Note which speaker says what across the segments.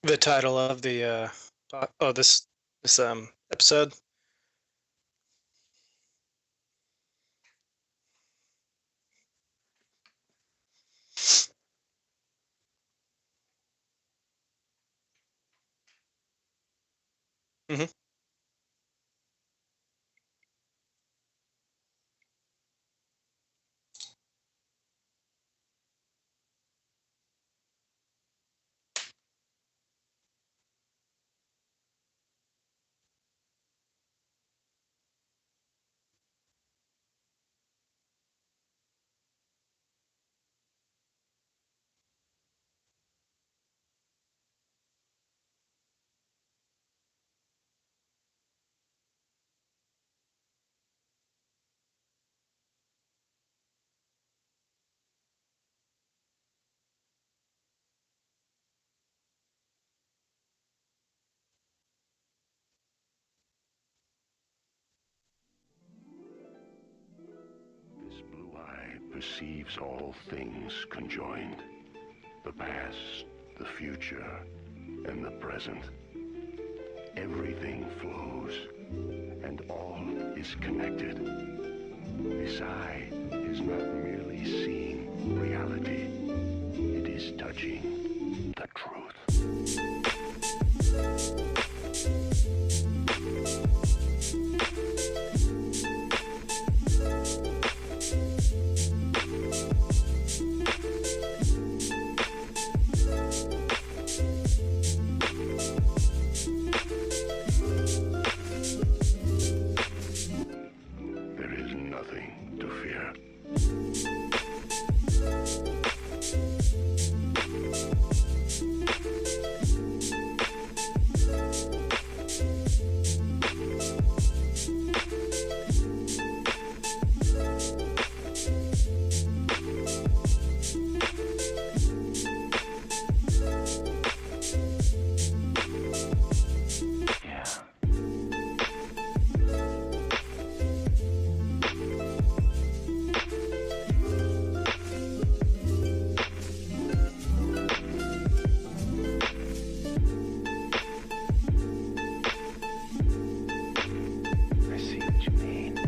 Speaker 1: The title of the this episode. Hmm.
Speaker 2: This blue eye perceives all things conjoined. The past, the future, and the present. Everything flows, and all is connected. This eye is not merely seeing reality. It is touching the truth. There is nothing to fear. Yeah. I see what you mean.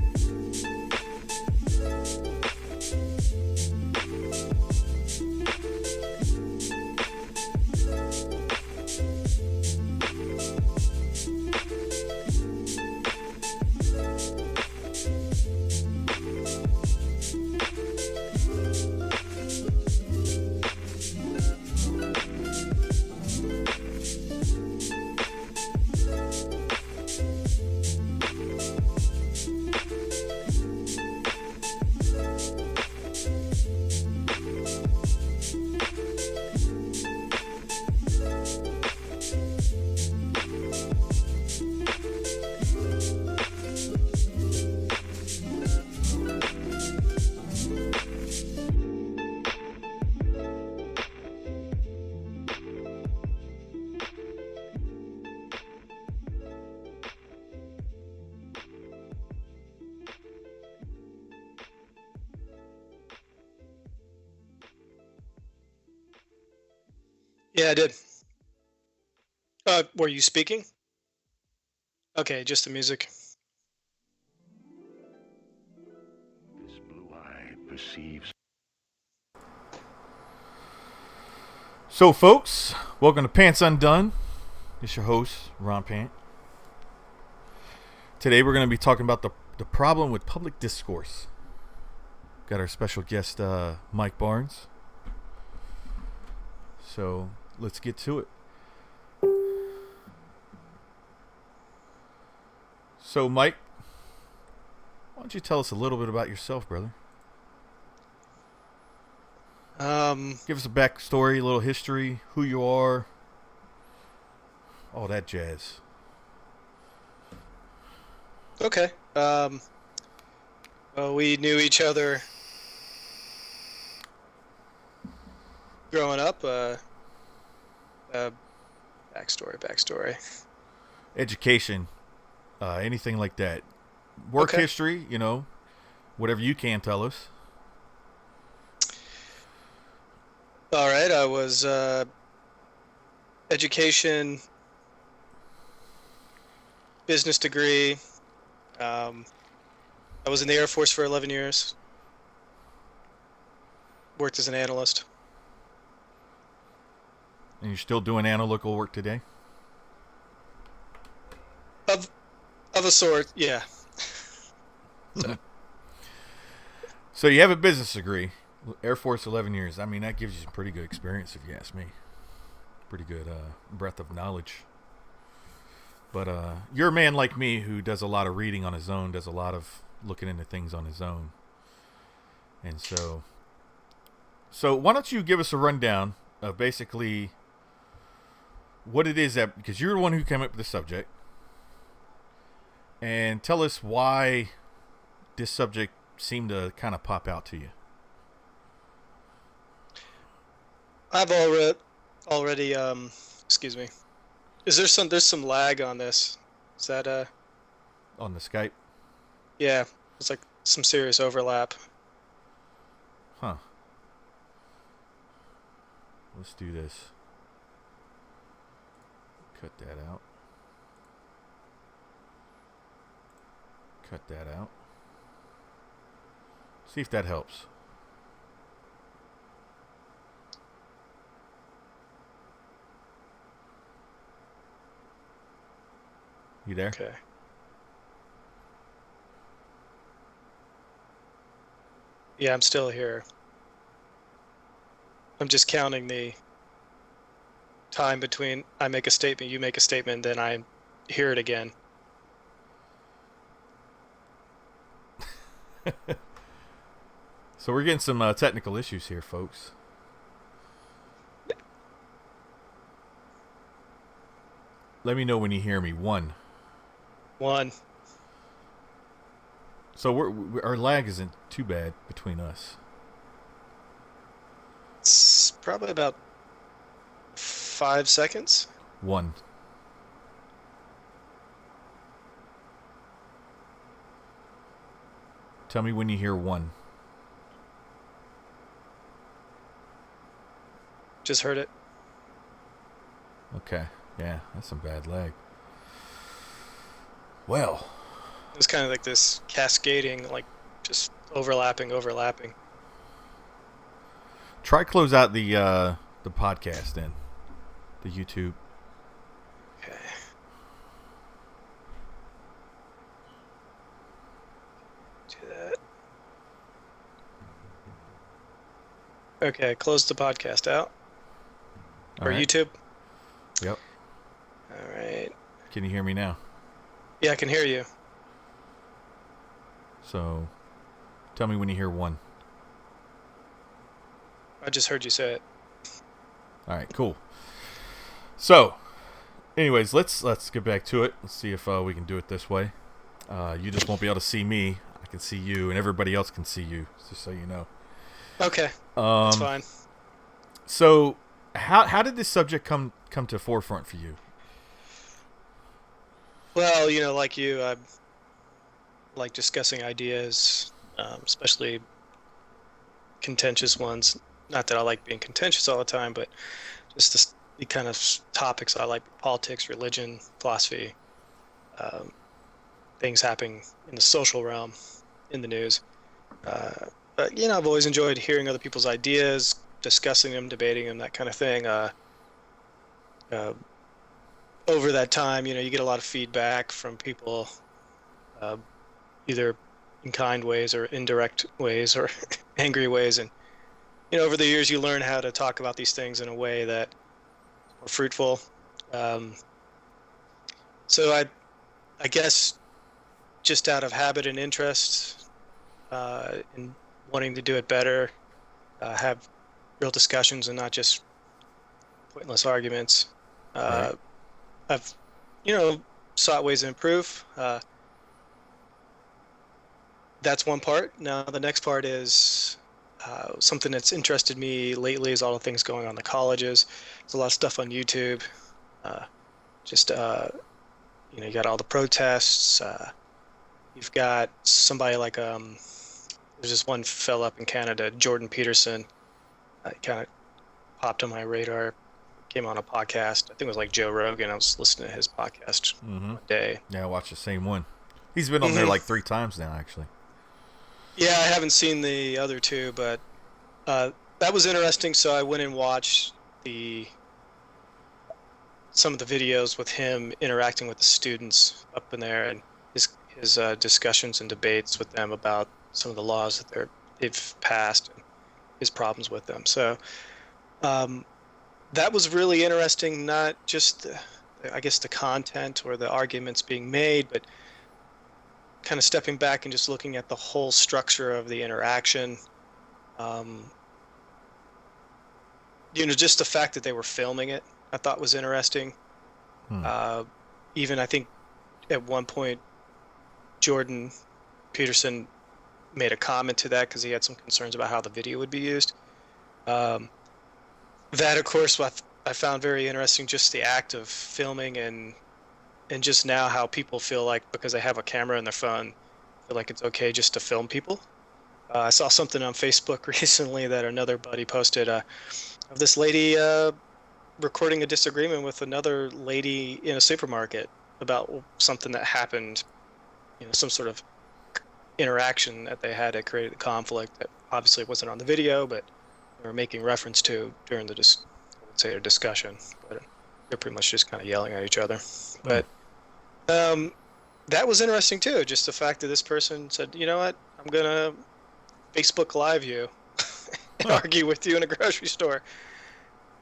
Speaker 1: Yeah, I did. Were you speaking? Okay, just the music.
Speaker 2: This blue eye perceives.
Speaker 3: So, folks, welcome to Pants Undone. It's your host, Ron Pant. Today, we're going to be talking about the problem with public discourse. Got our special guest, Mike Barnes. So, let's get to it. So, Mike, why don't you tell us a little bit about yourself, brother? Give us a backstory, a little history, who you are, all that jazz.
Speaker 1: Okay. Well, we knew each other growing up. Backstory.
Speaker 3: Education, anything like that. Work
Speaker 1: Okay.
Speaker 3: history, whatever you can tell us.
Speaker 1: All right. I was education, business degree. Um, I was in the Air Force for 11 years. Worked as an analyst.
Speaker 3: And you're still doing analytical work today?
Speaker 1: Of of a sort, yeah. So,
Speaker 3: So you have a business degree, Air Force 11 years. I mean, that gives you some pretty good experience, if you ask me. Pretty good breadth of knowledge. But you're a man like me who does a lot of reading on his own, does a lot of looking into things on his own. And so why don't you give us a rundown of basically what it is that, because you're the one who came up with the subject, and tell us why this subject seemed to kind of pop out to you.
Speaker 1: I've already excuse me. There's some lag on this? Is that
Speaker 3: On the Skype?
Speaker 1: yeah, it's like some serious overlap.
Speaker 3: Huh. Let's do this. Cut that out. Cut that out. See if that helps. You there?
Speaker 1: Okay. Yeah, I'm still here. I'm just counting the time between I make a statement, you make a statement, then I hear it again.
Speaker 3: So we're getting some technical issues here, folks. Let me know when you hear me. 1.
Speaker 1: One.
Speaker 3: So our lag isn't too bad between us.
Speaker 1: It's probably about 5 seconds.
Speaker 3: 1. Tell me when you hear 1.
Speaker 1: Just heard it.
Speaker 3: Okay. Yeah, that's some bad lag. Well,
Speaker 1: It was kind of like this cascading, like just overlapping.
Speaker 3: try close out the podcast then. The YouTube.
Speaker 1: Okay. Do that. Okay, close the podcast out.
Speaker 3: All
Speaker 1: Or
Speaker 3: right.
Speaker 1: YouTube.
Speaker 3: Yep.
Speaker 1: All right.
Speaker 3: Can you hear me now?
Speaker 1: Yeah, I can hear you.
Speaker 3: So, tell me when you hear 1.
Speaker 1: I just heard you say it.
Speaker 3: All right, cool. So, anyways, let's get back to it. Let's see if we can do it this way. You just won't be able to see me. I can see you, and everybody else can see you. Just so you know.
Speaker 1: Okay, that's fine.
Speaker 3: So, how did this subject come to forefront for you?
Speaker 1: Well, like you, I like discussing ideas, especially contentious ones. Not that I like being contentious all the time, but just the kind of topics I like: politics, religion, philosophy, um, things happening in the social realm, in the news. But I've always enjoyed hearing other people's ideas, discussing them, debating them, that kind of thing. Uh, Over that time, you get a lot of feedback from people, uh, either in kind ways or indirect ways or angry ways, and over the years you learn how to talk about these things in a way that are fruitful. Um, so I guess just out of habit and interest, in wanting to do it better, have real discussions and not just pointless arguments.
Speaker 3: Right.
Speaker 1: I've, sought ways to improve. That's one part. Now the next part is something that's interested me lately is all the things going on in the colleges. There's a lot of stuff on YouTube. Uh, just you got all the protests. You've got somebody like there's this one fella up in Canada, Jordan Peterson. Kind of popped on my radar. came on a podcast. I think it was like Joe Rogan. I was listening to his podcast
Speaker 3: Mm-hmm.
Speaker 1: one day.
Speaker 3: Yeah, I watched the same one. He's been on there
Speaker 1: Hmm.
Speaker 3: like 3 times now, actually.
Speaker 1: Yeah, I haven't seen the other two, but uh, that was interesting. So I went and watched the some of the videos with him interacting with the students up in there, and his discussions and debates with them about some of the laws that they've passed and his problems with them. So um, that was really interesting. Not just I guess the content or the arguments being made, but kind of stepping back and just looking at the whole structure of the interaction. Um, just the fact that they were filming it, I thought was interesting.
Speaker 3: Hmm.
Speaker 1: Uh, Even I think at one point Jordan Peterson made a comment to that because he had some concerns about how the video would be used. Um, that, of course, what I found very interesting, just the act of filming and just now how people feel like because they have a camera in their phone, feel like it's okay just to film people. I saw something on Facebook recently that another buddy posted of this lady recording a disagreement with another lady in a supermarket about something that happened, some sort of interaction that they had that created a conflict that obviously wasn't on the video, but they were making reference to during I would say a discussion, but they're pretty much just kind of yelling at each other.
Speaker 3: Hmm.
Speaker 1: But um, that was interesting too. Just the fact that this person said, you know what, I'm gonna Facebook Live you and
Speaker 3: Huh.
Speaker 1: argue with you in a grocery store.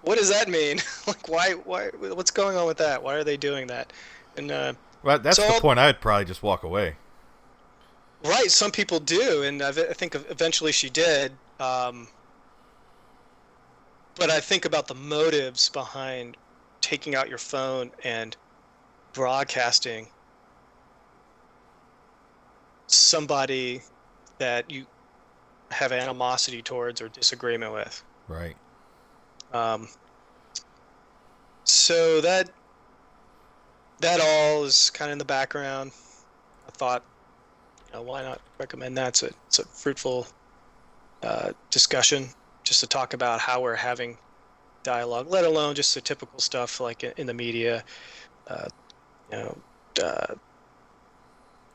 Speaker 1: What does that mean? Like, what's going on with that? Why are they doing that? And
Speaker 3: Well, that's the
Speaker 1: so,
Speaker 3: point. I'd probably just walk away.
Speaker 1: right, some people do, and I think eventually she did. But I think about the motives behind taking out your phone and broadcasting somebody that you have animosity towards or disagreement with.
Speaker 3: Right.
Speaker 1: Um, so that all is kind of in the background. I thought, why not recommend that? It's a fruitful discussion just to talk about how we're having dialogue, let alone just the typical stuff like in the media, uh, you know, uh,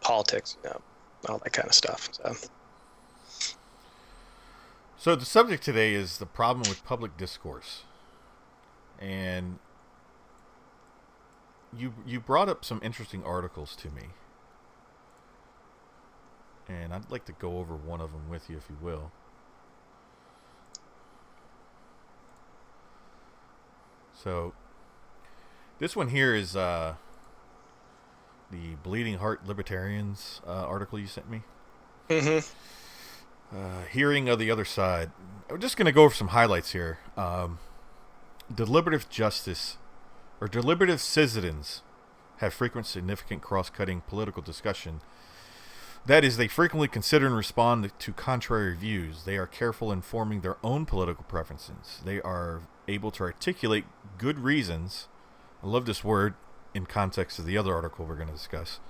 Speaker 1: politics, all that kind of stuff. So,
Speaker 3: So the subject today is the problem with public discourse, and you brought up some interesting articles to me, and I'd like to go over one of them with you, if you will. So this one here is the Bleeding Heart Libertarians article you sent me.
Speaker 1: hmm
Speaker 3: Hearing of the other side. I'm just going to go over some highlights here. Deliberative justice or deliberative citizens have frequent, significant, cross-cutting political discussion. That is, they frequently consider and respond to contrary views. They are careful in forming their own political preferences. They are able to articulate good reasons. I love this word in context of the other article we're going to discuss.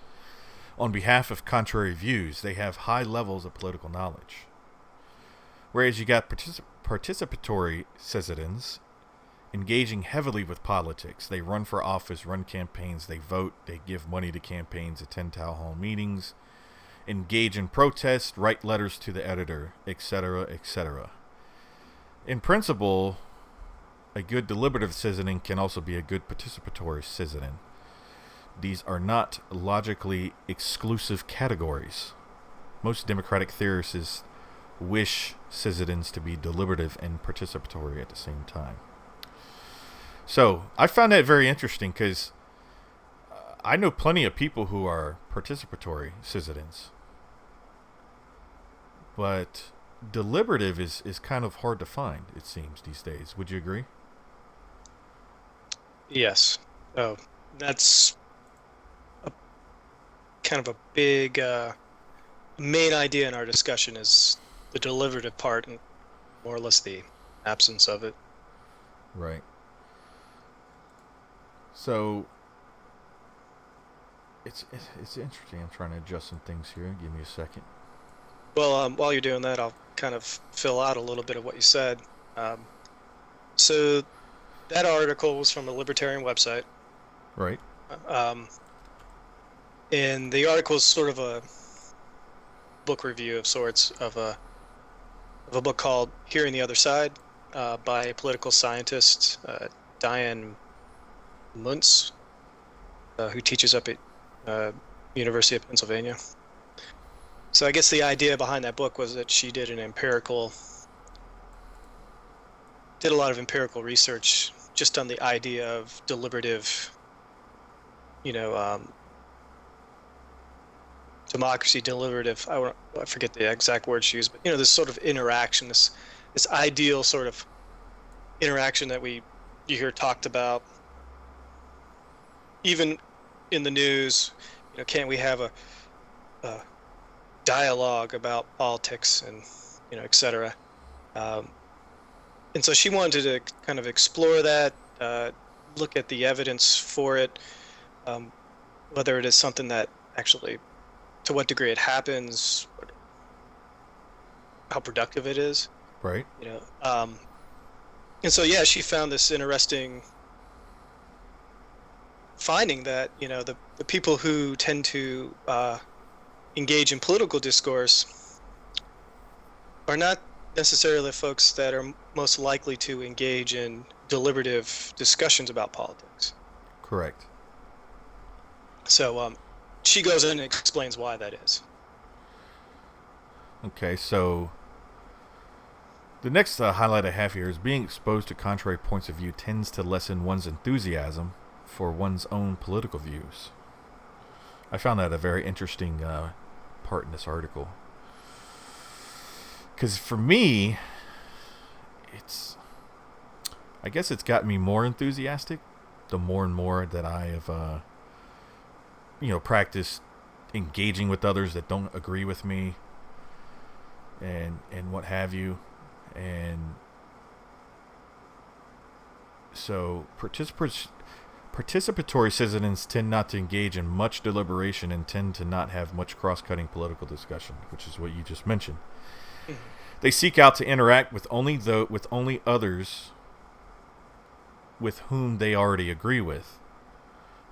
Speaker 3: On behalf of contrary views, they have high levels of political knowledge. Whereas you got participatory citizens engaging heavily with politics. They run for office, run campaigns, they vote, they give money to campaigns, attend town hall meetings, engage in protest, write letters to the editor, etc., etc. In principle, a good deliberative citizen can also be a good participatory citizen. These are not logically exclusive categories. Most democratic theorists wish citizens to be deliberative and participatory at the same time. So I found that very interesting because I know plenty of people who are participatory citizens, but deliberative is kind of hard to find, it seems, these days. Would you agree?
Speaker 1: yes. So that's a kind of a big main idea in our discussion is the deliberative part and more or less the absence of it.
Speaker 3: Right. So it's interesting. I'm trying to adjust some things here. Give me a second.
Speaker 1: Well, while you're doing that, I'll kind of fill out a little bit of what you said. So that article was from a libertarian website,
Speaker 3: Right.
Speaker 1: um, and the article is sort of a book review of sorts of a book called "Hearing the Other Side" by a political scientist, Diane Muntz, who teaches up at uh, University of Pennsylvania. So I guess the idea behind that book was that she did a lot of empirical research just on the idea of deliberative, you know, democracy, deliberative. I forget the exact word she used, but this sort of interaction, this ideal sort of interaction that you hear talked about, even in the news. Can't we have a dialogue about politics and et cetera? Um, and so she wanted to kind of explore that, look at the evidence for it, um, whether it is something that actually, to what degree it happens, how productive it is,
Speaker 3: Right.
Speaker 1: you know. And so, yeah, she found this interesting finding that, the people who tend to engage in political discourse are not necessarily the folks that are most likely to engage in deliberative discussions about politics.
Speaker 3: Correct.
Speaker 1: So she goes in and explains why that is.
Speaker 3: Okay, so the next highlight I have here is being exposed to contrary points of view tends to lessen one's enthusiasm for one's own political views. I found that a very interesting part in this article. Because for me, I guess it's got me more enthusiastic the more and more that I have, practiced engaging with others that don't agree with me and what have you. And so participatory citizens tend not to engage in much deliberation and tend to not have much cross-cutting political discussion, which is what you just mentioned.
Speaker 1: Mhm.
Speaker 3: They seek out to interact with only others with whom they already agree with.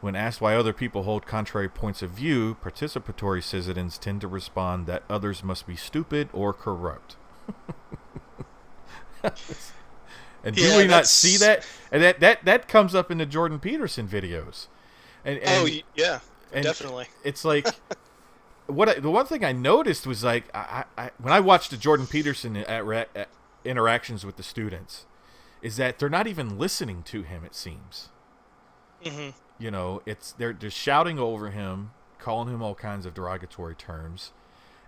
Speaker 3: When asked why other people hold contrary points of view, participatory citizens tend to respond that others must be stupid or corrupt. And do we not see that? And that comes up in the Jordan Peterson videos. And
Speaker 1: yeah,
Speaker 3: and
Speaker 1: definitely.
Speaker 3: it's like the one thing I noticed was like when I watched the Jordan Peterson at interactions with the students, is that they're not even listening to him. It seems.
Speaker 1: Mm-hmm.
Speaker 3: They're just shouting over him, calling him all kinds of derogatory terms.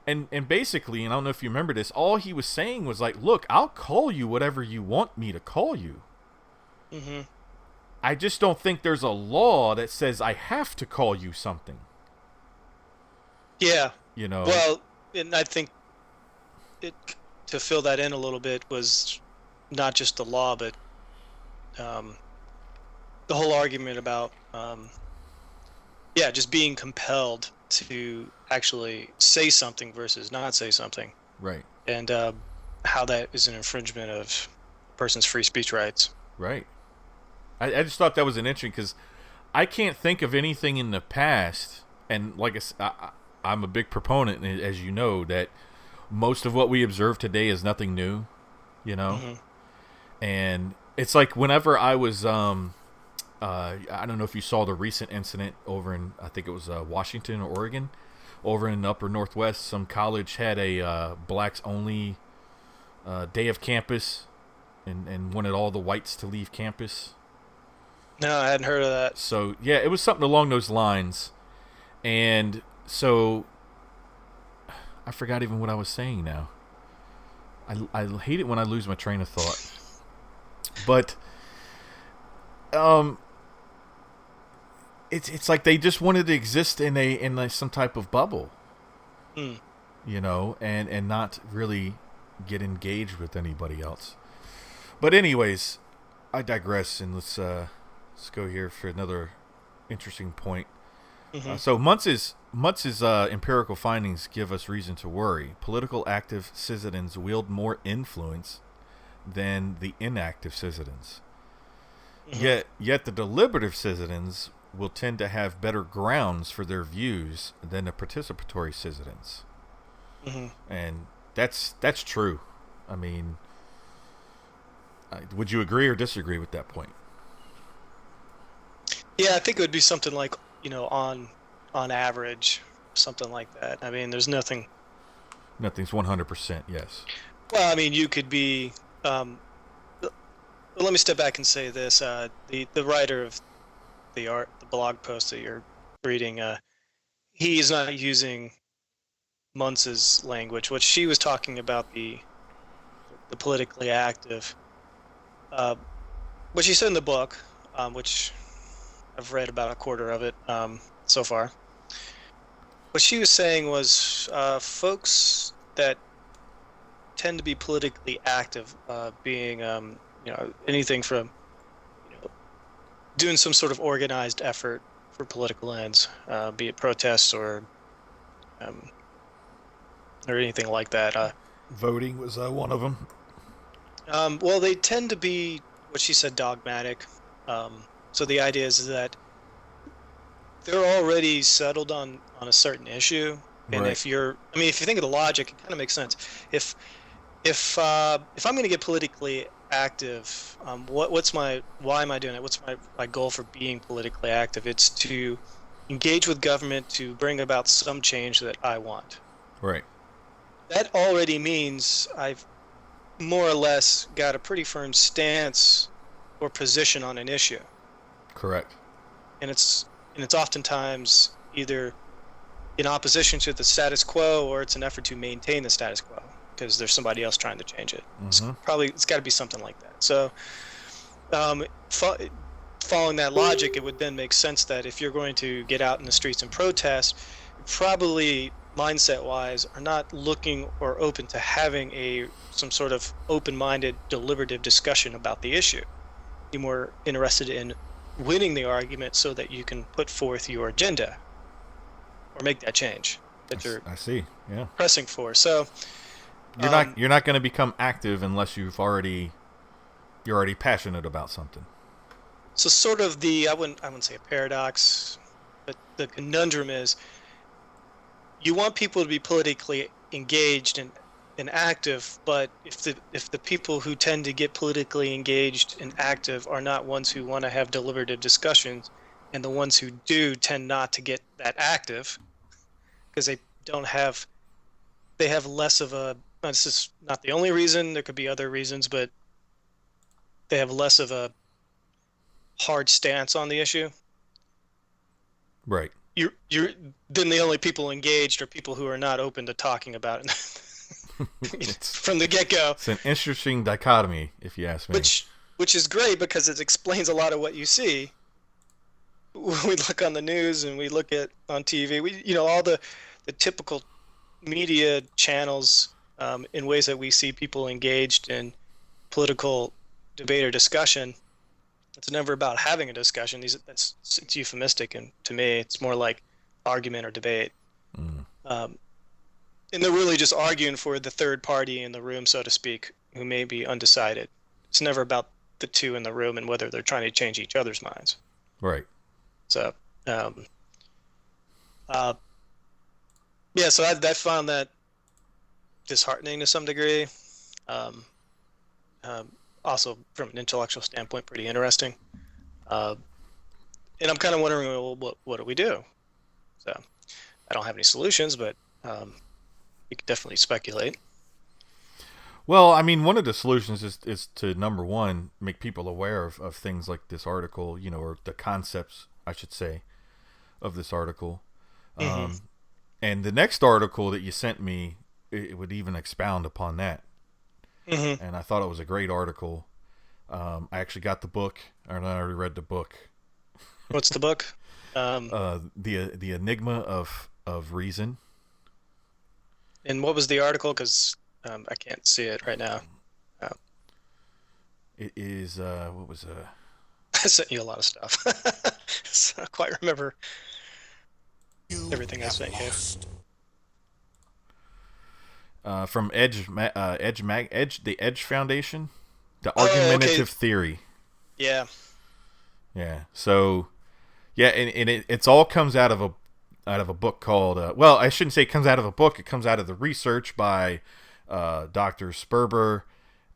Speaker 3: And basically, and I don't know if you remember this, all he was saying was like, look, I'll call you whatever you want me to call you.
Speaker 1: Mm-hmm.
Speaker 3: I just don't think there's a law that says I have to call you something.
Speaker 1: Yeah.
Speaker 3: You know?
Speaker 1: Well, and I think to fill that in a little bit was not just the law, but the whole argument about just being compelled to actually say something versus not say something,
Speaker 3: Right.
Speaker 1: and how that is an infringement of a person's free speech rights.
Speaker 3: Right. I just thought that was an interesting, because I can't think of anything in the past, and like I'm a big proponent, as you know, that most of what we observe today is nothing new,
Speaker 1: Mm-hmm.
Speaker 3: And it's like whenever I was, I don't know if you saw the recent incident over in, I think it was Washington or Oregon, over in the upper Northwest. Some college had a blacks only day of campus and wanted all the whites to leave campus.
Speaker 1: No, I hadn't heard of that.
Speaker 3: So, yeah, it was something along those lines. And so I forgot even what I was saying now. I hate it when I lose my train of thought. But it's like they just wanted to exist in some type of bubble.
Speaker 1: Mm.
Speaker 3: And not really get engaged with anybody else. But anyways, I digress, and let's go here for another interesting point.
Speaker 1: Mm-hmm.
Speaker 3: So Muntz's empirical findings give us reason to worry. Political active citizens wield more influence than the inactive citizens.
Speaker 1: Hmm.
Speaker 3: Yet the deliberative citizens will tend to have better grounds for their views than the participatory citizens,
Speaker 1: Hmm.
Speaker 3: and that's true. I mean, would you agree or disagree with that point?
Speaker 1: Yeah, I think it would be something like, on average, something like that. I mean, there's nothing.
Speaker 3: Nothing's 100%. Yes.
Speaker 1: Well, I mean, you could be. L- Let me step back and say this: the writer of the blog post that you're reading, he is not using Muntz's language. What she was talking about, the politically active, uh, what she said in the book, which I've read about a quarter of it so far. What she was saying was, folks that tend to be politically active, being anything from doing some sort of organized effort for political ends, be it protests um, or anything like that.
Speaker 3: Voting was one of them.
Speaker 1: Well, they tend to be what she said dogmatic. So the idea is that they're already settled on a certain issue, and
Speaker 3: Right.
Speaker 1: if you think of the logic, it kind of makes sense. If if I'm going to get politically active, why am I doing it? What's my goal for being politically active? It's to engage with government to bring about some change that I want.
Speaker 3: Right.
Speaker 1: That already means I've more or less got a pretty firm stance or position on an issue,
Speaker 3: Correct.
Speaker 1: and it's oftentimes either in opposition to the status quo or it's an effort to maintain the status quo because there's somebody else trying to change it.
Speaker 3: Mm-hmm.
Speaker 1: It's got to be something like that. So, um, fo- following that logic, it would then make sense that if you're going to get out in the streets and protest, you probably mindset wise are not looking or open to having a some sort of open-minded deliberative discussion about the issue. You're more interested in winning the argument so that you can put forth your agenda or make that change that you're
Speaker 3: I see. Yeah.
Speaker 1: pressing for. So,
Speaker 3: You're not
Speaker 1: um,
Speaker 3: you're not going to become active unless you're already passionate about something.
Speaker 1: so sort of I wouldn't say a paradox, but the conundrum is you want people to be politically engaged and active, but if the people who tend to get politically engaged and active are not ones who want to have deliberative discussions, and the ones who do tend not to get that active because don't have they have less of a this is not the only reason, there could be other reasons, but they have less of a hard stance on the issue.
Speaker 3: Right.
Speaker 1: You're Then the only people engaged are people who are not open to talking about it
Speaker 3: it's
Speaker 1: from the get-go,
Speaker 3: it's an interesting dichotomy, if you ask me.
Speaker 1: which is great because it explains a lot of what you see when we look on the news and we look at on TV. We all the typical media channels, in ways that we see people engaged in political debate or discussion. It's never about having a discussion. It's euphemistic, and to me, it's more like argument or debate.
Speaker 3: Mm.
Speaker 1: Um, and they're really just arguing for the third party in the room, so to speak, who may be undecided. It's never about the two in the room and whether they're trying to change each other's minds.
Speaker 3: Right.
Speaker 1: So, um, uh, yeah, so I found that disheartening to some degree. Um, Also, from an intellectual standpoint, pretty interesting. Uh, and I'm kind of wondering, well, what do we do? So I don't have any solutions, but you could definitely speculate.
Speaker 3: Well, I mean, one of the solutions is to number one make people aware of things like this article, or the concepts, I should say, of this article.
Speaker 1: Hmm.
Speaker 3: Um, and the next article that you sent me, it would even expound upon that.
Speaker 1: Hmm.
Speaker 3: And I thought it was a great article. I actually got the book, and I already read the book.
Speaker 1: What's the book? Um,
Speaker 3: The Enigma of Reason.
Speaker 1: and what was the article? Because I can't see it right now. Uh,
Speaker 3: It is what was
Speaker 1: I sent you a lot of stuff. So I don't quite remember
Speaker 4: You
Speaker 1: everything I
Speaker 4: have
Speaker 1: sent you.
Speaker 4: lost.
Speaker 3: from Edge the Edge Foundation, the
Speaker 1: Oh, okay.
Speaker 3: argumentative theory.
Speaker 1: Yeah.
Speaker 3: Yeah. So yeah, and it's all comes out of a book called well, I shouldn't say it comes out of a book. It comes out of the research by Dr. Sperber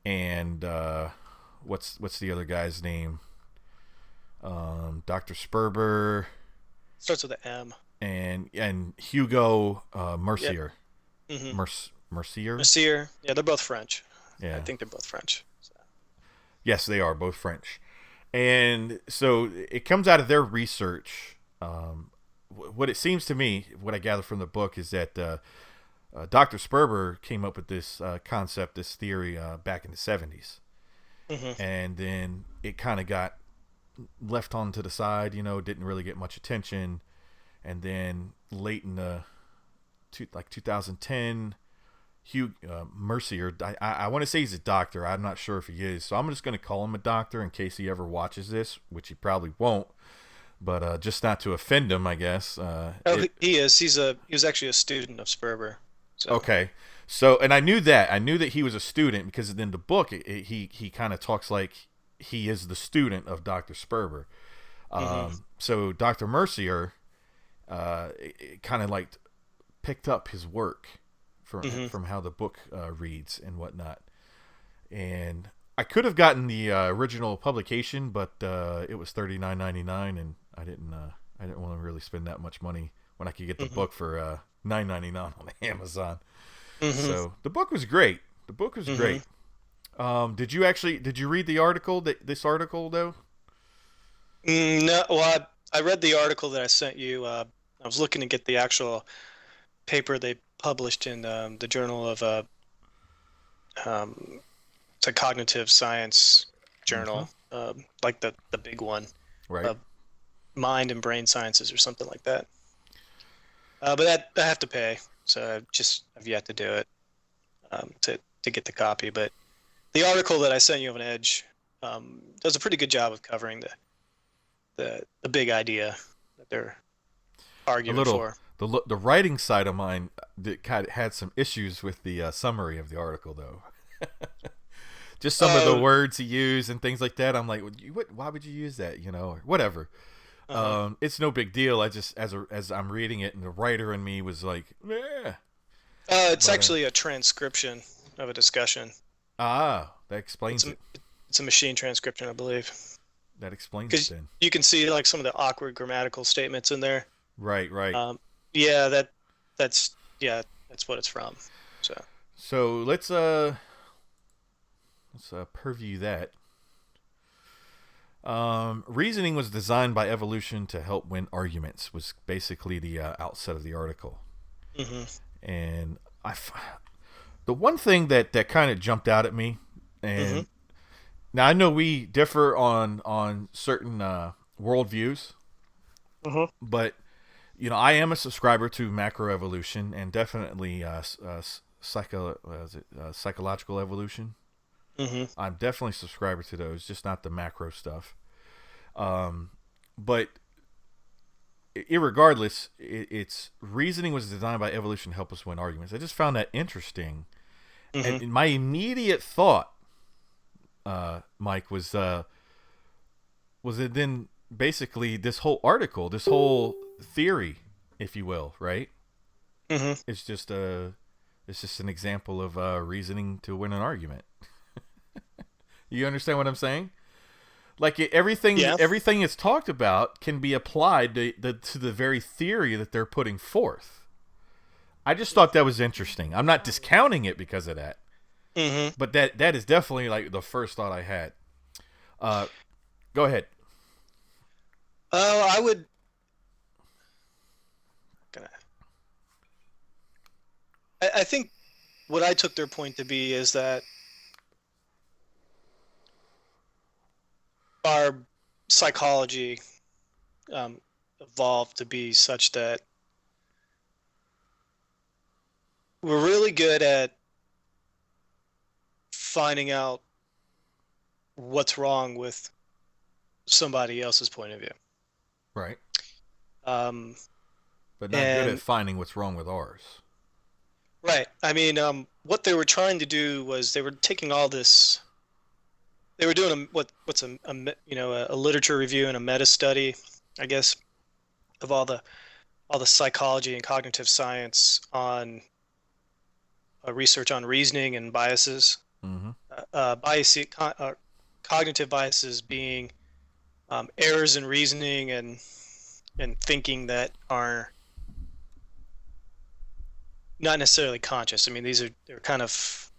Speaker 3: and what's the other guy's name? Dr. Sperber
Speaker 1: Starts with an M.
Speaker 3: and Hugo
Speaker 1: Yep.
Speaker 3: Mercier.
Speaker 1: Mm-hmm.
Speaker 3: Mercier?
Speaker 1: Monsieur. Yeah, they're both French. I
Speaker 3: Yeah.
Speaker 1: think they're both French. So.
Speaker 3: Yes, they are both French. And so it comes out of their research. What it seems to me, what I gather from the book, is that Dr. Sperber came up with this concept, this theory, back in the 70s.
Speaker 1: Mm-hmm.
Speaker 3: And then it kind of got left on to the side, didn't really get much attention. And then late in the, like 2010, Hugh Mercier, I want to say he's a doctor. I'm not sure if he is. So I'm just going to call him a doctor in case he ever watches this, which he probably won't. But just not to offend him, I guess.
Speaker 1: Oh, he is. He was actually a student of Sperber. So.
Speaker 3: Okay. So, and I knew that. I knew that he was a student because in the book, he kind of talks like he is the student of Dr. Sperber.
Speaker 1: Mm-hmm.
Speaker 3: So Dr. Mercier kind of like picked up his work from how the book reads and whatnot. And I could have gotten the original publication, but it was $39.99, and I didn't want to really spend that much money when I could get the
Speaker 1: Mm-hmm.
Speaker 3: book for $9.99 on Amazon.
Speaker 1: Mm-hmm.
Speaker 3: So the book was great. The book was
Speaker 1: Mm-hmm.
Speaker 3: great. Did you read the article? This article though?
Speaker 1: No, well, I read the article that I sent you. I was looking to get the actual paper they published in the Journal of um, it's a cognitive science
Speaker 3: Mm-hmm.
Speaker 1: journal, like the big one,
Speaker 3: Right.
Speaker 1: uh, Mind and Brain Sciences or something like that. But that I have to pay, so I've yet to do it to get the copy. But the article that I sent you of an Edge does a pretty good job of covering the big idea that they're
Speaker 3: A
Speaker 1: arguing
Speaker 3: little
Speaker 1: for.
Speaker 3: the writing side of mine that kind of had some issues with the summary of the article though. Just some of the
Speaker 1: Oh,
Speaker 3: words he used and things like that. I'm like, what? Why would you use that? Or whatever.
Speaker 1: uh-huh.
Speaker 3: It's no big deal. I just as I'm reading it, and the writer in me was like, yeah.
Speaker 1: It's
Speaker 3: But
Speaker 1: actually a transcription of a discussion.
Speaker 3: that
Speaker 1: It's
Speaker 3: explains
Speaker 1: a
Speaker 3: it.
Speaker 1: it's a machine transcription, I believe,
Speaker 3: That explains it
Speaker 1: because
Speaker 3: then.
Speaker 1: you can see like some of the awkward grammatical statements in there.
Speaker 3: Right, right.
Speaker 1: Um, yeah, that's yeah, that's what it's from. So.
Speaker 3: So let's purview that. Reasoning was designed by evolution to help win arguments. Was basically the outset of the article.
Speaker 1: Hmm.
Speaker 3: And the one thing that kind of jumped out at me,
Speaker 1: Hmm.
Speaker 3: and now I know we differ on certain worldviews,
Speaker 1: Hmm.
Speaker 3: but I am a subscriber to macroevolution and definitely psychological evolution.
Speaker 1: Hmm.
Speaker 3: I'm definitely a subscriber to those, just not the macro stuff. But irregardless, it's reasoning was designed by evolution to help us win arguments. I just found that interesting,
Speaker 1: Hmm.
Speaker 3: and my immediate thought, Mike, was it then basically this whole article, this whole theory, if you will, right?
Speaker 1: Hmm.
Speaker 3: It's just an example of reasoning to win an argument. You understand what I'm saying? Like
Speaker 1: Yeah.
Speaker 3: everything it's talked about can be applied to the very theory that they're putting forth. I just thought that was interesting. I'm not discounting it because of that,
Speaker 1: Hmm.
Speaker 3: but that is definitely like the first thought I had. Uh, Go ahead.
Speaker 1: Oh, I would. Gonna. I think what I took their point to be is that our psychology um, evolved to be such that we're really good at finding out what's wrong with somebody else's point of view.
Speaker 3: Right,
Speaker 1: Um,
Speaker 3: but not good at
Speaker 1: and
Speaker 3: finding what's wrong with ours.
Speaker 1: right, I mean, what they were trying to do was they were taking all this they were doing what's a literature review and a meta study, I guess, of all the psychology and cognitive science on research on reasoning and biases.
Speaker 3: Mm-hmm.
Speaker 1: Cognitive biases being errors in reasoning and thinking that are not necessarily conscious. I mean, they're kind of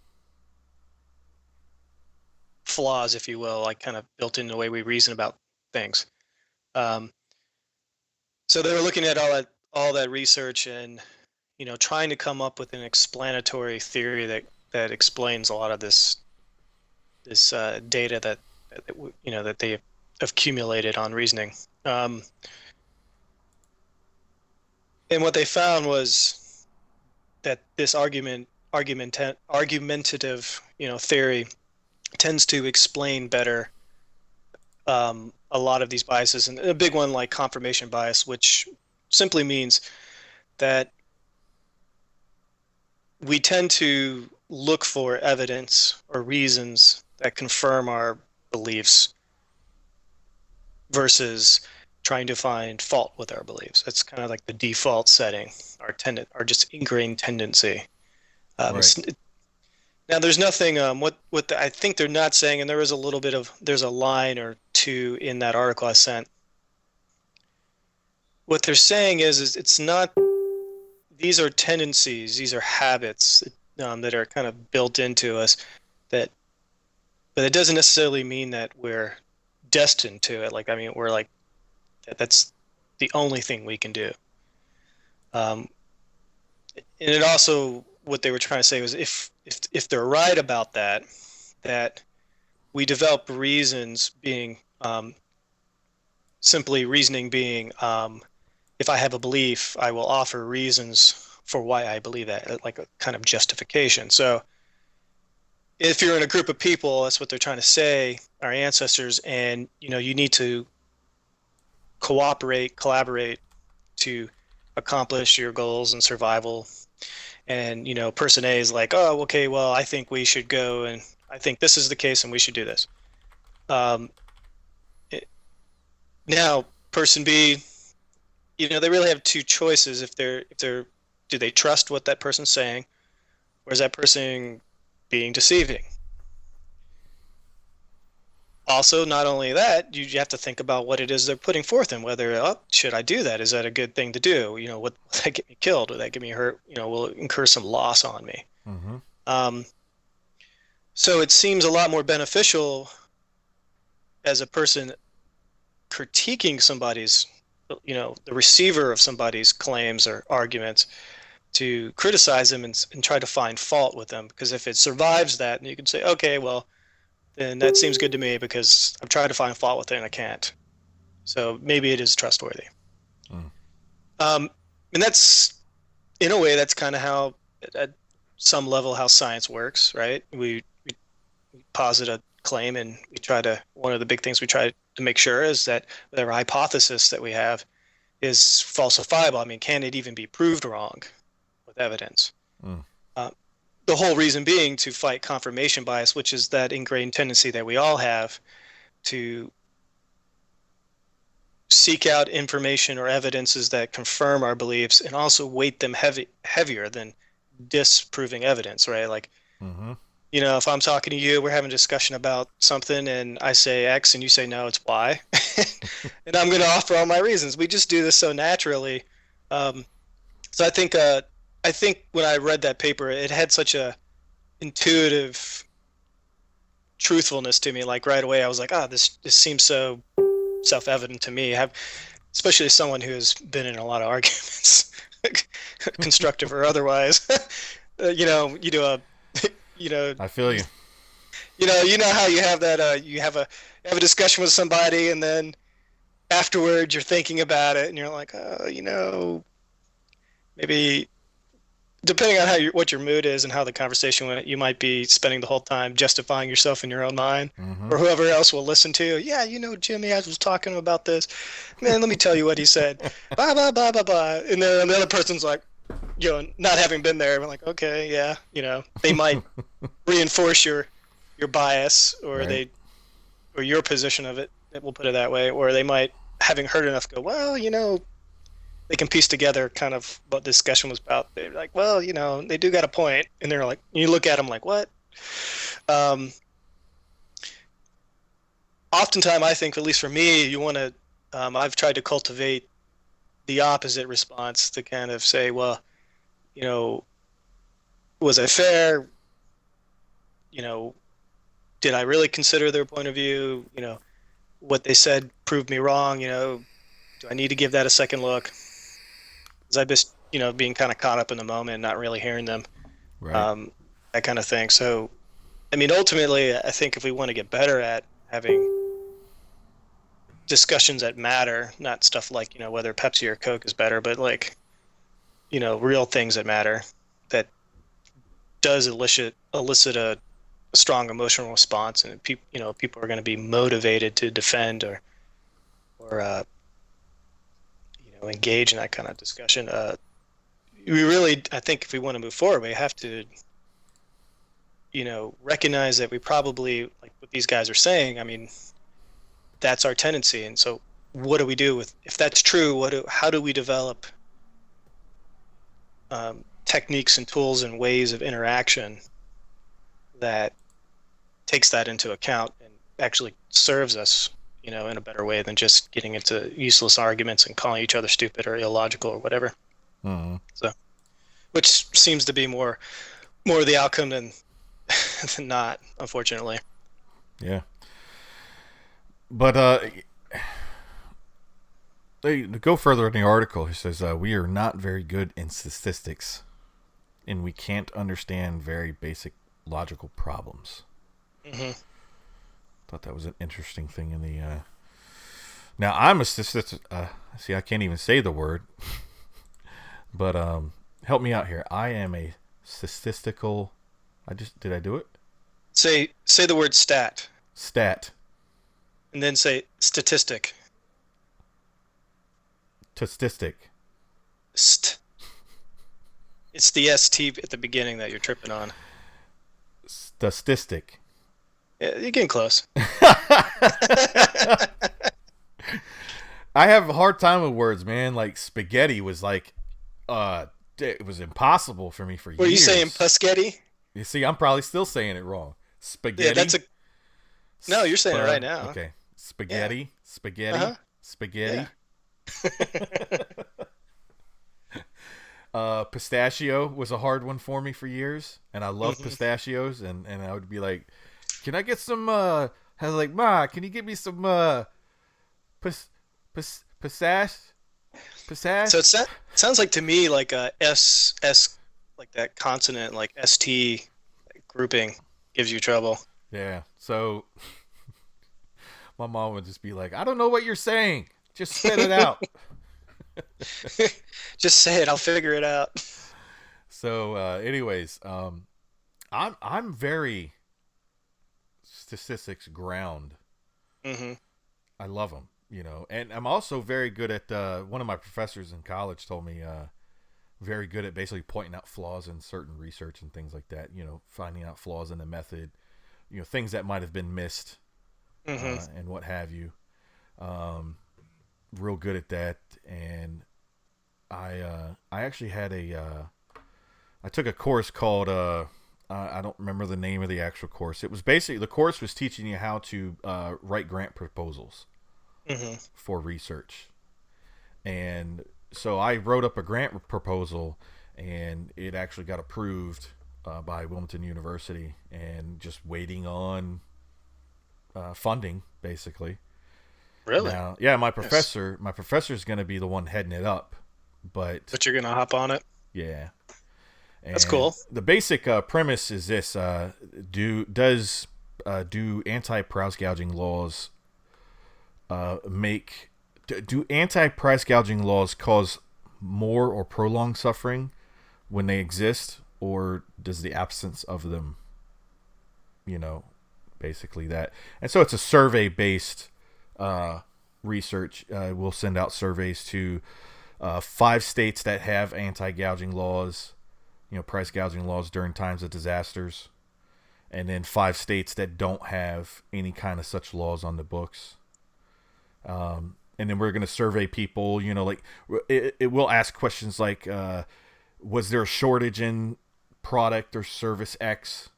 Speaker 1: flaws, if you will, like kind of built into the way we reason about things. Um, so they were looking at all that research and trying to come up with an explanatory theory that explains a lot of this data that they have accumulated on reasoning. And what they found was that this argumentative theory tends to explain better a lot of these biases, and a big one like confirmation bias, which simply means that we tend to look for evidence or reasons that confirm our beliefs versus trying to find fault with our beliefs. That's kind of like the default setting, our just ingrained tendency.
Speaker 3: Right.
Speaker 1: Now, there's nothing. I think they're not saying, and there is a little bit of there's a line or two in that article I sent. What they're saying is it's not. These are tendencies. These are habits that are kind of built into us. That, but it doesn't necessarily mean that we're destined to it. Like, I mean, we're like that's the only thing we can do. Um, and it also what they were trying to say was if they're right about that we develop reasons being simply reasoning being if I have a belief, I will offer reasons for why I believe that, like a kind of justification. So if you're in a group of people, that's what they're trying to say, our ancestors, and you need to collaborate to accomplish your goals and survival. And person A is like, oh, okay, well, I think we should go, and I think this is the case, and we should do this. Um, Now, person B, they really have two choices. If they're do they trust what that person's saying, or is that person being deceiving? Also, not only that, you have to think about what it is they're putting forth and whether, oh, should I do that? Is that a good thing to do? Will that get me killed? Will that get me hurt? Will it incur some loss on me?
Speaker 3: Mm-hmm.
Speaker 1: Um, so it seems a lot more beneficial as a person critiquing somebody's, the receiver of somebody's claims or arguments, to criticize them and try to find fault with them. Because if it survives that, you can say, okay, well, then that seems good to me because I'm trying to find fault with it and I can't. So maybe it is trustworthy.
Speaker 3: Mm.
Speaker 1: And that's, in a way, that's kind of how, at some level, how science works, right? We posit a claim and one of the big things we try to make sure is that whatever hypothesis that we have is falsifiable. I mean, can it even be proved wrong with evidence?
Speaker 3: Mm.
Speaker 1: Uh, the whole reason being to fight confirmation bias, which is that ingrained tendency that we all have to seek out information or evidences that confirm our beliefs and also weight them heavier than disproving evidence, right? Like,
Speaker 3: Mm-hmm.
Speaker 1: if I'm talking to you, we're having a discussion about something and I say X and you say no, it's Y. And I'm going to offer all my reasons. We just do this so naturally. Um, so I think when I read that paper, it had such a intuitive truthfulness to me. Like right away, I was like, this seems so self-evident to me. Especially as someone who has been in a lot of arguments, constructive or otherwise. You do a, you know,
Speaker 3: I feel you.
Speaker 1: how you have that. You have a discussion with somebody, and then afterwards you're thinking about it, and you're like, maybe depending on what your mood is and how the conversation went, you might be spending the whole time justifying yourself in your own mind,
Speaker 3: Mm-hmm.
Speaker 1: or whoever else will listen to you. Yeah, Jimmy, I was talking about this. Man, let me tell you what he said. Blah blah blah blah blah. And then the other person's like, not having been there, I'm like, okay, yeah, they might reinforce your bias, or
Speaker 3: Right.
Speaker 1: or your position of it, we'll put it that way, or they might, having heard enough, go, well, they can piece together kind of what the discussion was about. They're like, well, they do got a point, and they're like, you look at them like, what? Um, Oftentimes, I think, at least for me, you want to. I've tried to cultivate the opposite response to kind of say, well, you know, was I fair? You know, did I really consider their point of view? What they said proved me wrong. Do I need to give that a second look? Because I just, being kind of caught up in the moment and not really hearing them,
Speaker 3: Right.
Speaker 1: um, that kind of thing. So, I mean, ultimately, I think if we want to get better at having discussions that matter, not stuff like, whether Pepsi or Coke is better, but like, real things that matter, that does elicit a strong emotional response, and people are going to be motivated to defend or engage in that kind of discussion. We really, I think, if we want to move forward, we have to recognize that we probably, like what these guys are saying, I mean, that's our tendency. And so what do we do with, if that's true, how do we develop techniques and tools and ways of interaction that takes that into account and actually serves us, in a better way than just getting into useless arguments and calling each other stupid or illogical or whatever.
Speaker 3: Mm-hmm.
Speaker 1: So, which seems to be more the outcome than than not, unfortunately.
Speaker 3: Yeah. But they go further in the article. He says we are not very good in statistics, and we can't understand very basic logical problems.
Speaker 1: Mm-hmm.
Speaker 3: Thought that was an interesting thing in the. Now I'm a statistic. See, I can't even say the word, but help me out here. I am a statistical. Did I do it?
Speaker 1: Say the word stat,
Speaker 3: Stat.
Speaker 1: and then say statistic.
Speaker 3: Statistic.
Speaker 1: St. It's the st at the beginning that you're tripping on.
Speaker 3: Statistic.
Speaker 1: Yeah, you're getting close.
Speaker 3: I have a hard time with words, man. Like spaghetti was like, it was impossible for me for
Speaker 1: Were you
Speaker 3: years.
Speaker 1: saying Puschetti?
Speaker 3: You see, I'm probably still saying it wrong.
Speaker 1: Yeah,
Speaker 3: Spaghetti.
Speaker 1: no, you're saying it right now.
Speaker 3: Okay, spaghetti, spaghetti,
Speaker 1: Uh-huh.
Speaker 3: spaghetti.
Speaker 1: Yeah.
Speaker 3: Pistachio was a hard one for me for years, and I love
Speaker 1: Mhm.
Speaker 3: pistachios, and I would be like, "Can I get some?" I was like, "Ma, can you give me some pistache?"
Speaker 1: So it sounds like to me like a S, like that consonant, like ST, like grouping gives you trouble.
Speaker 3: Yeah. So my mom would just be like, "I don't know what you're saying. Just spit it out."
Speaker 1: Just say it, I'll figure it out.
Speaker 3: So, anyways, I'm very statistics ground.
Speaker 1: Hmm.
Speaker 3: I love them, and I'm also very good at. One of my professors in college told me, very good at basically pointing out flaws in certain research and things like that. Finding out flaws in the method, things that might have been missed,
Speaker 1: Hmm.
Speaker 3: and what have you. Real good at that, and I actually had I took a course called I don't remember the name of the actual course. It was basically, the course was teaching you how to write grant proposals
Speaker 1: Hmm.
Speaker 3: for research, and so I wrote up a grant proposal, and it actually got approved by Wilmington University, and just waiting on funding, basically.
Speaker 1: Really?
Speaker 3: Now, yeah,
Speaker 1: Yes.
Speaker 3: my professor is going to be the one heading it up, but
Speaker 1: But you're gonna hop on it.
Speaker 3: yeah.
Speaker 1: That's
Speaker 3: And
Speaker 1: cool.
Speaker 3: the basic premise is this: do anti-price gouging laws make do anti-price gouging laws cause more or prolonged suffering when they exist, or does the absence of them, you know, basically that? And so it's a survey-based research. We'll send out surveys to 5 states that have anti-gouging laws, price gouging laws during times of disasters, and then 5 states that don't have any kind of such laws on the books. And then we're going to survey people, like it will ask questions like, was there a shortage in product or service X?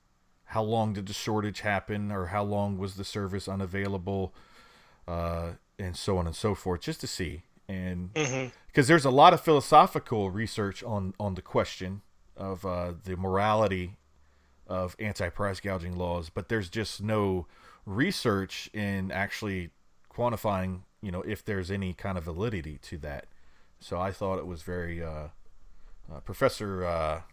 Speaker 3: How long did the shortage happen, or how long was the service unavailable? And so on and so forth, just to see. And because there's a lot of philosophical research on the question of the morality of anti-price gouging laws, but there's just no research in actually quantifying, if there's any kind of validity to that. So I thought it was very Professor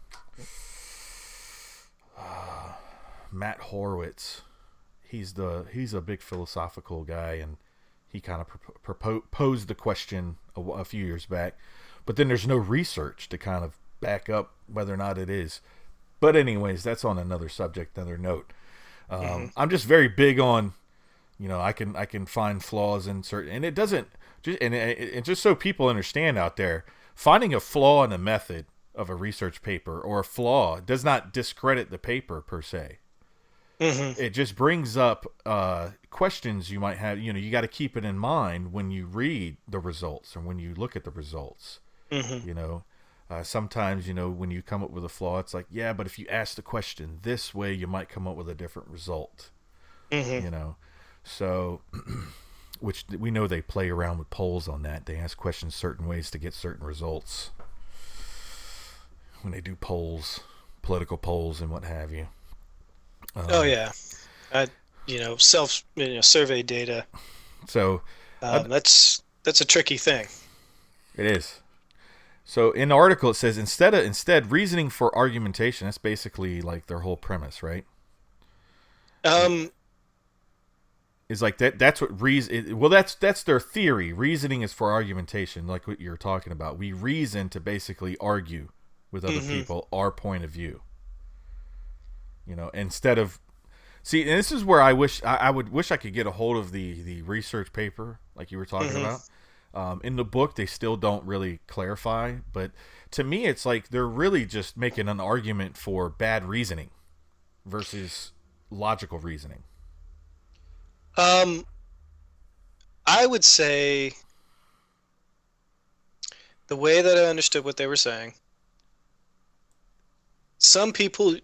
Speaker 3: Matt Horowitz. He's a big philosophical guy, and he kind of posed the question a few years back. But then there's no research to kind of back up whether or not it is. But anyways, that's on another subject, another note. I'm just very big on, I can find flaws in certain, and it doesn't, and just so people understand out there, finding a flaw in the method of a research paper or a flaw does not discredit the paper per se. It just brings up questions you might have. You got to keep it in mind when you read the results or when you look at the results. Sometimes, when you come up with a flaw, it's like, yeah, but if you ask the question this way, you might come up with a different result. So, which we know they play around with polls on that. They ask questions certain ways to get certain results when they do polls, political polls, and what have you.
Speaker 1: Oh yeah, survey data.
Speaker 3: So
Speaker 1: that's a tricky thing.
Speaker 3: It is. So in the article it says instead reasoning for argumentation. That's basically like their whole premise, right? Is like that. That's what reason. Well, that's their theory. Reasoning is for argumentation, like what you're talking about. We reason to basically argue with other people our point of view. Instead of see, and this is where I wish I could get a hold of the research paper like you were talking about. In the book, they still don't really clarify, but to me, it's like they're really just making an argument for bad reasoning versus logical reasoning.
Speaker 1: I would say the way that I understood what they were saying, some people,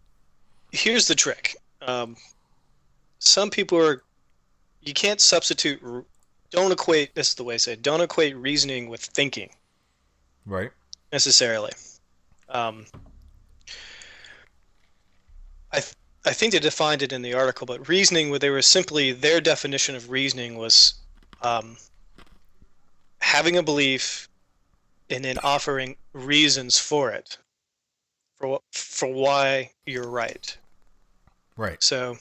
Speaker 1: here's the trick. Some people you can't substitute, don't equate, this is the way I say it, don't equate reasoning with thinking.
Speaker 3: Right.
Speaker 1: Necessarily. I think they defined it in the article, but reasoning, they were simply, their definition of reasoning was having a belief and then offering reasons for it, for why you're right.
Speaker 3: Right.
Speaker 1: So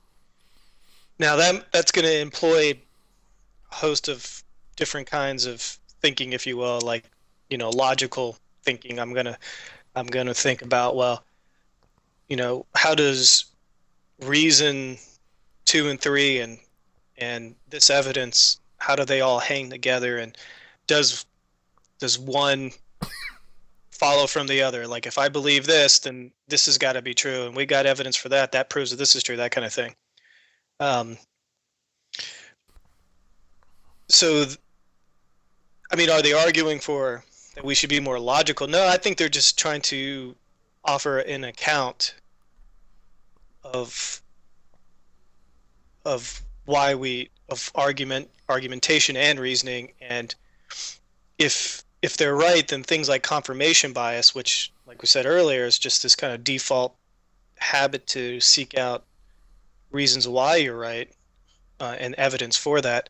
Speaker 1: now that's going to employ a host of different kinds of thinking, if you will, like logical thinking. I'm gonna think about, well, how does reason 2 and 3 and this evidence, how do they all hang together, and does one follow from the other? Like, if I believe this, then this has got to be true, and we got evidence for that proves that this is true, that kind of thing. So are they arguing for that we should be more logical? No, I think they're just trying to offer an account of argumentation and reasoning, and if they're right, then things like confirmation bias, which, like we said earlier, is just this kind of default habit to seek out reasons why you're right, and evidence for that.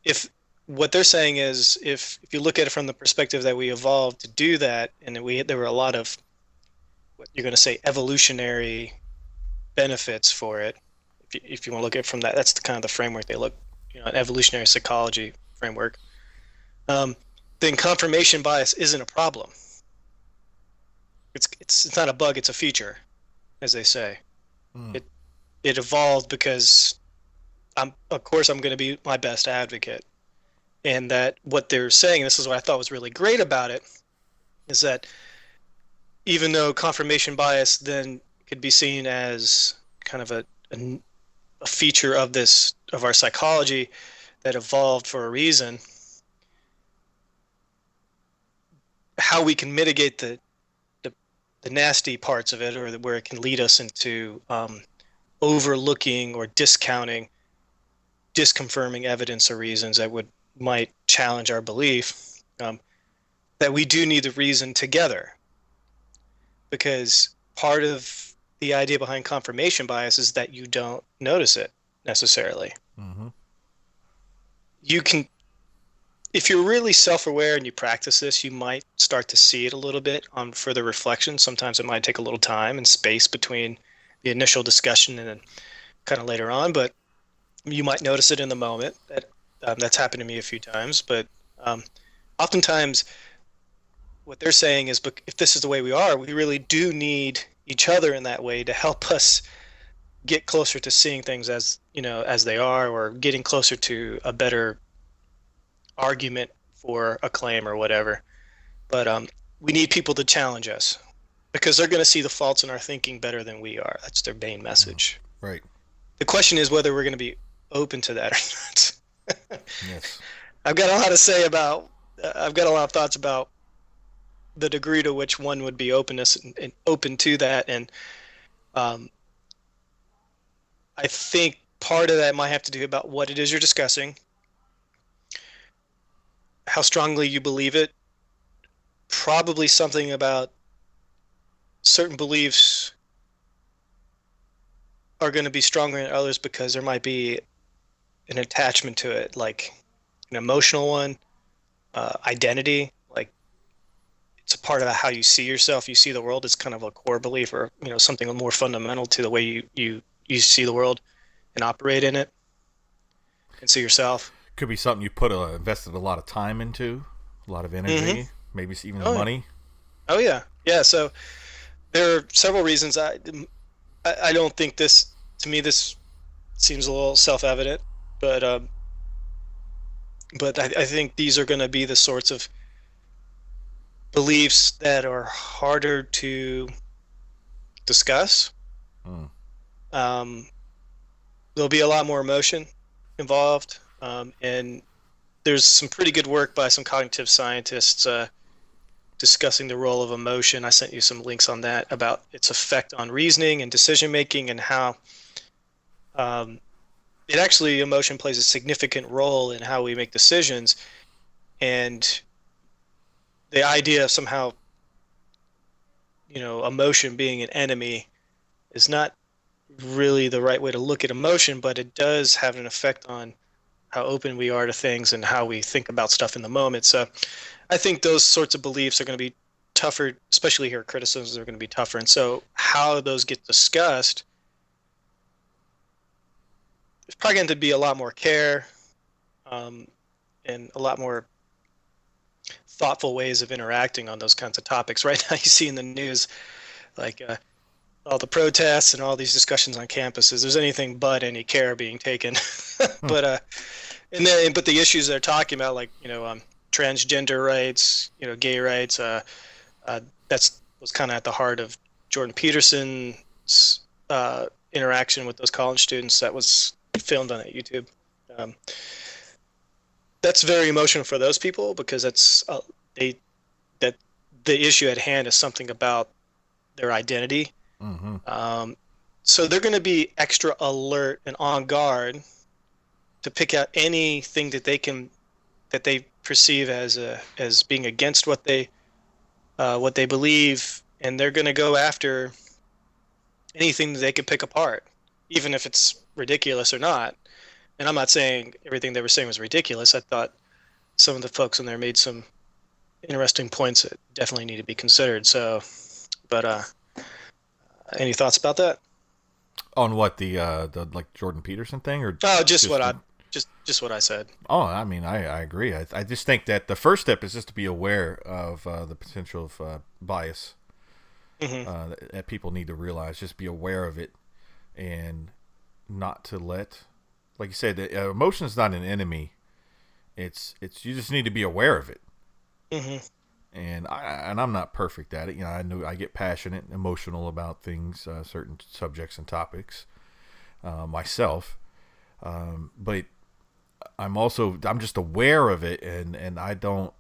Speaker 1: If what they're saying is, if you look at it from the perspective that we evolved to do that, and there were a lot of, what you're going to say, evolutionary benefits for it. If you want to look at it from that, that's the kind of the framework they look, an evolutionary psychology framework. Then confirmation bias isn't a problem. It's not a bug; it's a feature, as they say. It evolved because of course I'm going to be my best advocate, and that what they're saying, this is what I thought was really great about it, is that even though confirmation bias then could be seen as kind of a feature of our psychology that evolved for a reason. How we can mitigate the, the nasty parts of it, or where it can lead us into overlooking or discounting, disconfirming evidence or reasons that might challenge our belief, that we do need the reason together, because part of the idea behind confirmation bias is that you don't notice it necessarily.
Speaker 3: Mm-hmm.
Speaker 1: You can, if you're really self-aware and you practice this, you might start to see it a little bit on further reflection. Sometimes it might take a little time and space between the initial discussion and then kind of later on, but you might notice it in the moment. That's happened to me a few times, but um, oftentimes what they're saying is, if this is the way we are, we really do need each other in that way to help us get closer to seeing things as, as they are, or getting closer to a better argument for a claim or whatever. But we need people to challenge us, because they're going to see the faults in our thinking better than we are. That's their main message.
Speaker 3: Right.
Speaker 1: The question is whether we're going to be open to that or not.
Speaker 3: Yes.
Speaker 1: I've got a lot to say about. I've got a lot of thoughts about the degree to which one would be openness and open to that, and um, I think part of that might have to do about what it is you're discussing, how strongly you believe it, probably something about certain beliefs are going to be stronger than others because there might be an attachment to it, like an emotional one, identity, like it's a part of how you see yourself, you see the world. It's kind of a core belief, or something more fundamental to the way you see the world and operate in it and see yourself.
Speaker 3: Could be something you invested a lot of time into, a lot of
Speaker 1: Mm-hmm.
Speaker 3: energy, maybe even
Speaker 1: Oh yeah.
Speaker 3: money.
Speaker 1: Oh yeah. Yeah. So there are several reasons. I don't think this, to me, this seems a little self-evident, but I think these are going to be the sorts of beliefs that are harder to discuss.
Speaker 3: Mm.
Speaker 1: Um, there'll be a lot more emotion involved, and there's some pretty good work by some cognitive scientists discussing the role of emotion. I sent you some links on that, about its effect on reasoning and decision making, and how um, emotion plays a significant role in how we make decisions. And the idea of somehow, emotion being an enemy is not really the right way to look at emotion, but it does have an effect on how open we are to things and how we think about stuff in the moment. So I think those sorts of beliefs are going to be tougher, especially here. Criticisms are going to be tougher. And so how those get discussed, there's probably going to be a lot more care, um, and a lot more thoughtful ways of interacting on those kinds of topics. Right now, you see in the news, like all the protests and all these discussions on campuses, there's anything but any care being taken.
Speaker 3: Hmm.
Speaker 1: but but the issues they're talking about, like transgender rights, gay rights, uh, that's was kind of at the heart of Jordan Peterson's interaction with those college students that was filmed on YouTube. Um, that's very emotional for those people, because they that the issue at hand is something about their identity.
Speaker 3: Mm-hmm.
Speaker 1: Um, so they're going to be extra alert and on guard to pick out anything that they perceive as being against what they believe, and they're going to go after anything that they can pick apart, even if it's ridiculous or not. And I'm not saying everything they were saying was ridiculous. I thought some of the folks in there made some interesting points that definitely need to be considered. So, but any thoughts about that?
Speaker 3: On what the like Jordan Peterson thing, or
Speaker 1: Oh,
Speaker 3: just the,
Speaker 1: just what I said.
Speaker 3: oh, I mean, I agree. I just think that the first step is just to be aware of the potential of bias
Speaker 1: Hmm.
Speaker 3: that people need to realize. Just be aware of it, and not to let, like you said, emotion is not an enemy. It's you just need to be aware of it.
Speaker 1: Hmm.
Speaker 3: And I'm not perfect at it. I know I get passionate and emotional about things, certain subjects and topics. myself, but I'm just aware of it, and I don't.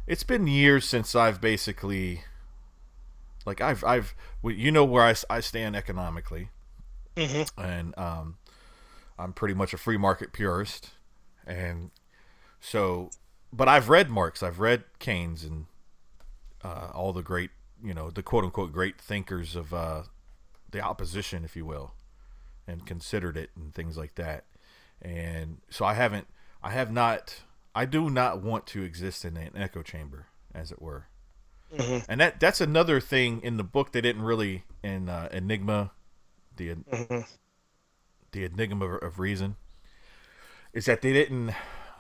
Speaker 3: It's been years since I've basically like I've you know where I stand economically,
Speaker 1: Hmm.
Speaker 3: and I'm pretty much a free market purist, and so, but I've read Marx, I've read Keynes, and all the great, the quote unquote great thinkers of the opposition, if you will, and considered it and things like that. And so I have not, I do not want to exist in an echo chamber, as it were.
Speaker 1: Hmm.
Speaker 3: And that's another thing in the book they didn't really in Enigma, the
Speaker 1: Hmm.
Speaker 3: the Enigma of Reason, is that they didn't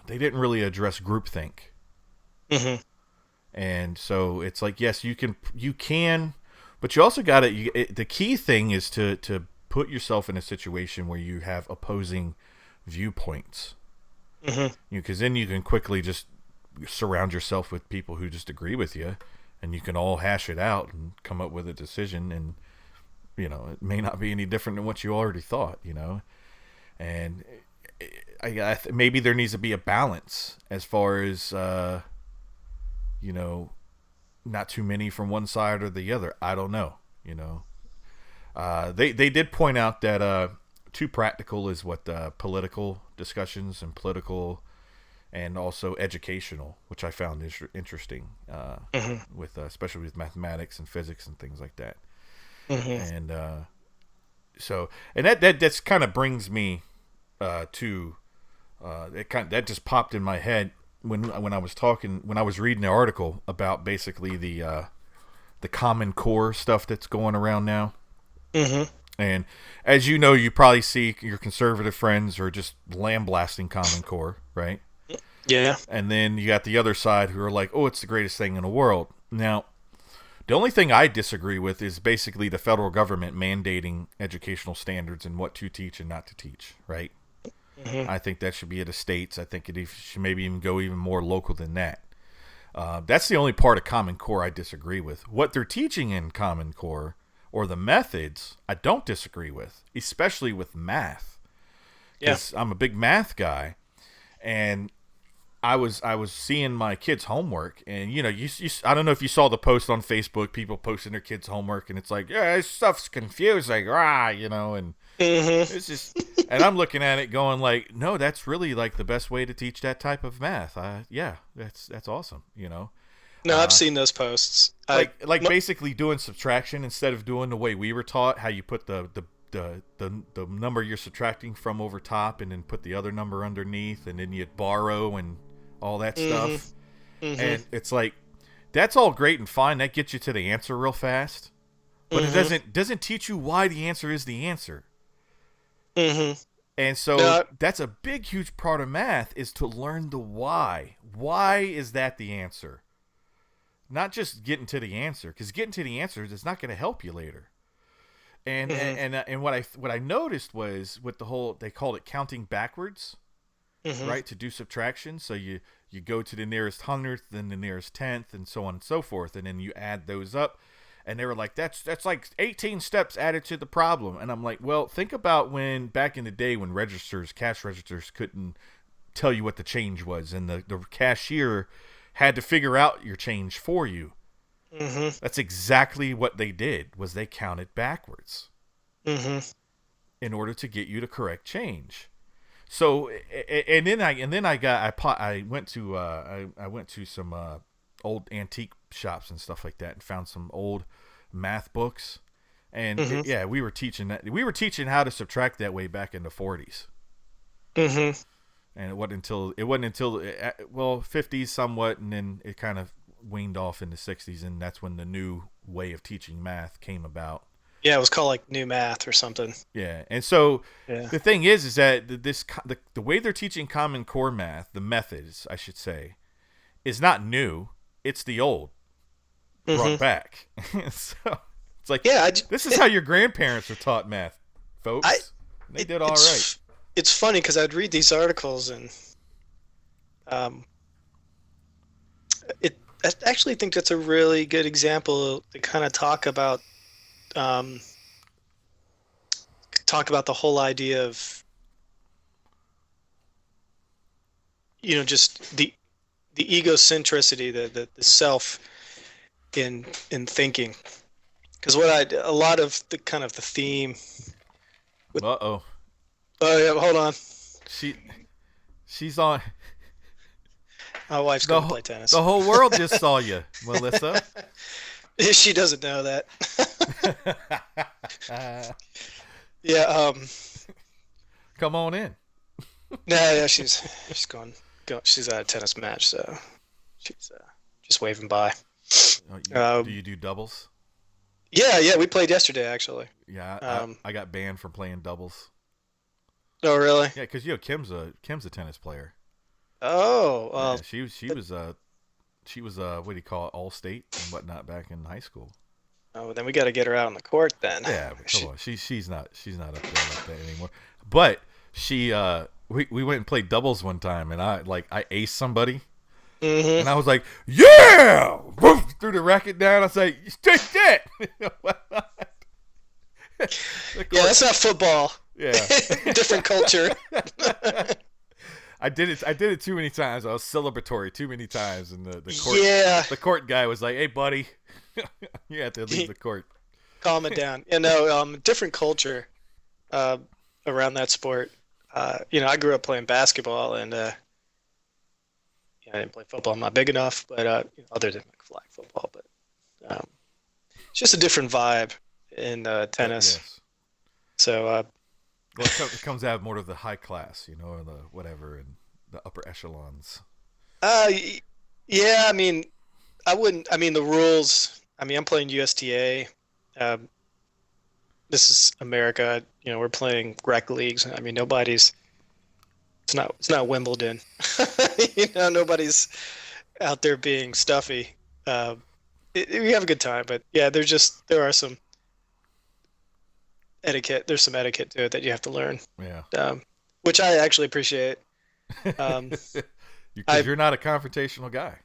Speaker 3: really address groupthink.
Speaker 1: Hmm.
Speaker 3: And so it's like, yes, you can, but you also got to. The key thing is to put yourself in a situation where you have opposing viewpoints.
Speaker 1: Hmm.
Speaker 3: Because then you can quickly just surround yourself with people who just agree with you, and you can all hash it out and come up with a decision. And it may not be any different than what you already thought. And maybe there needs to be a balance as far as you know not too many from one side or the other. I don't know. They did point out that too practical is what political discussions and political and also educational, which I found interesting,
Speaker 1: Hmm.
Speaker 3: with especially with mathematics and physics and things like that.
Speaker 1: Hmm.
Speaker 3: And so, and that's kind of brings me to that just popped in my head when I was reading the article about basically the Common Core stuff that's going around now.
Speaker 1: Hmm.
Speaker 3: And as you know, you probably see your conservative friends are just lambasting Common Core, right?
Speaker 1: Yeah.
Speaker 3: And then you got the other side who are like, "Oh, it's the greatest thing in the world." Now, the only thing I disagree with is basically the federal government mandating educational standards and what to teach and not to teach, right?
Speaker 1: Hmm.
Speaker 3: I think that should be at the states. I think it should maybe even go even more local than that. That's the only part of Common Core I disagree with. What they're teaching in Common Core or the methods, I don't disagree with, especially with math,
Speaker 1: Yeah.
Speaker 3: because I'm a big math guy, and I was seeing my kids' homework, and I don't know if you saw the post on Facebook, people posting their kids' homework, and it's like, yeah, this stuff's confusing, and
Speaker 1: Hmm.
Speaker 3: it's just, and I'm looking at it going like, no, that's really like the best way to teach that type of math. Yeah, that's awesome.
Speaker 1: No, I've
Speaker 3: Uh,
Speaker 1: seen those posts.
Speaker 3: like basically doing subtraction instead of doing the way we were taught, how you put the number you're subtracting from over top, and then put the other number underneath, and then you'd borrow and all that
Speaker 1: Hmm.
Speaker 3: stuff.
Speaker 1: Hmm.
Speaker 3: And it's like, that's all great and fine. That gets you to the answer real fast, but it
Speaker 1: Hmm.
Speaker 3: doesn't teach you why the answer is the answer.
Speaker 1: Hmm.
Speaker 3: And so
Speaker 1: No.
Speaker 3: that's a big, huge part of math, is to learn the why. Why is that the answer? Not just getting to the answer, because getting to the answer is not going to help you later. And
Speaker 1: Hmm.
Speaker 3: and what I noticed was with the whole, they called it counting backwards,
Speaker 1: Hmm.
Speaker 3: right? To do subtraction, so you go to the nearest hundredth, then the nearest tenth, and so on and so forth, and then you add those up. And they were like, that's like 18 steps added to the problem. And I'm like, well, think about when back in the day when cash registers couldn't tell you what the change was, and the cashier had to figure out your change for you.
Speaker 1: Hmm.
Speaker 3: That's exactly what they did, was they counted backwards
Speaker 1: Hmm.
Speaker 3: in order to get you the correct change. So I went to I went to some old antique shops and stuff like that, and found some old math books. And
Speaker 1: Hmm.
Speaker 3: yeah, we were teaching how to subtract that way back in the 40s.
Speaker 1: Hmm.
Speaker 3: And it wasn't until well, 50s somewhat, and then it kind of weaned off in the 60s, and that's when the new way of teaching math came about.
Speaker 1: Yeah, it was called like New Math or something.
Speaker 3: Yeah, and so
Speaker 1: Yeah.
Speaker 3: the thing is that the way they're teaching Common Core math, the methods, I should say, is not new. It's the old brought
Speaker 1: Hmm.
Speaker 3: back. So it's like,
Speaker 1: Yeah.
Speaker 3: this is how your grandparents were taught math,
Speaker 1: I
Speaker 3: folks. They
Speaker 1: it,
Speaker 3: did all right.
Speaker 1: it's funny because I'd read these articles and um I actually think that's a really good example to kind of talk about um talk about the whole idea of, just the egocentricity, the self in thinking. Because a lot of the kind of the theme with,
Speaker 3: Uh-oh.
Speaker 1: oh yeah, hold on,
Speaker 3: She she's on
Speaker 1: my wife's
Speaker 3: the
Speaker 1: going to play
Speaker 3: the
Speaker 1: tennis.
Speaker 3: whole world just saw you, Melissa.
Speaker 1: She doesn't know that. Yeah,
Speaker 3: Come on in.
Speaker 1: yeah, she's she's at a tennis match, so she's just waving by.
Speaker 3: Do
Speaker 1: Um,
Speaker 3: you do doubles?
Speaker 1: yeah, we played yesterday actually.
Speaker 3: Yeah,
Speaker 1: Um,
Speaker 3: I got banned from playing doubles.
Speaker 1: oh really?
Speaker 3: Yeah, because Kim's a tennis player.
Speaker 1: Oh,
Speaker 3: Yeah, she was what do you call it, all state and whatnot back in high school.
Speaker 1: oh, then we got to get her out on the court then.
Speaker 3: Yeah, but come
Speaker 1: She,
Speaker 3: on, she's not up there like that anymore. But she we went and played doubles one time, and I aced somebody,
Speaker 1: hmm.
Speaker 3: and I was like, yeah, woof, threw the racket down. I was like, take that. The
Speaker 1: Yeah,
Speaker 3: court,
Speaker 1: that's not football.
Speaker 3: yeah.
Speaker 1: Different culture.
Speaker 3: I did it too many times. I was celebratory too many times, and
Speaker 1: Yeah,
Speaker 3: the court guy was like, "Hey, buddy, you have to leave the court."
Speaker 1: calm it down. Different culture uh, around that sport. I grew up playing basketball, and I didn't play football. I'm not big enough, but other than like flag football, but um, it's just a different vibe in tennis.
Speaker 3: Yes.
Speaker 1: So
Speaker 3: Well, it comes out more of the high class, or the whatever, and the upper echelons.
Speaker 1: y- yeah, I mean, I wouldn't. I mean, the rules. I mean, I'm playing USTA. Um, this is America. We're playing rec leagues. I mean, nobody's. It's not Wimbledon. Nobody's out there being stuffy. We have a good time, but yeah, there are some etiquette. There's some etiquette to it that you have to learn,
Speaker 3: Yeah.
Speaker 1: which I actually appreciate. Um,
Speaker 3: Because
Speaker 1: I
Speaker 3: you're not a confrontational guy.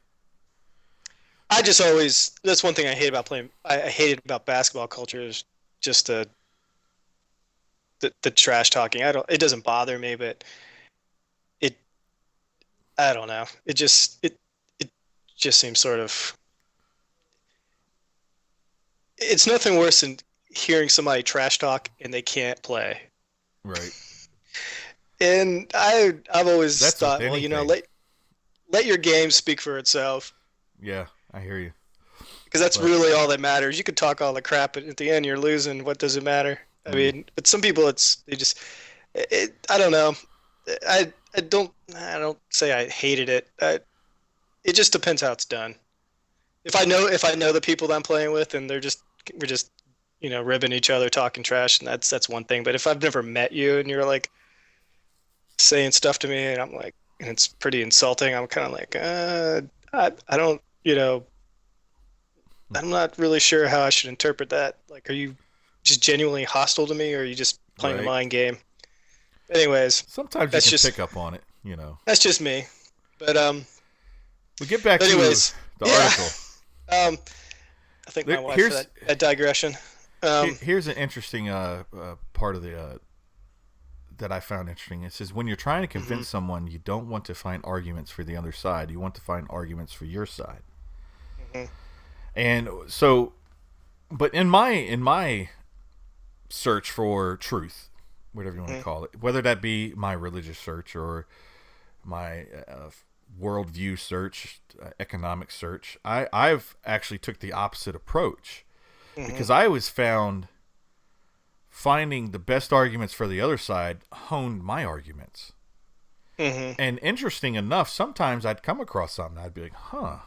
Speaker 1: I just always that's one thing I hate about playing. I hated about basketball culture is just the trash talking. It doesn't bother me, but it I don't know. It just seems sort of it's nothing worse than hearing somebody trash talk and they can't play.
Speaker 3: Right.
Speaker 1: And I've always
Speaker 3: That's with
Speaker 1: thought, well,
Speaker 3: anything.
Speaker 1: let your game speak for itself,
Speaker 3: Yeah, I hear you.
Speaker 1: because that's
Speaker 3: But
Speaker 1: really all that matters. You could talk all the crap, but at the end you're losing. What does it matter? I
Speaker 3: mm,
Speaker 1: mean, but some people I don't know. I don't say I hated it. It just depends how it's done. If I know the people that I'm playing with and we're just ribbing each other, talking trash, and that's one thing. But if I've never met you and you're like saying stuff to me and and it's pretty insulting, I'm kind of like, I don't, I'm not really sure how I should interpret that. Like, are you just genuinely hostile to me, or are you just playing a
Speaker 3: right.
Speaker 1: mind game? Anyways,
Speaker 3: Sometimes you
Speaker 1: that's
Speaker 3: can
Speaker 1: just
Speaker 3: pick up on it.
Speaker 1: that's just me. But
Speaker 3: We get back
Speaker 1: but
Speaker 3: to
Speaker 1: anyways,
Speaker 3: the
Speaker 1: yeah.
Speaker 3: article.
Speaker 1: I think my wife for
Speaker 3: Here's
Speaker 1: that digression.
Speaker 3: here's an interesting part of the that I found interesting. It says when you're trying to convince
Speaker 1: Mhm,
Speaker 3: someone, you don't want to find arguments for the other side. You want to find arguments for your side.
Speaker 1: mhm,
Speaker 3: And so, but in my search for truth, whatever you want to
Speaker 1: mhm,
Speaker 3: call it, whether that be my religious search or my worldview search, economic search, I've actually took the opposite approach
Speaker 1: mhm,
Speaker 3: because I always found finding the best arguments for the other side honed my arguments.
Speaker 1: mhm,
Speaker 3: And interesting enough, sometimes I'd come across something, I'd be like, huh,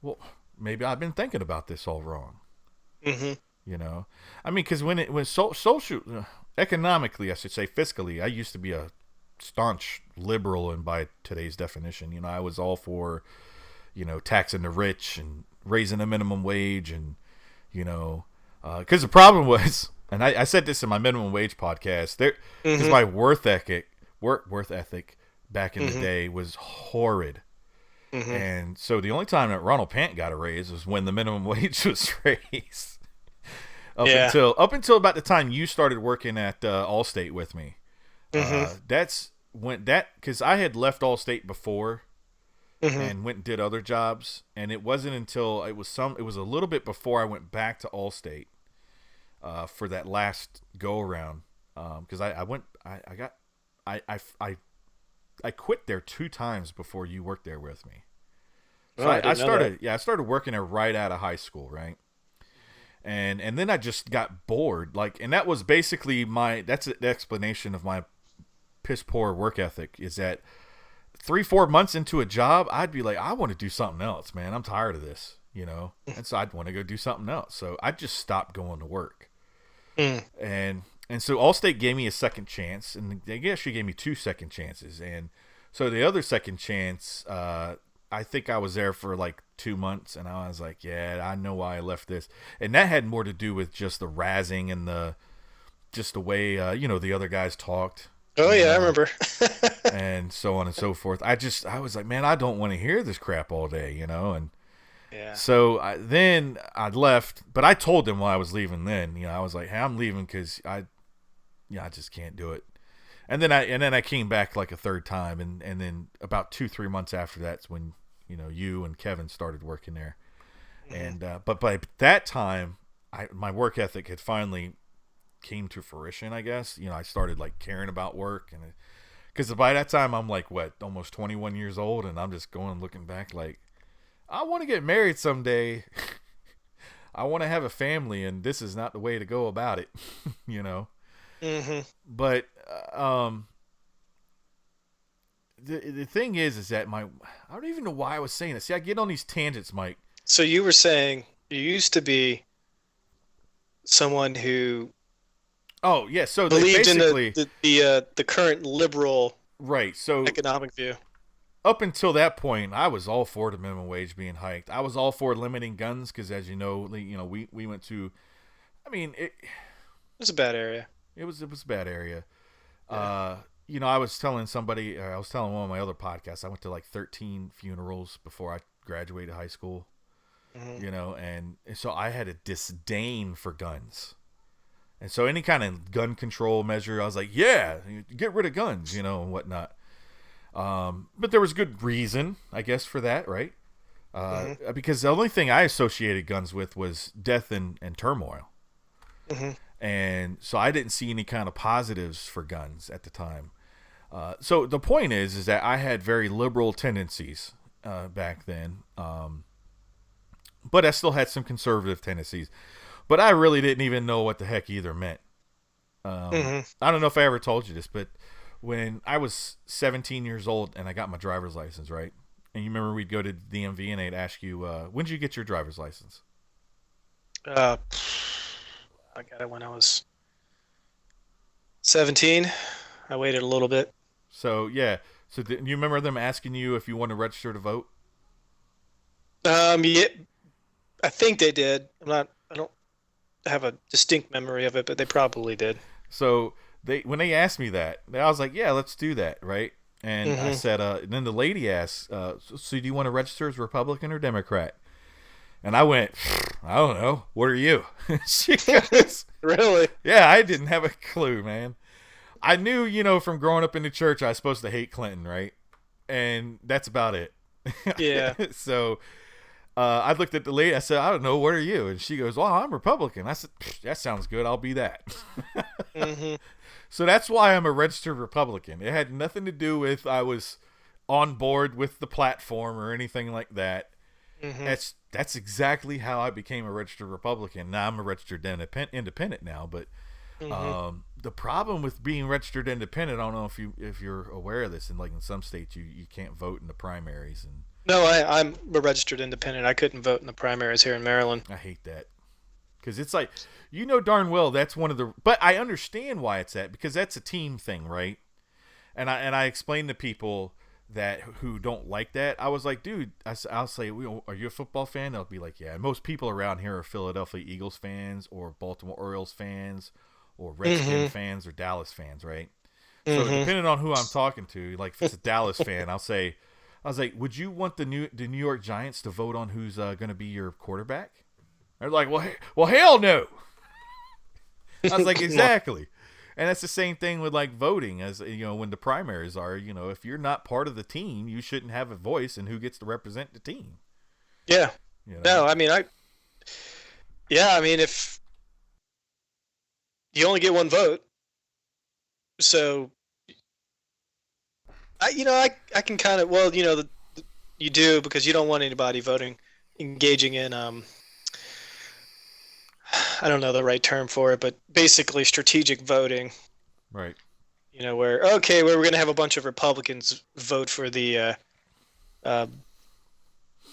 Speaker 3: well, maybe I've been thinking about this all wrong.
Speaker 1: mhm,
Speaker 3: I mean, because social, economically, I should say, fiscally, I used to be a staunch liberal, and by today's definition, I was all for, taxing the rich and raising the minimum wage, and because the problem was, and I said this in my minimum wage podcast, there, because
Speaker 1: mhm,
Speaker 3: my worth ethic back in the
Speaker 1: mhm,
Speaker 3: day was horrid.
Speaker 1: mhm.
Speaker 3: And so the only time that Ronald Pant got a raise was when the minimum wage was raised.
Speaker 1: Yeah.
Speaker 3: Up until about the time you started working at Allstate with me.
Speaker 1: Mhm.
Speaker 3: That's when that because I had left Allstate before
Speaker 1: Mhm.
Speaker 3: and went and did other jobs, and it wasn't until it was a little bit before I went back to Allstate for that last go around because I went I got I I quit there 2 times before you worked there with me. So
Speaker 1: Oh, I didn't know that.
Speaker 3: I started working there right out of high school, right? And then I just got bored, like, and that was basically that's the explanation of my piss poor work ethic. Is that 3-4 months into a job, I'd be like, I want to do something else, man. I'm tired of this, and so I'd want to go do something else. So I just stopped going to work,
Speaker 1: Mm.
Speaker 3: and so Allstate gave me a second chance, and they actually gave me 2 second chances, and so the other second chance, I think I was there for like 2 months, and I was like, yeah, I know why I left this, and that had more to do with just the razzing and just the way the other guys talked,
Speaker 1: Oh yeah, I remember.
Speaker 3: and so on and so forth. I was like, man, I don't want to hear this crap all day, and
Speaker 1: Yeah.
Speaker 3: so then I left, but I told them while I was leaving. Then I was like, hey, I'm leaving because I just can't do it. And then I came back like a third time, and then about 2-3 months after that's when you and Kevin started working there,
Speaker 1: Mhm.
Speaker 3: and but by that time, my work ethic had finally came to fruition. I guess I started like caring about work, and because by that time I'm like what almost 21 years old, and I'm just going looking back like I want to get married someday. I want to have a family, and this is not the way to go about it,
Speaker 1: Mhm.
Speaker 3: But the thing is that I don't even know why I was saying this. See, I get on these tangents, Mike.
Speaker 1: So you were saying you used to be someone who
Speaker 3: Oh yeah, so they
Speaker 1: believed in the
Speaker 3: basically
Speaker 1: the the, uh, the current liberal
Speaker 3: right. So
Speaker 1: economic view.
Speaker 3: up until that point, I was all for the minimum wage being hiked. I was all for limiting guns because, as we went to. I mean,
Speaker 1: It was a bad area.
Speaker 3: it was a bad area.
Speaker 1: Yeah.
Speaker 3: Uh, I was telling somebody, I was telling one of my other podcasts, I went to like 13 funerals before I graduated high school.
Speaker 1: Mhm.
Speaker 3: And so I had a disdain for guns. And so any kind of gun control measure, I was like, yeah, get rid of guns, and whatnot. But there was good reason, I guess, for that, right?
Speaker 1: Mhm.
Speaker 3: Because the only thing I associated guns with was death and turmoil.
Speaker 1: Mhm.
Speaker 3: And so I didn't see any kind of positives for guns at the time. So the point is that I had very liberal tendencies back then, but I still had some conservative tendencies. But I really didn't even know what the heck either meant.
Speaker 1: Mhm.
Speaker 3: I don't know if I ever told you this, but when I was 17 years old and I got my driver's license, right? And you remember we'd go to DMV and they'd ask you, when did you get your driver's license?
Speaker 1: Uh, I got it when I was 17. I waited a little bit.
Speaker 3: So, yeah. So, you remember them asking you if you want to register to vote?
Speaker 1: Yeah, I think they did. I don't have a distinct memory of it, but they probably did.
Speaker 3: So when they asked me that, I was like, yeah, let's do that, right? And I
Speaker 1: Mhm.
Speaker 3: said, and then the lady asked, so do you want to register as Republican or Democrat? And I went, I don't know. What are you? She goes,
Speaker 1: Really?
Speaker 3: yeah, I didn't have a clue, man. I knew, from growing up in the church, I was supposed to hate Clinton, right? And that's about it.
Speaker 1: Yeah.
Speaker 3: So I looked at the lady. I said, I don't know. What are you? And she goes, well, I'm Republican. I said, that sounds good. I'll be that.
Speaker 1: Mhm.
Speaker 3: So that's why I'm a registered Republican. It had nothing to do with I was on board with the platform or anything like that.
Speaker 1: Mhm.
Speaker 3: That's exactly how I became a registered Republican. Now I'm a registered independent now, but
Speaker 1: Mhm.
Speaker 3: the problem with being registered independent, I don't know if you're aware of this, and like in some states you can't vote in the primaries, and
Speaker 1: No, I'm a registered independent. I couldn't vote in the primaries here in Maryland.
Speaker 3: I hate that. Because it's like, darn well that's one of the. But I understand why it's that because that's a team thing, right? And I explained to people that who don't like that. I was like, dude, I'll say, are you a football fan? They'll be like, yeah. And most people around here are Philadelphia Eagles fans or Baltimore Orioles fans or Redskin
Speaker 1: Mhm.
Speaker 3: fans or Dallas fans, right? So
Speaker 1: Mhm.
Speaker 3: depending on who I'm talking to, like if it's a Dallas fan, I was like, would you want the New York Giants to vote on who's going to be your quarterback? They're like, well, hell no. I was like,
Speaker 1: Come on.
Speaker 3: exactly. And that's the same thing with like voting, as when the primaries are. If you're not part of the team, you shouldn't have a voice in who gets to represent the team.
Speaker 1: Yeah.
Speaker 3: You know.
Speaker 1: No, I mean, if you only get one vote, so I can kind of, well, you do because you don't want anybody engaging in, I don't know the right term for it, but basically strategic voting.
Speaker 3: Right.
Speaker 1: Where we're going to have a bunch of Republicans vote for uh,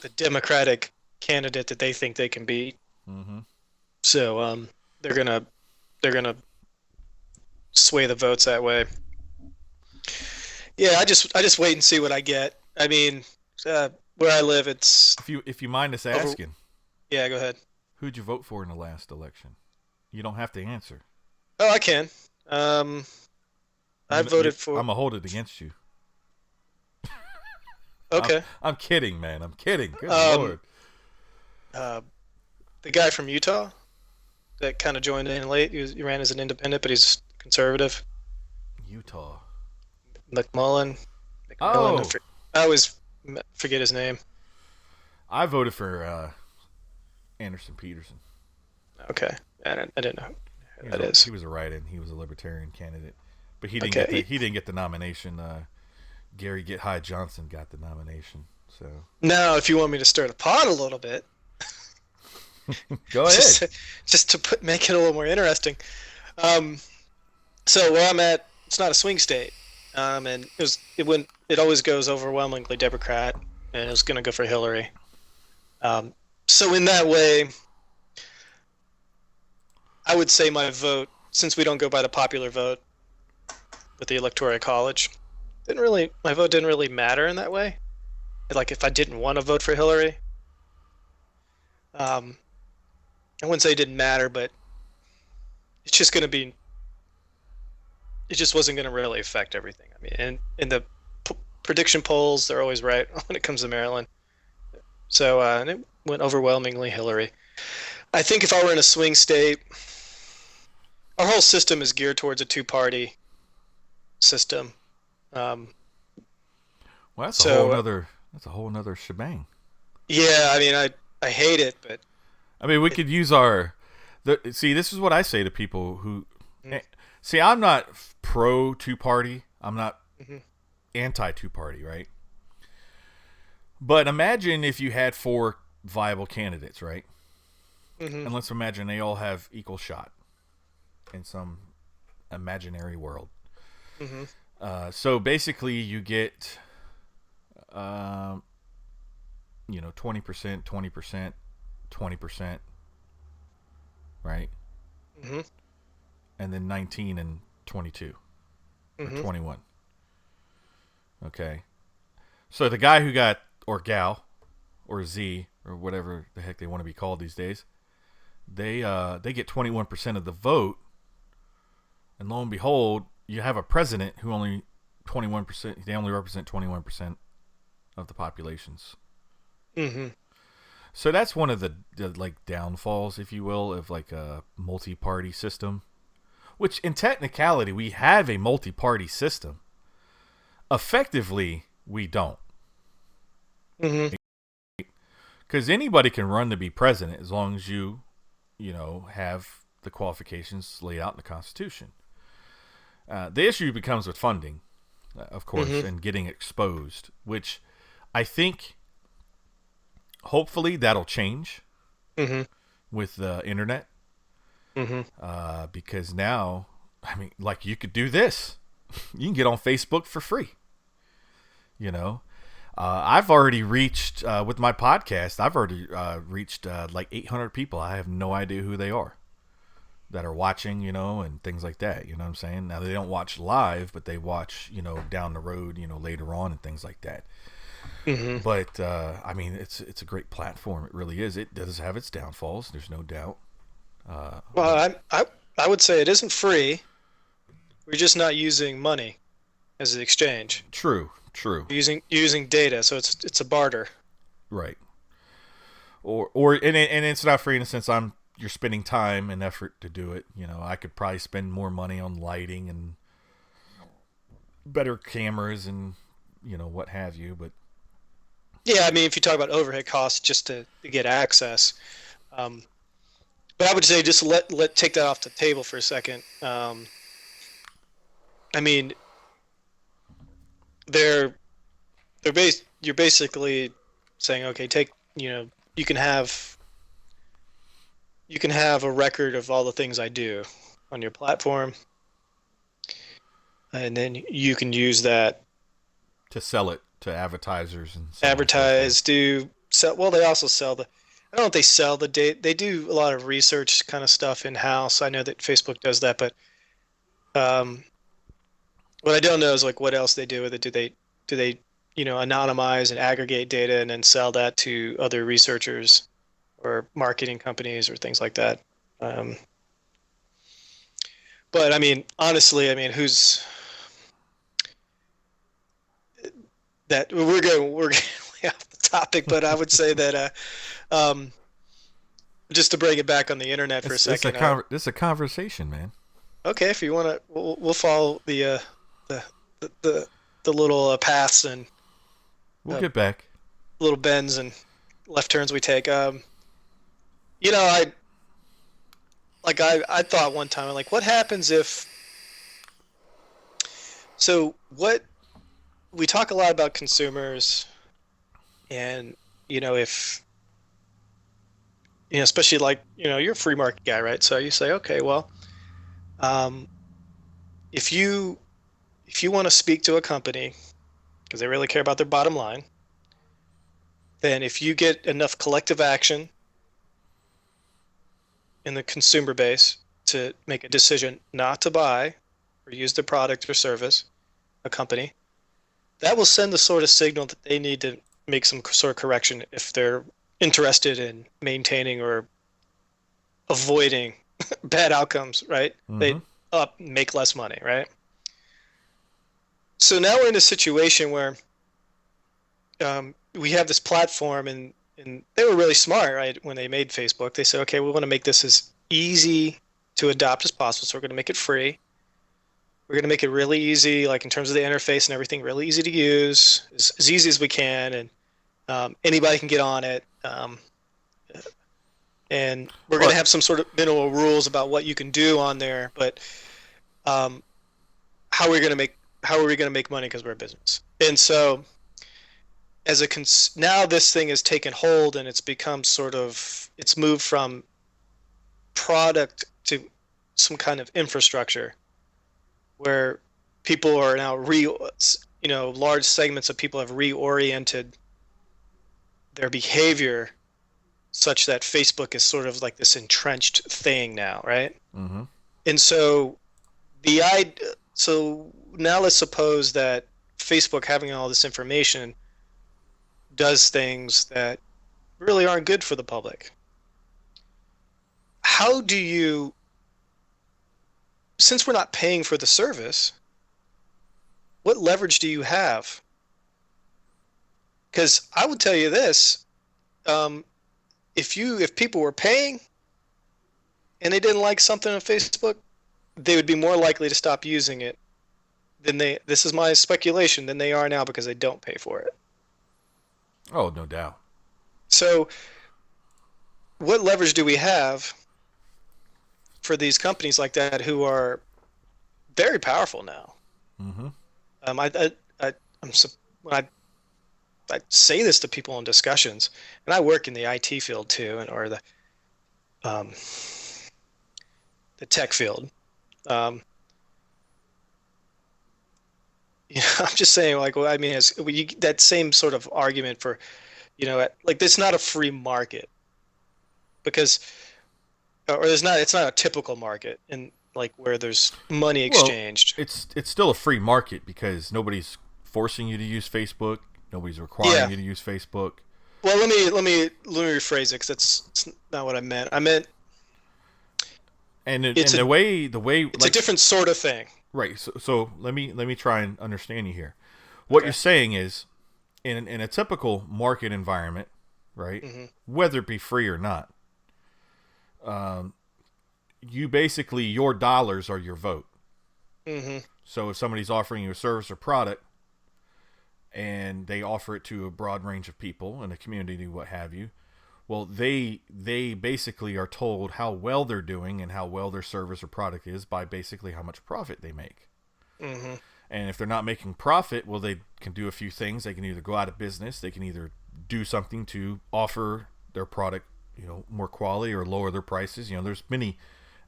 Speaker 1: the Democratic candidate that they think they can beat.
Speaker 3: Mm-hmm.
Speaker 1: So they're gonna sway the votes that way. Yeah, I just wait and see what I get. I mean, where I live, it's
Speaker 3: If you mind us
Speaker 1: over.
Speaker 3: asking,
Speaker 1: Yeah, go ahead.
Speaker 3: who'd you vote for in the last election? You don't have to answer.
Speaker 1: Oh, I can. Um, I voted for.
Speaker 3: I'm gonna hold it against you. I'm,
Speaker 1: Okay.
Speaker 3: I'm kidding, man. I'm kidding. Good
Speaker 1: Um,
Speaker 3: lord.
Speaker 1: uh, the guy from Utah that kind of joined in late. He ran as an independent, but he's conservative.
Speaker 3: Utah.
Speaker 1: McMullen. McMillan.
Speaker 3: Oh,
Speaker 1: I always forget his name.
Speaker 3: I voted for Anderson Peterson.
Speaker 1: Okay, I didn't know
Speaker 3: He
Speaker 1: who
Speaker 3: was
Speaker 1: that
Speaker 3: a,
Speaker 1: is.
Speaker 3: he was a write-in. He was a libertarian candidate, but
Speaker 1: Okay.
Speaker 3: he didn't get the nomination. Gary Get High Johnson got the nomination. So
Speaker 1: Now, if you want me to stir the pot a little bit,
Speaker 3: go ahead.
Speaker 1: just just to make it a little more interesting. Um, so where I'm at, it's not a swing state, and it always goes overwhelmingly Democrat, and it was going to go for Hillary. So in that way, I would say my vote, since we don't go by the popular vote with the Electoral College, my vote didn't really matter in that way. Like if I didn't want to vote for Hillary, um, I wouldn't say it didn't matter, but it's just going to be it just wasn't going to really affect everything. I mean, and in the prediction polls, they're always right when it comes to Maryland. So and it went overwhelmingly Hillary. I think if I were in a swing state, our whole system is geared towards a two-party system. Um,
Speaker 3: Well,
Speaker 1: so
Speaker 3: that's a whole nother shebang.
Speaker 1: yeah, I mean, I hate it, but
Speaker 3: I mean, we could use see. This is what I say to people who
Speaker 1: mm-hmm,
Speaker 3: see. I'm not pro two party. I'm not
Speaker 1: mm-hmm,
Speaker 3: anti two party, right? But imagine if you had four viable candidates, right?
Speaker 1: mm-hmm,
Speaker 3: And let's imagine they all have equal shot in some imaginary world.
Speaker 1: mm-hmm,
Speaker 3: So basically, you get, 20%, 20%, 20%, right?
Speaker 1: mm-hmm,
Speaker 3: And then 19 and 22 or
Speaker 1: mm-hmm,
Speaker 3: 21. Okay. So the guy who got, or gal, or Z, or whatever the heck they want to be called these days, they get 21% of the vote, and lo and behold, you have a president who only 21%. They only represent 21% of the populations.
Speaker 1: mm-hmm.
Speaker 3: So that's one of the like downfalls, if you will, of like a multi-party system. Which, in technicality, we have a multi-party system. Effectively, we don't,
Speaker 1: Mm-hmm.
Speaker 3: because anybody can run to be president as long as have the qualifications laid out in the Constitution. The issue becomes with funding, of course,
Speaker 1: Mm-hmm.
Speaker 3: and getting exposed, which I think hopefully that'll change
Speaker 1: Mm-hmm.
Speaker 3: with the internet.
Speaker 1: Mm-hmm.
Speaker 3: Because now, I mean, like you could do this. You can get on Facebook for free. I've already reached, with my podcast, I've already reached like 800 people. I have no idea who they are that are watching, and things like that. You know what I'm saying? Now, they don't watch live, but they watch, down the road, later on and things like that.
Speaker 1: Mm-hmm.
Speaker 3: But, I mean, it's a great platform. It really is. It does have its downfalls. There's no doubt.
Speaker 1: Well, I would say it isn't free. We're just not using money as an exchange.
Speaker 3: True.
Speaker 1: Using data, so it's a barter.
Speaker 3: Right. Or and it's not free in the sense I'm you're spending time and effort to do it. I could probably spend more money on lighting and better cameras and what have you. But
Speaker 1: Yeah, I mean, if you talk about overhead costs just to get access, um, but I would say just let take that off the table for a second. I mean, they're you're basically saying, okay, you can have you can have a record of all the things I do on your platform, and then you can use that
Speaker 3: to sell it to advertisers and so on and so forth.
Speaker 1: advertise, do sell. Well, they also sell the. I don't know if they sell the data. They do a lot of research kind of stuff in house. I know that Facebook does that, but um, what I don't know is like what else they do with it. Do they anonymize and aggregate data and then sell that to other researchers or marketing companies or things like that? Um, but I mean, honestly, I mean, who's that? We're going way off the topic, but I would say that just to bring it back on the internet for a second.
Speaker 3: It's a conversation, man.
Speaker 1: Okay, if you want to, we'll follow the the the little paths and
Speaker 3: We'll
Speaker 1: uh,
Speaker 3: get back.
Speaker 1: little bends and left turns we take. You know, I thought one time, like, what happens if? So what we talk a lot about consumers, and if especially like you're a free market guy, right? So you say, okay, well, um, if you want to speak to a company because they really care about their bottom line, then if you get enough collective action in the consumer base to make a decision not to buy or use the product or service, a company, that will send the sort of signal that they need to make some sort of correction if they're interested in maintaining or avoiding bad outcomes, right?
Speaker 3: Mm-hmm.
Speaker 1: They make less money, right? So now we're in a situation where we have this platform, and they were really smart, right? When they made Facebook, they said, okay, we want to make this as easy to adopt as possible. So we're going to make it free. We're going to make it really easy, like in terms of the interface and everything, really easy to use, as easy as we can, and anybody can get on it. And we're going to
Speaker 3: Well,
Speaker 1: have some sort of minimal rules about what you can do on there, but um, how are we going to make money because we're a business? And so now this thing has taken hold and it's become it's moved from product to some kind of infrastructure where people are now large segments of people have reoriented their behavior such that Facebook is sort of like this entrenched thing now, right?
Speaker 3: mm-hmm.
Speaker 1: And so so now let's suppose that Facebook, having all this information, does things that really aren't good for the public. How do you, since we're not paying for the service, what leverage do you have? Because I would tell you this, um, if people were paying and they didn't like something on Facebook, they would be more likely to stop using it this is my speculation, than they are now because they don't pay for it.
Speaker 3: Oh, no doubt.
Speaker 1: So what leverage do we have for these companies like that who are very powerful now?
Speaker 3: Mm-hmm.
Speaker 1: I'm when I say this to people in discussions, and I work in the IT field too, or um, the tech field. Um, I'm just saying, like, well, I mean, that same sort of argument for, like, it's not a free market because, or it's not a typical market in like where there's money
Speaker 3: Well,
Speaker 1: exchanged.
Speaker 3: it's still a free market because nobody's forcing you to use Facebook. Nobody's requiring
Speaker 1: Yeah.
Speaker 3: you to use Facebook.
Speaker 1: Well, let me rephrase it because it's not what I meant. I meant
Speaker 3: And
Speaker 1: it's
Speaker 3: the way
Speaker 1: it's a different sort of thing.
Speaker 3: right. So let me try and understand you here. What
Speaker 1: Okay.
Speaker 3: you're saying is in a typical market environment, right?
Speaker 1: Hmm.
Speaker 3: Whether it be free or not, you basically, your dollars are your vote.
Speaker 1: Mm-hmm.
Speaker 3: So if somebody's offering you a service or product and they offer it to a broad range of people in a community, what have you, well, they basically are told how well they're doing and how well their service or product is by basically how much profit they make.
Speaker 1: Mm-hmm.
Speaker 3: And if they're not making profit, well, they can do a few things. They can either go out of business, they can either do something to offer their product, more quality, or lower their prices. There's many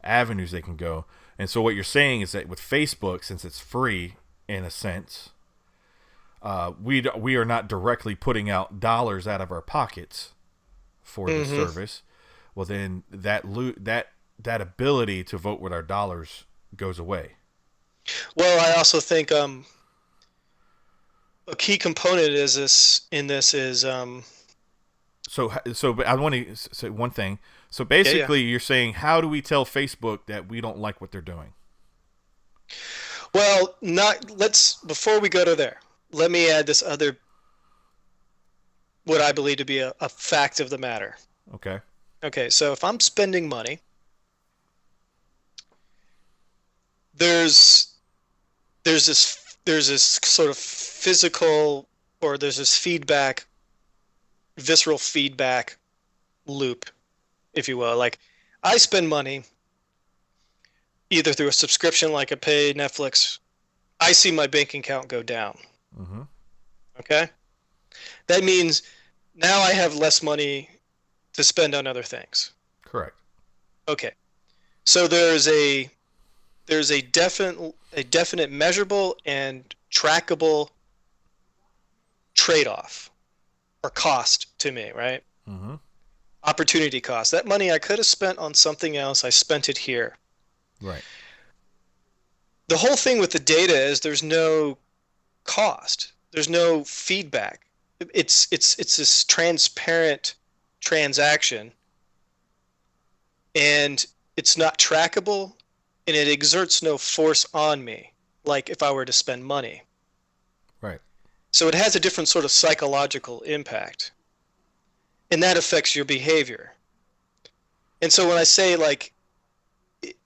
Speaker 3: avenues they can go. And so what you're saying is that with Facebook, since it's free in a sense, we are not directly putting out dollars out of our pockets for the
Speaker 1: Mm-hmm.
Speaker 3: service. Well, then that ability to vote with our dollars goes away.
Speaker 1: Well, I also think a key component is
Speaker 3: But I want to say one thing. So
Speaker 1: yeah.
Speaker 3: basically, you're saying, how do we tell Facebook that we don't like what they're doing?
Speaker 1: Well, not let's before we go to there, let me add this other what I believe to be a fact of the matter.
Speaker 3: Okay.
Speaker 1: Okay, so if I'm spending money, there's there's this sort of physical or there's this visceral feedback loop, if you will. Like I spend money either through a subscription like I pay Netflix, I see my bank account go down.
Speaker 3: Mm-hmm.
Speaker 1: Okay? That means now I have less money to spend on other things.
Speaker 3: Correct.
Speaker 1: Okay. So there's a definite measurable and trackable trade-off or cost to me, right?
Speaker 3: Mm-hmm.
Speaker 1: Opportunity cost. That money I could have spent on something else, I spent it here.
Speaker 3: Right.
Speaker 1: The whole thing with the data is there's no cost. There's no feedback. It's this transparent transaction, and it's not trackable, and it exerts no force on me like if I were to spend money.
Speaker 3: Right.
Speaker 1: So it has a different sort of psychological impact, and that affects your behavior. And so when I say like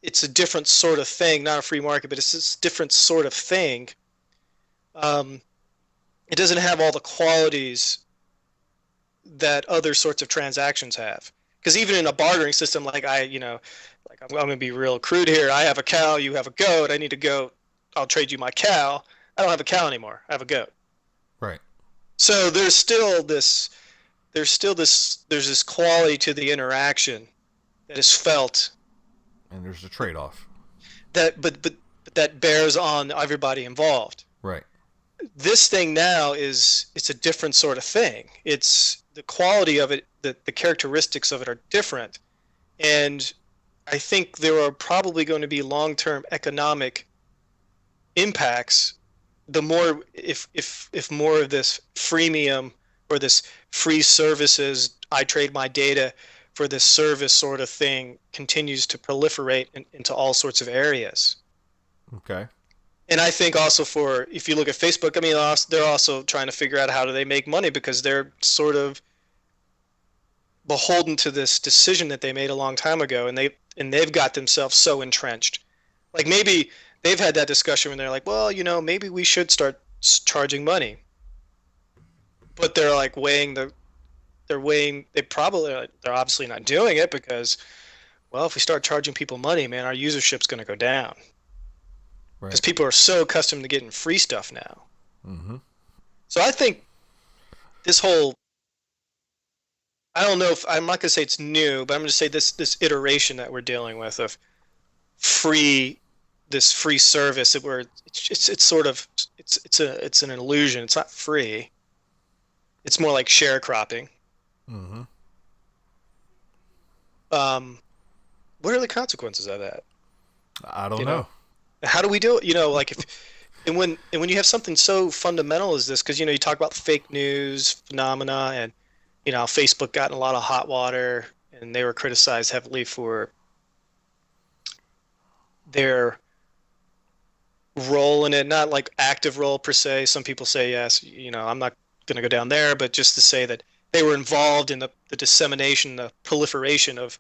Speaker 1: it's a different sort of thing, not a free market, but it's this different sort of thing, um, it doesn't have all the qualities that other sorts of transactions have. Because even in a bartering system, like like I'm going to be real crude here. I have a cow, you have a goat. I need a goat. I'll trade you my cow. I don't have a cow anymore. I have a goat.
Speaker 3: Right.
Speaker 1: So there's this quality to the interaction that is felt
Speaker 3: And there's a trade-off.
Speaker 1: but that bears on everybody involved.
Speaker 3: Right.
Speaker 1: This thing now it's a different sort of thing. It's the quality of it, the characteristics of it are different. And I think there are probably going to be long-term economic impacts the more if more of this freemium or this free services, I trade my data for this service sort of thing continues to proliferate into all sorts of areas.
Speaker 3: Okay.
Speaker 1: And I think also for if you look at Facebook, I mean, they're also trying to figure out how do they make money because they're sort of beholden to this decision that they made a long time ago, and they've got themselves so entrenched. Like maybe they've had that discussion when they're like, well, maybe we should start charging money, but they're like they're obviously not doing it because, well, if we start charging people money, man, our usership's going to go down because
Speaker 3: Right.
Speaker 1: people are so accustomed to getting free stuff now.
Speaker 3: Mm-hmm.
Speaker 1: So I think this whole I don't know if I'm not gonna say it's new, but I'm gonna say this iteration that we're dealing with of free this free service that we're it's sort of it's an illusion. It's not free. It's more like sharecropping.
Speaker 3: Mm-hmm.
Speaker 1: Um, what are the consequences of that?
Speaker 3: I don't
Speaker 1: You
Speaker 3: know.
Speaker 1: know, how do we do it? Like if and when you have something so fundamental as this, because you talk about fake news phenomena, and Facebook got in a lot of hot water, and they were criticized heavily for their role in it, not like active role per se. Some people say yes, I'm not going to go down there, but just to say that they were involved in the dissemination, the proliferation of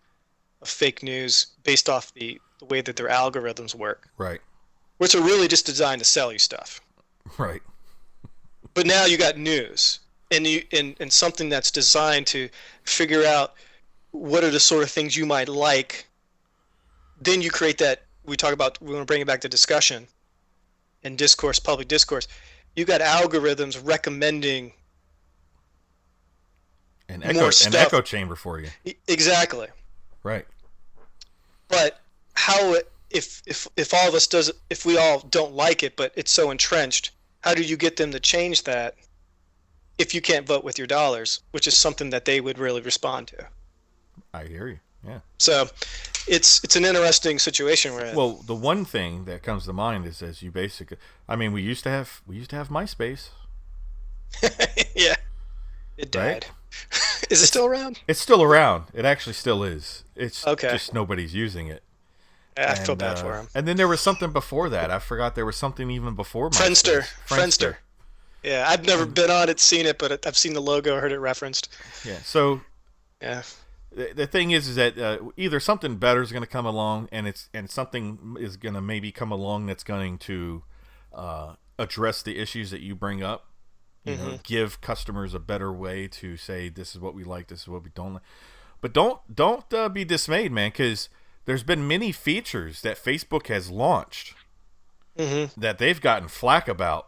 Speaker 1: of fake news based off the way that their algorithms work,
Speaker 3: Right.
Speaker 1: which are really just designed to sell you stuff.
Speaker 3: Right.
Speaker 1: But now you got news and something that's designed to figure out what are the sort of things you might like. Then you create that we want to bring it back to discussion and discourse, public discourse. You got algorithms recommending more
Speaker 3: An
Speaker 1: stuff.
Speaker 3: echo chamber for you.
Speaker 1: Exactly.
Speaker 3: Right.
Speaker 1: But how if all of us does if we all don't like it, but it's so entrenched, how do you get them to change that if you can't vote with your dollars, which is something that they would really respond to?
Speaker 3: I hear you. Yeah.
Speaker 1: So it's an interesting situation we're in.
Speaker 3: Well, the one thing that comes to mind is as you basically, I mean, we used to have MySpace,
Speaker 1: Yeah, it
Speaker 3: right?
Speaker 1: died. Is it still around?
Speaker 3: It's still around. It actually still is. It's
Speaker 1: Okay.
Speaker 3: just nobody's using it.
Speaker 1: I feel bad for him.
Speaker 3: And then there was something before that. I forgot there was something even before
Speaker 1: Friendster.
Speaker 3: MySpace.
Speaker 1: Friendster. Yeah, I've never been on it, seen it, but I've seen the logo, heard it referenced.
Speaker 3: Yeah. So
Speaker 1: Yeah.
Speaker 3: the thing is that either something better is going to come along, and something is going to maybe come along that's going to address the issues that you bring up. You know, give customers a better way to say this is what we like, this is what we don't like. But don't be dismayed, man, because there's been many features that Facebook has launched that they've gotten flack about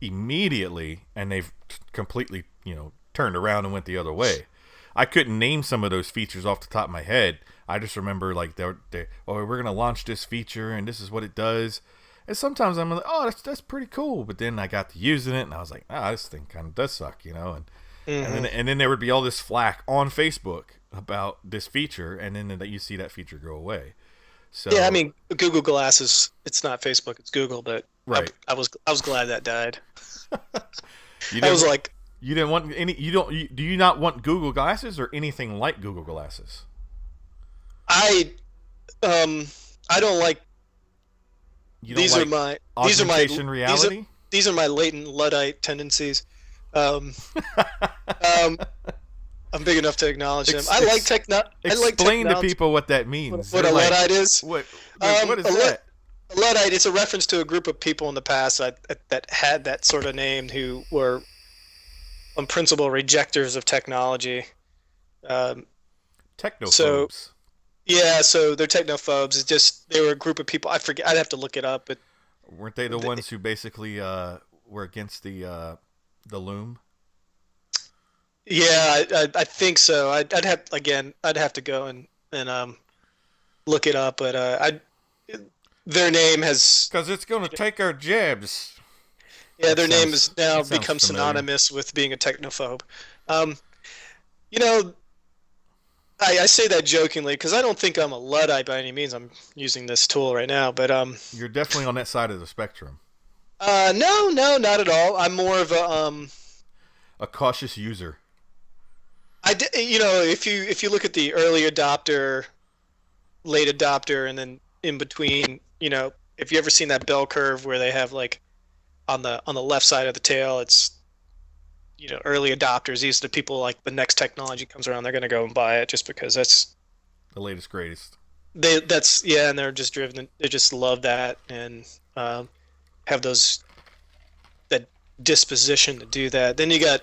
Speaker 3: immediately, and they've completely turned around and went the other way. I couldn't name some of those features off the top of my head. I just remember like we're gonna launch this feature and this is what it does. And sometimes I'm like, oh, that's pretty cool. But then I got to using it and I was like, this thing kind of does suck, And then there would be all this flack on Facebook about this feature, and then that you see that feature go away. So
Speaker 1: Yeah, I mean, Google Glasses. It's not Facebook, it's Google, but
Speaker 3: right.
Speaker 1: I was glad that died.
Speaker 3: You
Speaker 1: I was
Speaker 3: didn't,
Speaker 1: like,
Speaker 3: you didn't want any. Do you not want Google Glasses or anything like Google Glasses?
Speaker 1: I I don't like.
Speaker 3: You don't like augmentation reality?
Speaker 1: These are my latent Luddite tendencies. Um, um, I'm big enough to acknowledge them. I like
Speaker 3: Explain to
Speaker 1: technology.
Speaker 3: people what that means.
Speaker 1: What a Luddite is?
Speaker 3: What is
Speaker 1: A
Speaker 3: that?
Speaker 1: Luddite, it's a reference to a group of people in the past that had that sort of name who were, on principle, rejectors of technology.
Speaker 3: Technophobes.
Speaker 1: So yeah, so they're technophobes. It's just they were a group of people. I forget. I'd have to look it up, but
Speaker 3: weren't they the ones who basically were against the loom?
Speaker 1: yeah, I think so. I'd have to go and look it up, but their name has
Speaker 3: Because it's going to take our jabs.
Speaker 1: their name has now
Speaker 3: that sounds
Speaker 1: become
Speaker 3: familiar.
Speaker 1: synonymous with being a technophobe. Um, you know, I say that jokingly because I don't think I'm a Luddite by any means. I'm using this tool right now, but
Speaker 3: You're definitely on that side of the spectrum.
Speaker 1: no, not at all. I'm more of
Speaker 3: A cautious user.
Speaker 1: if you look at the early adopter, late adopter, and then in between, if you ever seen that bell curve where they have like on the left side of the tail, it's early adopters. These are the people like the next technology comes around, they're gonna go and buy it just because that's
Speaker 3: The latest, greatest.
Speaker 1: and they're just driven. They just love that and have that disposition to do that. Then you got,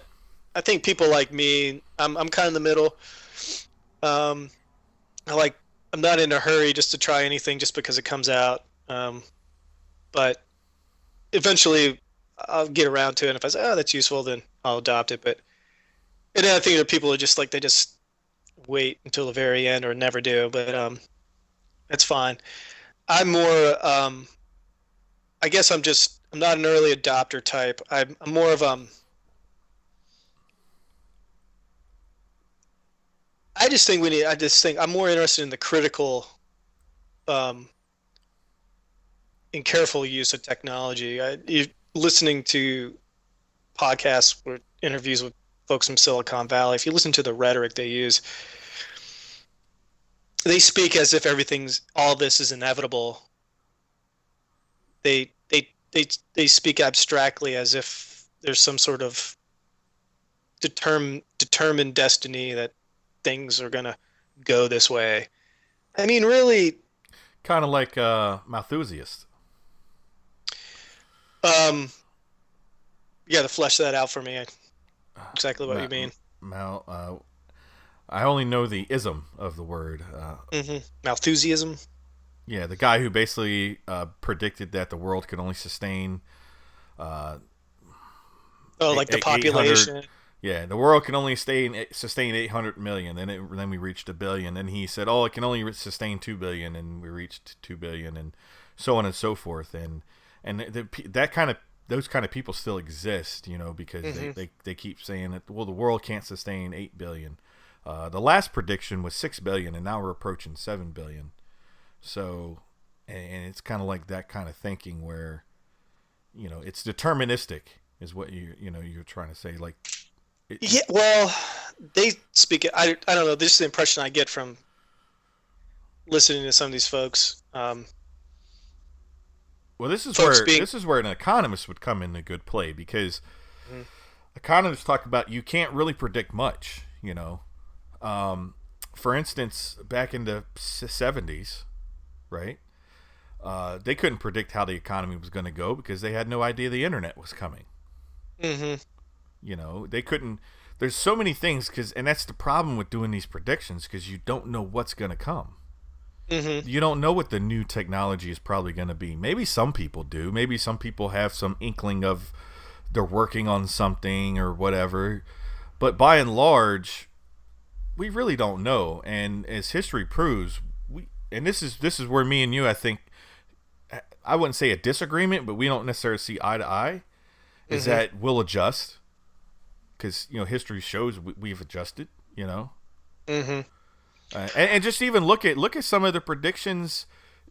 Speaker 1: I think people like me. I'm kind of in the middle. Um, I'm not in a hurry just to try anything just because it comes out. But eventually I'll get around to it. And if I say, oh, that's useful, then I'll adopt it. And then I think that people are just like, they just wait until the very end or never do. But that's fine. I'm more, I guess I'm not an early adopter type. I'm more of, I just think I'm more interested in the critical, um, and careful use of technology. You listening to podcasts or interviews with folks from Silicon Valley, if you listen to the rhetoric they use, they speak as if all this is inevitable. They speak abstractly as if there's some sort of determined destiny that things are gonna go this way. I mean, really,
Speaker 3: Kind of like Malthusiast.
Speaker 1: um, you got to flesh that out for me. Exactly what
Speaker 3: Ma-
Speaker 1: you mean.
Speaker 3: Mal, I only know the ism of the word.
Speaker 1: Malthusianism.
Speaker 3: Yeah, the guy who basically predicted that the world could only sustain uh,
Speaker 1: Oh, like the
Speaker 3: 800.
Speaker 1: population.
Speaker 3: Yeah, the world can only sustain 800 million. Then we reached a billion. Then he said, "Oh, it can only sustain 2 billion," and we reached 2 billion, and so on and so forth. And that kind of those kind of people still exist, because
Speaker 1: Hmm.
Speaker 3: they keep saying that. Well, the world can't sustain 8 billion. The last prediction was 6 billion, and now we're approaching 7 billion. So, and it's kind of like that kind of thinking where it's deterministic, is what you're trying to say. Like,
Speaker 1: Yeah, well, they speak it. I don't know. This is the impression I get from listening to some of these folks.
Speaker 3: well, this is
Speaker 1: Folks
Speaker 3: where
Speaker 1: being.
Speaker 3: this is where an economist would come into good play, because
Speaker 1: Mhm.
Speaker 3: economists talk about you can't really predict much. For instance, back in the 70s, right? They couldn't predict how the economy was going to go because they had no idea the internet was coming.
Speaker 1: Mhm.
Speaker 3: They couldn't. There's so many things, and that's the problem with doing these predictions, because you don't know what's going to come.
Speaker 1: Mhm.
Speaker 3: You don't know what the new technology is probably going to be. Maybe some people do. Maybe some people have some inkling of they're working on something or whatever. But by and large, we really don't know. And as history proves, and this is where me and you, I think, I wouldn't say a disagreement, but we don't necessarily see eye to eye. Is
Speaker 1: Mhm.
Speaker 3: that we'll adjust, because history shows we've adjusted.
Speaker 1: Mhm.
Speaker 3: And just even look at some of the predictions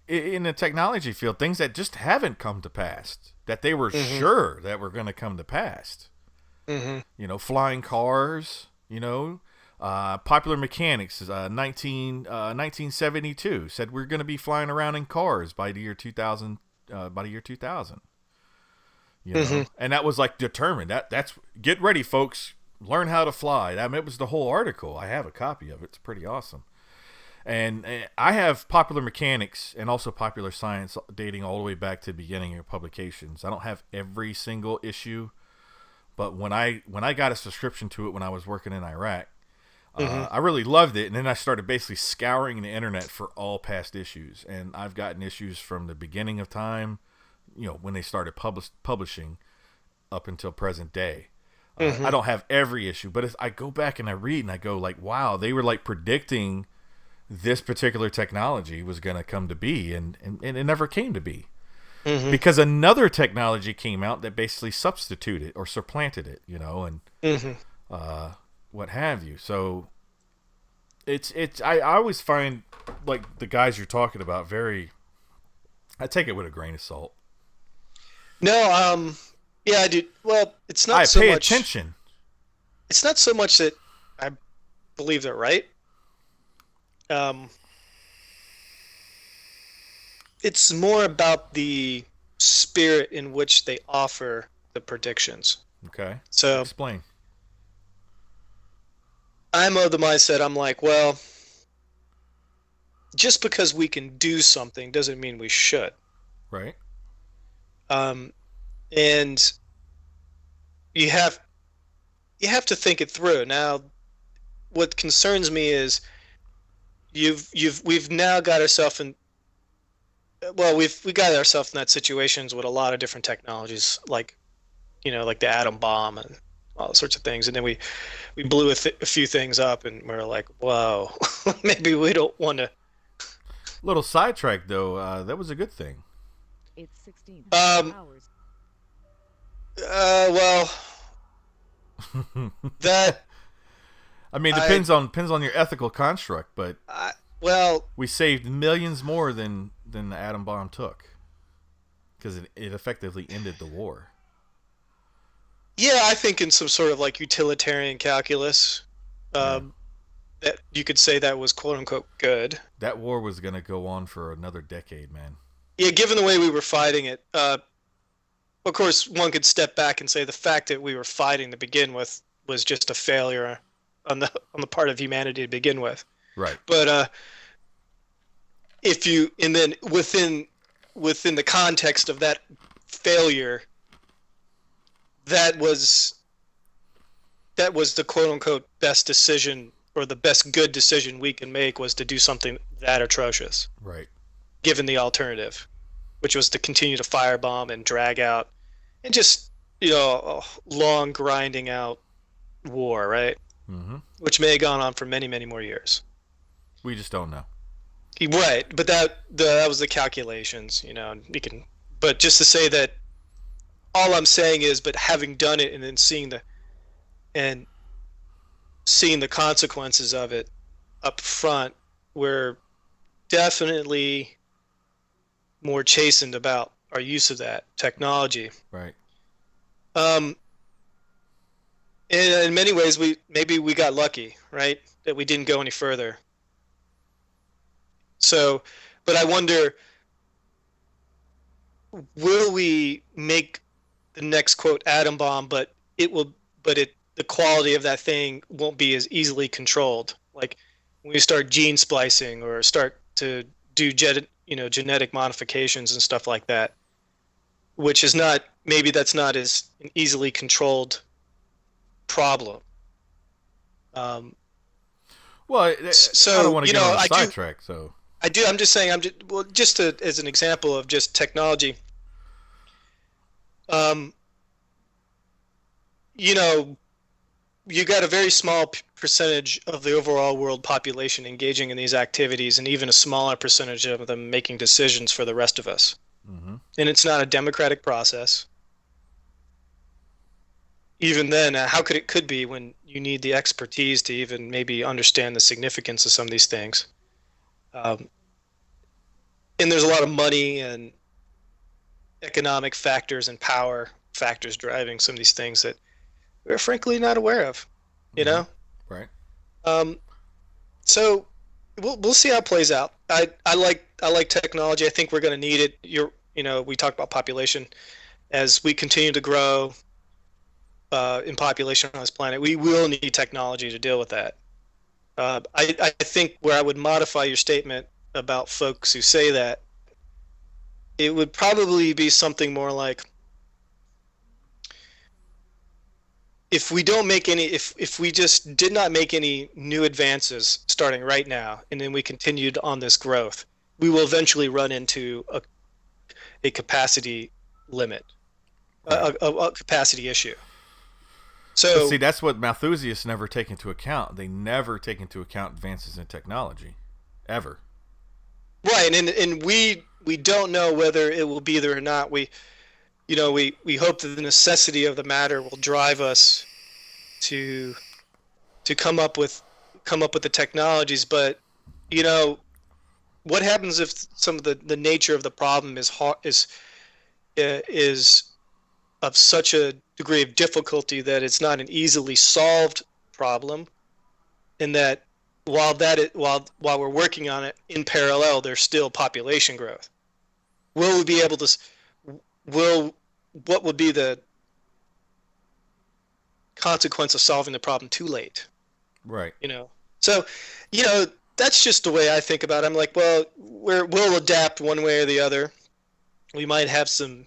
Speaker 3: in the technology field, things that just haven't come to pass, that they were
Speaker 1: Mhm.
Speaker 3: sure that were going to come to pass.
Speaker 1: Mhm.
Speaker 3: Flying cars. Popular Mechanics, 1972 said we're going to be flying around in cars by the year 2000. By the year 2000,
Speaker 1: Mhm.
Speaker 3: and that was like determined. That's get ready, folks. Learn how to fly. It was the whole article. I have a copy of it. It's pretty awesome. And I have Popular Mechanics and also Popular Science dating all the way back to the beginning of publications. I don't have every single issue, but when I got a subscription to it when I was working in Iraq,
Speaker 1: Mhm.
Speaker 3: I really loved it. And then I started basically scouring the internet for all past issues, and I've gotten issues from the beginning of time, when they started publishing, up until present day. I
Speaker 1: Mhm.
Speaker 3: don't have every issue, but I go back and I read and I go like, wow, they were like predicting this particular technology was going to come to be, and it never came to be,
Speaker 1: Mhm.
Speaker 3: because another technology came out that basically substituted or supplanted it, and
Speaker 1: Mhm.
Speaker 3: uh, what have you. So I always find, like, the guys you're talking about, very, I take it with a grain of salt.
Speaker 1: No. Yeah, I do. Well, it's not
Speaker 3: I
Speaker 1: so
Speaker 3: pay
Speaker 1: much.
Speaker 3: attention.
Speaker 1: It's not so much that I believe they're right. Um, it's more about the spirit in which they offer the predictions.
Speaker 3: Okay,
Speaker 1: So
Speaker 3: explain.
Speaker 1: I'm of the mindset. I'm like, well, just because we can do something doesn't mean we should.
Speaker 3: Right.
Speaker 1: Um, and you have you have to think it through. Now, what concerns me is we've now got ourselves in well we got ourselves in that situations with a lot of different technologies like like the atom bomb and all sorts of things, and then we blew a few things up and we're like, whoa, maybe we don't want to.
Speaker 3: Little sidetrack though. That was a good thing.
Speaker 5: It's 16
Speaker 1: um
Speaker 5: hours.
Speaker 1: well, that
Speaker 3: I mean,
Speaker 1: I
Speaker 3: depends on your ethical construct, but
Speaker 1: I well,
Speaker 3: we saved millions more than the atom bomb took, because it effectively ended the war.
Speaker 1: yeah, I think in some sort of like utilitarian calculus,
Speaker 3: Yeah,
Speaker 1: um that you could say that was quote unquote good.
Speaker 3: that war was gonna go on for another decade, man.
Speaker 1: Yeah, given the way we were fighting it, of course, one could step back and say the fact that we were fighting to begin with was just a failure on the part of humanity to begin with.
Speaker 3: Right.
Speaker 1: But if you and then within the context of that failure, that was that was the quote unquote best decision or the best good decision we can make was to do something that atrocious,
Speaker 3: Right.
Speaker 1: given the alternative, which was to continue to firebomb and drag out and just a long grinding out war, right?
Speaker 3: Mm-hmm.
Speaker 1: Which may have gone on for many, many more years.
Speaker 3: We just don't know.
Speaker 1: Right, but that was the calculations, you can. But just to say that, all I'm saying is, but having done it and then and seeing the consequences of it up front, we're definitely more chastened about our use of that technology.
Speaker 3: Right.
Speaker 1: Um, in many ways, we got lucky, right? That we didn't go any further. So, but I wonder, will we make the next quote atom bomb, but it will, but the quality of that thing won't be as easily controlled. Like when we start gene splicing or start to do genetic modifications and stuff like that, which is not, maybe that's not as an easily controlled problem. Um,
Speaker 3: Well, I don't
Speaker 1: so
Speaker 3: want to get on a
Speaker 1: I do,
Speaker 3: sidetrack. So
Speaker 1: I'm just saying, as an example of just technology. Um, you know, you got a very small percentage of the overall world population engaging in these activities, and even a smaller percentage of them making decisions for the rest of us.
Speaker 3: mm-hmm.
Speaker 1: And it's not a democratic process. Even then, how could be when you need the expertise to even maybe understand the significance of some of these things? Um, and there's a lot of money and economic factors and power factors driving some of these things that we're frankly not aware of. You
Speaker 3: Mm-hmm.
Speaker 1: know,
Speaker 3: Right.
Speaker 1: um, so we'll see how it plays out. I like technology. I think we're going to need it. We talked about population as we continue to grow in population on this planet. We will need technology to deal with that. I think where I would modify your statement about folks who say that, it would probably be something more like, if we don't make any, if we just did not make any new advances starting right now, and then we continued on this growth, we will eventually run into a capacity limit,
Speaker 3: Right.
Speaker 1: a capacity issue.
Speaker 3: But see,
Speaker 1: So
Speaker 3: that's what Malthusius never take into account. They never take into account advances in technology, ever.
Speaker 1: right, and we don't know whether it will be there or not. We hope that the necessity of the matter will drive us to come up with the technologies, but you know what happens if some of the nature of the problem is of such a degree of difficulty that it's not an easily solved problem, and that while we're working on it in parallel, there's still population growth. Will we be able to? Will What would be the consequence of solving the problem too late?
Speaker 3: Right.
Speaker 1: You know, so you know that's just the way I think about it. I'm like, well, we'll adapt one way or the other. We might have some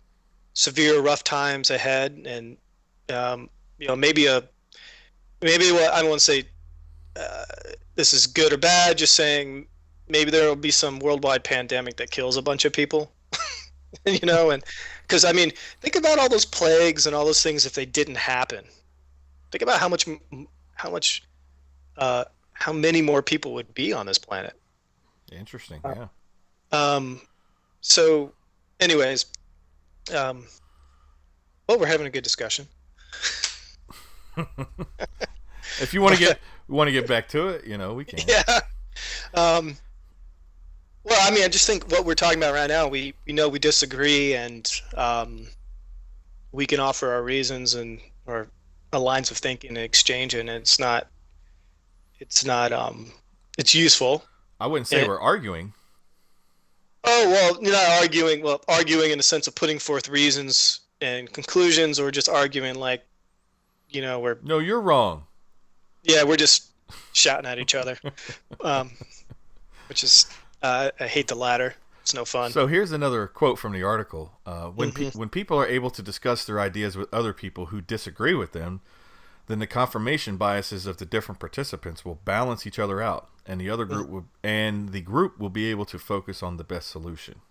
Speaker 1: severe rough times ahead, and um, maybe what I don't want to say uh, this is good or bad. Just saying maybe there will be some worldwide pandemic that kills a bunch of people. And because I mean, think about all those plagues and all those things if they didn't happen. Think about how much uh, how many more people would be on this planet.
Speaker 3: Interesting.
Speaker 1: Uh,
Speaker 3: Yeah.
Speaker 1: Um, so, anyways, um, well, we're having a good discussion.
Speaker 3: If you
Speaker 1: But
Speaker 3: want to get back to it, we can.
Speaker 1: yeah, um, well, I mean, I just think what we're talking about right now, we know we disagree, and we can offer our reasons and or our lines of thinking and exchange, and it's not it's useful.
Speaker 3: I wouldn't say
Speaker 1: And
Speaker 3: we're arguing.
Speaker 1: oh well, you're not arguing. Well, arguing in the sense of putting forth reasons and conclusions, or just arguing like we're
Speaker 3: No, you're wrong.
Speaker 1: yeah we're just shouting at each other, um, which is I hate the latter. It's no fun.
Speaker 3: So here's another quote from the article.
Speaker 1: Hmm.
Speaker 3: When people are able to discuss their ideas with other people who disagree with them, then the confirmation biases of the different participants will balance each other out, and the group will be able to focus on the best solution.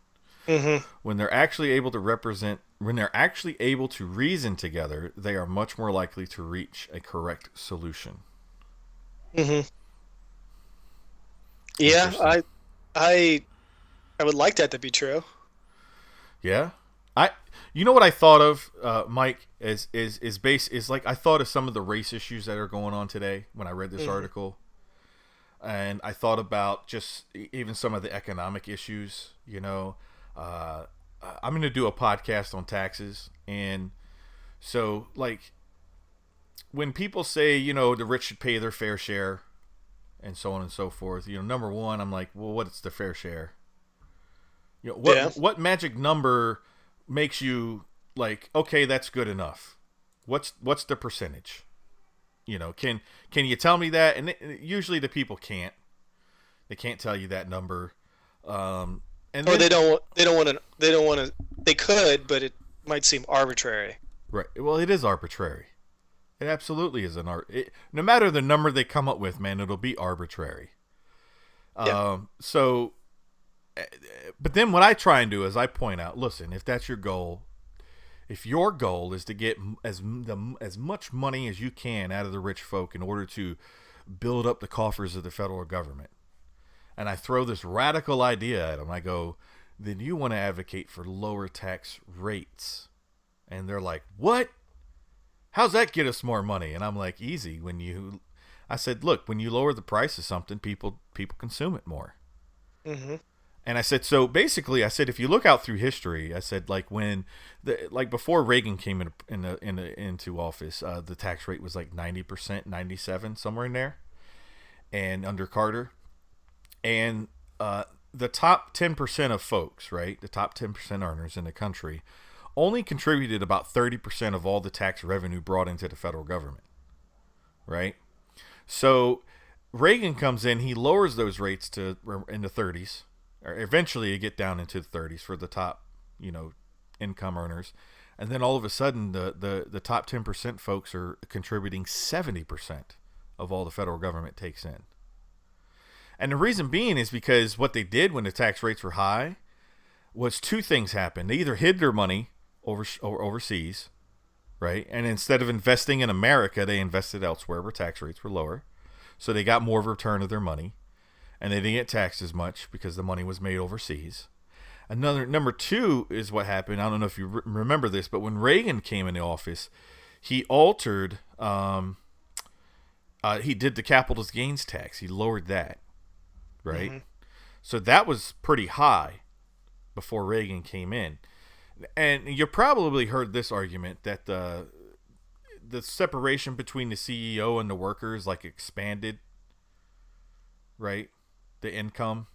Speaker 1: Hmm.
Speaker 3: When they're actually able to reason together, they are much more likely to reach a correct solution.
Speaker 1: Hmm. Yeah,
Speaker 3: Interesting.
Speaker 1: I I would like that to be true.
Speaker 3: Yeah, I. You know what I thought of, Mike, is like I thought of some of the race issues that are going on today when I read this
Speaker 1: Hmm.
Speaker 3: article, and I thought about just even some of the economic issues. Uh, I'm going to do a podcast on taxes, and so like when people say the rich should pay their fair share and so on and so forth, number one, I'm like, well, what's the fair share?
Speaker 1: Yeah.
Speaker 3: What magic number makes you like, okay, that's good enough? What's the percentage? Can you tell me that? And usually the people can't. They can't tell you that number. And
Speaker 1: Or
Speaker 3: then
Speaker 1: they don't want to they don't want to they could, but it might seem arbitrary.
Speaker 3: right, well, it is arbitrary. It absolutely is no matter the number they come up with, man, it'll be arbitrary.
Speaker 1: Yeah.
Speaker 3: So, but then what I try and do is I point out, listen, if that's your goal, if your goal is to get as much money as you can out of the rich folk in order to build up the coffers of the federal government, and I throw this radical idea at them, I go, then you want to advocate for lower tax rates. And they're like, what? How's that get us more money? And I'm like, easy. I said, look, when you lower the price of something, people consume it more.
Speaker 1: Hmm.
Speaker 3: And I said, so basically, I said, if you look out through history, I said, like before Reagan came into office, the tax rate was like 90%, 97, somewhere in there, and under Carter, and the top 10% of folks, right, the top 10% earners in the country, only contributed about 30% of all the tax revenue brought into the federal government, right? So Reagan comes in, he lowers those rates to in the 30s, or eventually you get down into the 30s for the top, income earners, and then all of a sudden the top 10% folks are contributing 70% of all the federal government takes in. And the reason being is because what they did when the tax rates were high was two things happened. They either hid their money overseas, right? And instead of investing in America, they invested elsewhere where tax rates were lower. So they got more of a return of their money, and they didn't get taxed as much because the money was made overseas. Another number two is what happened. I don't know if you remember this, but when Reagan came into office, he altered. He did the capital gains tax. He lowered that, right?
Speaker 1: Hmm.
Speaker 3: So that was pretty high before Reagan came in. And you probably heard this argument that the separation between the CEO and the workers like expanded, right? The income,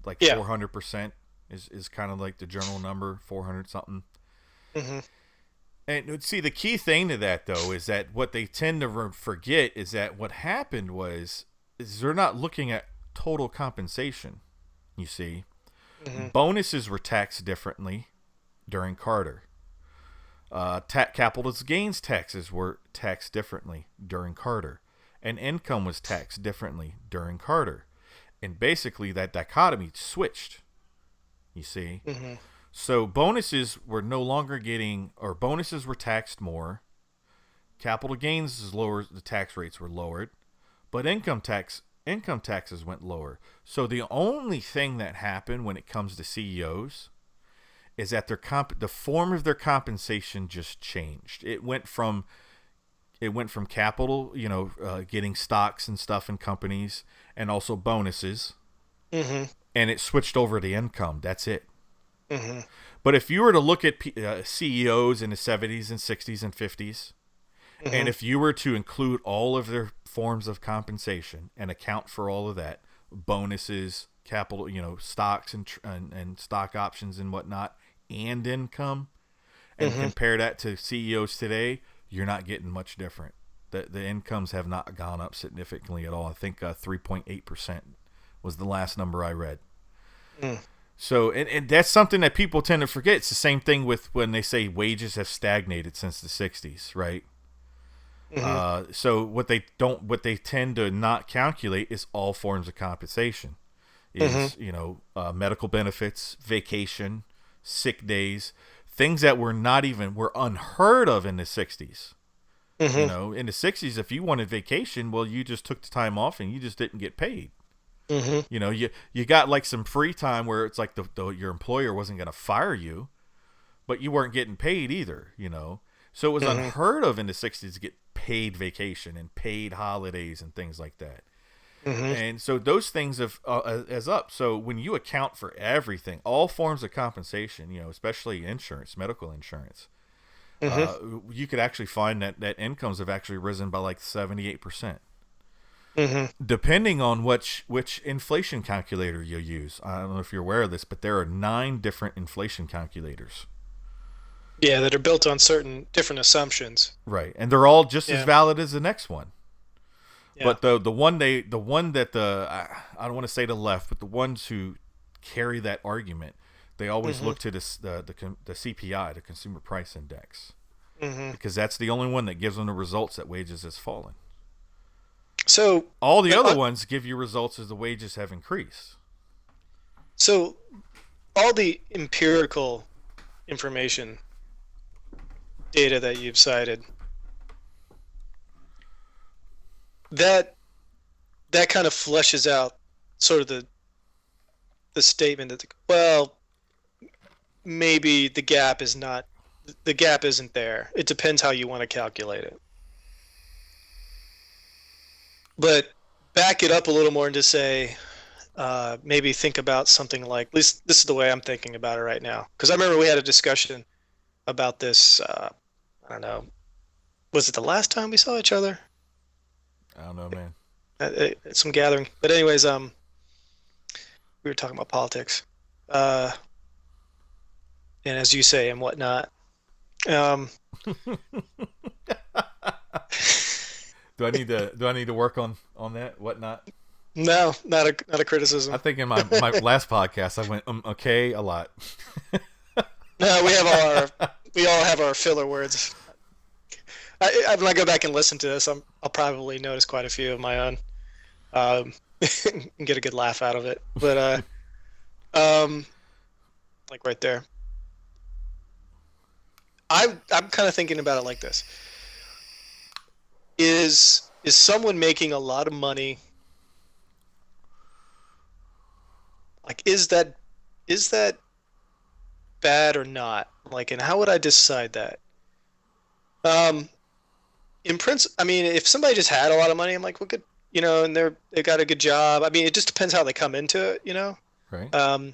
Speaker 3: like
Speaker 1: Yeah.
Speaker 3: 400% is kind of like the general number, 400 something.
Speaker 1: Hmm.
Speaker 3: And see, the key thing to that though is that what they tend to forget is that what happened is they're not looking at total compensation. You see,
Speaker 1: Hmm.
Speaker 3: bonuses were taxed differently during Carter. Capital gains taxes were taxed differently during Carter, and income was taxed differently during Carter. And basically, that dichotomy switched. You see,
Speaker 1: Hmm.
Speaker 3: so bonuses were taxed more. Capital gains is lower. The tax rates were lowered, but income taxes went lower. So the only thing that happened when it comes to CEOs is that the form of their compensation just changed. It went from capital, getting stocks and stuff in companies, and also bonuses,
Speaker 1: Hmm.
Speaker 3: and it switched over to income. That's it.
Speaker 1: Hmm.
Speaker 3: But if you were to look at CEOs in the 70s and 60s and 50s, and
Speaker 1: Hmm.
Speaker 3: if you were to include all of their forms of compensation and account for all of that, bonuses, capital, stocks and stock options and whatnot, and income, and
Speaker 1: Hmm.
Speaker 3: compare that to CEOs today, you're not getting much different. The incomes have not gone up significantly at all. I think 3.8% was the last number I read.
Speaker 1: Mm.
Speaker 3: So, and that's something that people tend to forget. It's the same thing with when they say wages have stagnated since the 60s, right?
Speaker 1: Mm-hmm.
Speaker 3: So what they tend to not calculate is all forms of compensation.
Speaker 1: Mm-hmm.
Speaker 3: Is medical benefits, vacation, sick days, things that were unheard of in the 60s.
Speaker 1: Mm-hmm.
Speaker 3: In the 60s, if you wanted vacation, well, you just took the time off and you just didn't get paid.
Speaker 1: Mm-hmm.
Speaker 3: You got like some free time where it's like your employer wasn't going to fire you, but you weren't getting paid either. So it was
Speaker 1: Mm-hmm.
Speaker 3: unheard of in the 60s to get paid vacation and paid holidays and things like that.
Speaker 1: Mm-hmm.
Speaker 3: And so those things have as up. So when you account for everything, all forms of compensation, especially insurance, medical insurance,
Speaker 1: Mm-hmm.
Speaker 3: you could actually find that incomes have actually risen by like 78%,
Speaker 1: Mm-hmm.
Speaker 3: depending on which inflation calculator you use. I don't know if you're aware of this, but there are 9 different inflation calculators.
Speaker 1: Yeah, that are built on certain different assumptions.
Speaker 3: Right, and they're all just as
Speaker 1: Yeah.
Speaker 3: valid as the next one.
Speaker 1: Yeah.
Speaker 3: But I don't want to say the left, but the ones who carry that argument, they always
Speaker 1: Mm-hmm.
Speaker 3: look to the CPI, the Consumer Price Index,
Speaker 1: Mm-hmm.
Speaker 3: because that's the only one that gives them the results that wages has fallen.
Speaker 1: So,
Speaker 3: All the
Speaker 1: uh,
Speaker 3: other
Speaker 1: uh,
Speaker 3: ones give you results as the wages have increased.
Speaker 1: so all the empirical information data that you've cited, that that kind of fleshes out sort of the statement that well, maybe the gap isn't there. It depends how you want to calculate it. But back it up a little more and just say, maybe think about something like, at least this is the way I'm thinking about it right now. Because I remember we had a discussion about this. I don't know, was it the last time we saw each other
Speaker 3: I don't know, man.
Speaker 1: at some gathering? But anyways, we were talking about politics, uh, and as you say and whatnot. Um,
Speaker 3: Do I need to work on that? Whatnot?
Speaker 1: no, not a
Speaker 3: I
Speaker 1: criticism.
Speaker 3: think in my last podcast I went okay a lot.
Speaker 1: No, we all have our filler words. When I go back and listen to this, I'll probably notice quite a few of my own, um, and get a good laugh out of it. But um, like right there, I'm kind of thinking about it like this: is someone making a lot of money? Like, is that bad or not? Like, and how would I decide that? Um, in principle, I mean, if somebody just had a lot of money, I'm like, well, good, and they got a good job. I mean, it just depends how they come into it.
Speaker 3: Right.
Speaker 1: Um,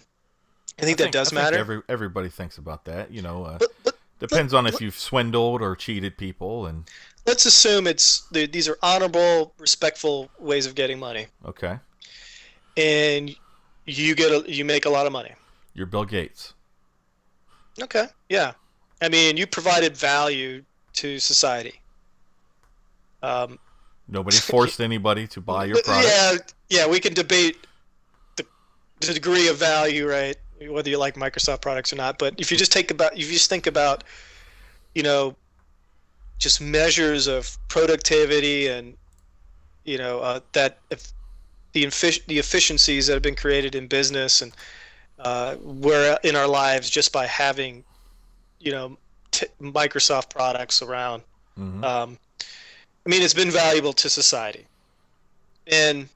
Speaker 1: I
Speaker 3: I
Speaker 1: think that
Speaker 3: think I
Speaker 1: does
Speaker 3: think
Speaker 1: matter.
Speaker 3: everybody thinks about that.
Speaker 1: But let,
Speaker 3: Depends on if
Speaker 1: let,
Speaker 3: you've swindled or cheated people, and
Speaker 1: let's assume these are honorable, respectful ways of getting money,
Speaker 3: okay,
Speaker 1: and you make a lot of money.
Speaker 3: you're Bill Gates.
Speaker 1: Okay, yeah. I mean, you provided value to society. Um,
Speaker 3: Nobody forced anybody to buy your product.
Speaker 1: yeah, yeah. We can debate the, the degree of value, right? Whether you like Microsoft products or not. But if you just think about, you know, just measures of productivity and that if the efficiencies that have been created in business and we're in our lives just by having you know Microsoft products around.
Speaker 3: Mm-hmm.
Speaker 1: I mean, it's been valuable to society, and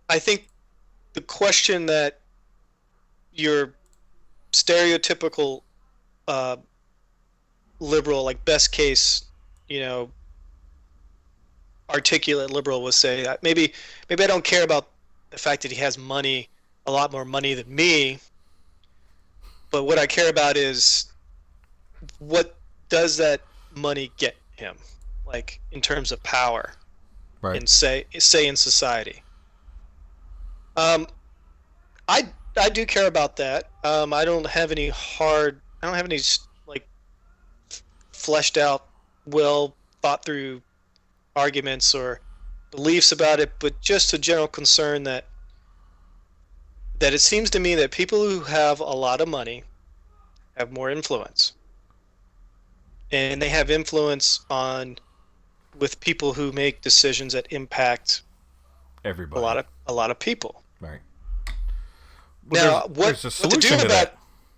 Speaker 1: I think the question that your stereotypical uh, liberal, like best case, you know, articulate liberal, would say that maybe I don't care about the fact that he has money, a lot more money than me, but what I care about is what does that money get him, like in terms of power
Speaker 3: Right.
Speaker 1: and say in society. Um, I do care about that. I don't have any like fleshed out, well thought through arguments or beliefs about it, but just a general concern that that it seems to me that people who have a lot of money have more influence, and they have influence on with people who make decisions that impact
Speaker 3: Everybody.
Speaker 1: a lot of people.
Speaker 3: Right. Well,
Speaker 1: Now,
Speaker 3: there's a
Speaker 1: what to do
Speaker 3: solution to
Speaker 1: about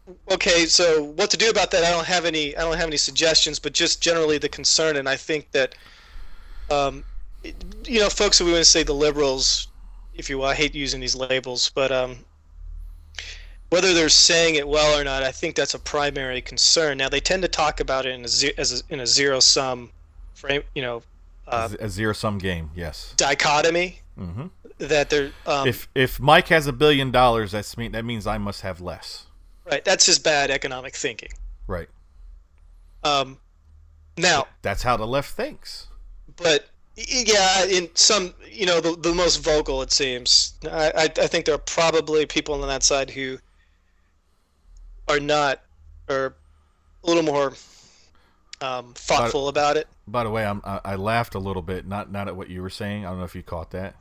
Speaker 3: that.
Speaker 1: okay, so what to do about that? I don't have any suggestions, but just generally the concern, and I think that um, folks who we want to say the liberals, if you will, I hate using these labels, but whether they're saying it well or not, I think that's a primary concern. Now they tend to talk about it in a zero sum frame,
Speaker 3: A zero sum game. Yes.
Speaker 1: dichotomy
Speaker 3: Mm-hmm.
Speaker 1: that they're
Speaker 3: If Mike has $1 billion, that means I must have less.
Speaker 1: right. That's just bad economic thinking.
Speaker 3: Right.
Speaker 1: Um, Now,
Speaker 3: That's how the left thinks.
Speaker 1: but yeah, in some, the most vocal, it seems. I think there are probably people on that side who are not, or a little more
Speaker 3: But
Speaker 1: thoughtful about it.
Speaker 3: by the way, I laughed a little bit, not at what you were saying. I don't know if you caught that.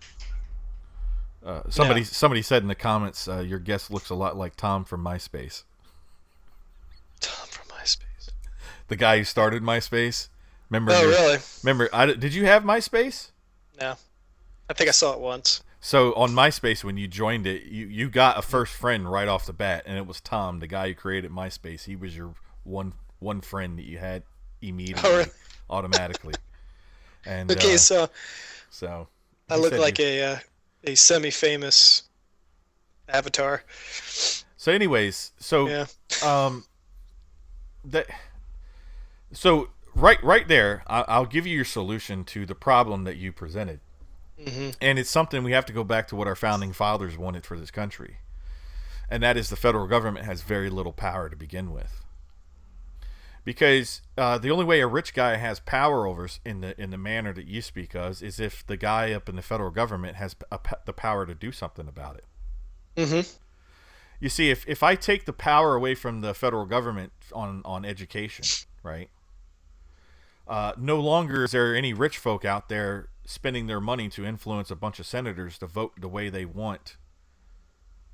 Speaker 1: No,
Speaker 3: Somebody said in the comments, your guest looks a lot like Tom from MySpace,
Speaker 1: Tom from MySpace.
Speaker 3: the guy who started MySpace. Remember
Speaker 1: Oh,
Speaker 3: your
Speaker 1: really?
Speaker 3: remember? Did you have MySpace?
Speaker 1: No, I think I saw it once.
Speaker 3: So on MySpace, when you joined it, you got a first friend right off the bat, and it was Tom, the guy who created MySpace. He was your one friend that you had
Speaker 1: Oh, really?
Speaker 3: immediately, automatically. And
Speaker 1: Okay, so
Speaker 3: so
Speaker 1: I
Speaker 3: he
Speaker 1: look
Speaker 3: said
Speaker 1: like a semi-famous avatar.
Speaker 3: so. Anyways, so
Speaker 1: Yeah.
Speaker 3: um that so right there, I'll give you your solution to the problem that you presented,
Speaker 1: Hmm.
Speaker 3: and it's something we have to go back to what our founding fathers wanted for this country, and that is the federal government has very little power to begin with. Because the only way a rich guy has power over us in the manner that you speak of is if the guy up in the federal government has the power to do something about it.
Speaker 1: Hmm.
Speaker 3: You see, if I take the power away from the federal government on education, right? No longer is there any rich folk out there spending their money to influence a bunch of senators to vote the way they want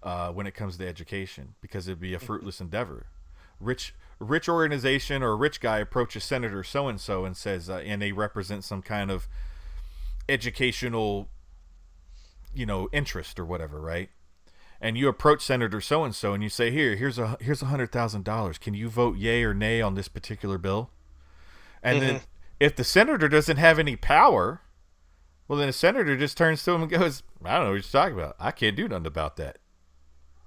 Speaker 3: when it comes to education, because it'd be a fruitless endeavor. Rich organization or a rich guy approaches Senator so and so and says, and they represent some kind of educational, interest or whatever, right? And you approach Senator so and so and you say, here's $100,000. Can you vote yay or nay on this particular bill? And
Speaker 1: Hmm.
Speaker 3: then if the senator doesn't have any power, well, then the senator just turns to him and goes, I don't know what you're talking about. I can't do nothing about that.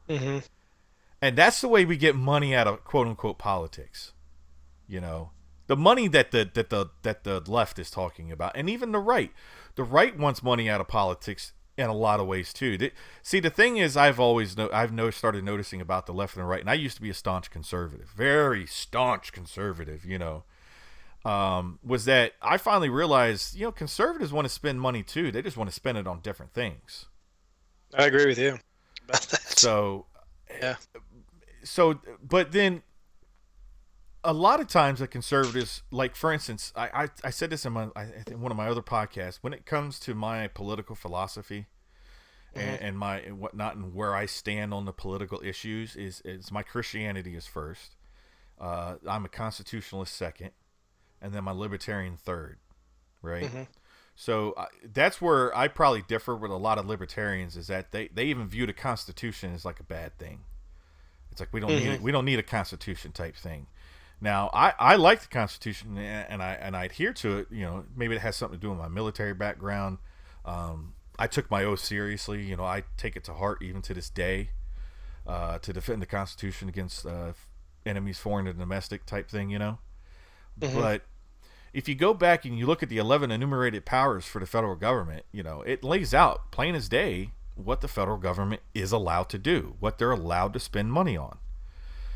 Speaker 1: Hmm.
Speaker 3: And that's the way we get money out of quote unquote politics. The money that the left is talking about, and even the right. The right wants money out of politics in a lot of ways too. See, the thing is, I've started noticing about the left and the right, and I used to be a staunch conservative, very staunch conservative. Was that I finally realized, conservatives want to spend money too. They just want to spend it on different things.
Speaker 1: I agree with you about that.
Speaker 3: So
Speaker 1: Yeah.
Speaker 3: but then a lot of times the conservatives, like for instance, I said this in I think one of my other podcasts, when it comes to my political philosophy and my and whatnot and where I stand on the political issues is my Christianity is first. I'm a constitutionalist second, and then my libertarian third, right?
Speaker 1: Hmm.
Speaker 3: So that's where I probably differ with a lot of libertarians, is that they even view the Constitution as like a bad thing. It's like we don't need a constitution type thing. Now I like the Constitution and I adhere to it. Maybe it has something to do with my military background. I took my oath seriously. I take it to heart even to this day, to defend the Constitution against enemies, foreign and domestic type thing.
Speaker 1: Hmm.
Speaker 3: But if you go back and you look at the 11 enumerated powers for the federal government, it lays out plain as day what the federal government is allowed to do, what they're allowed to spend money on.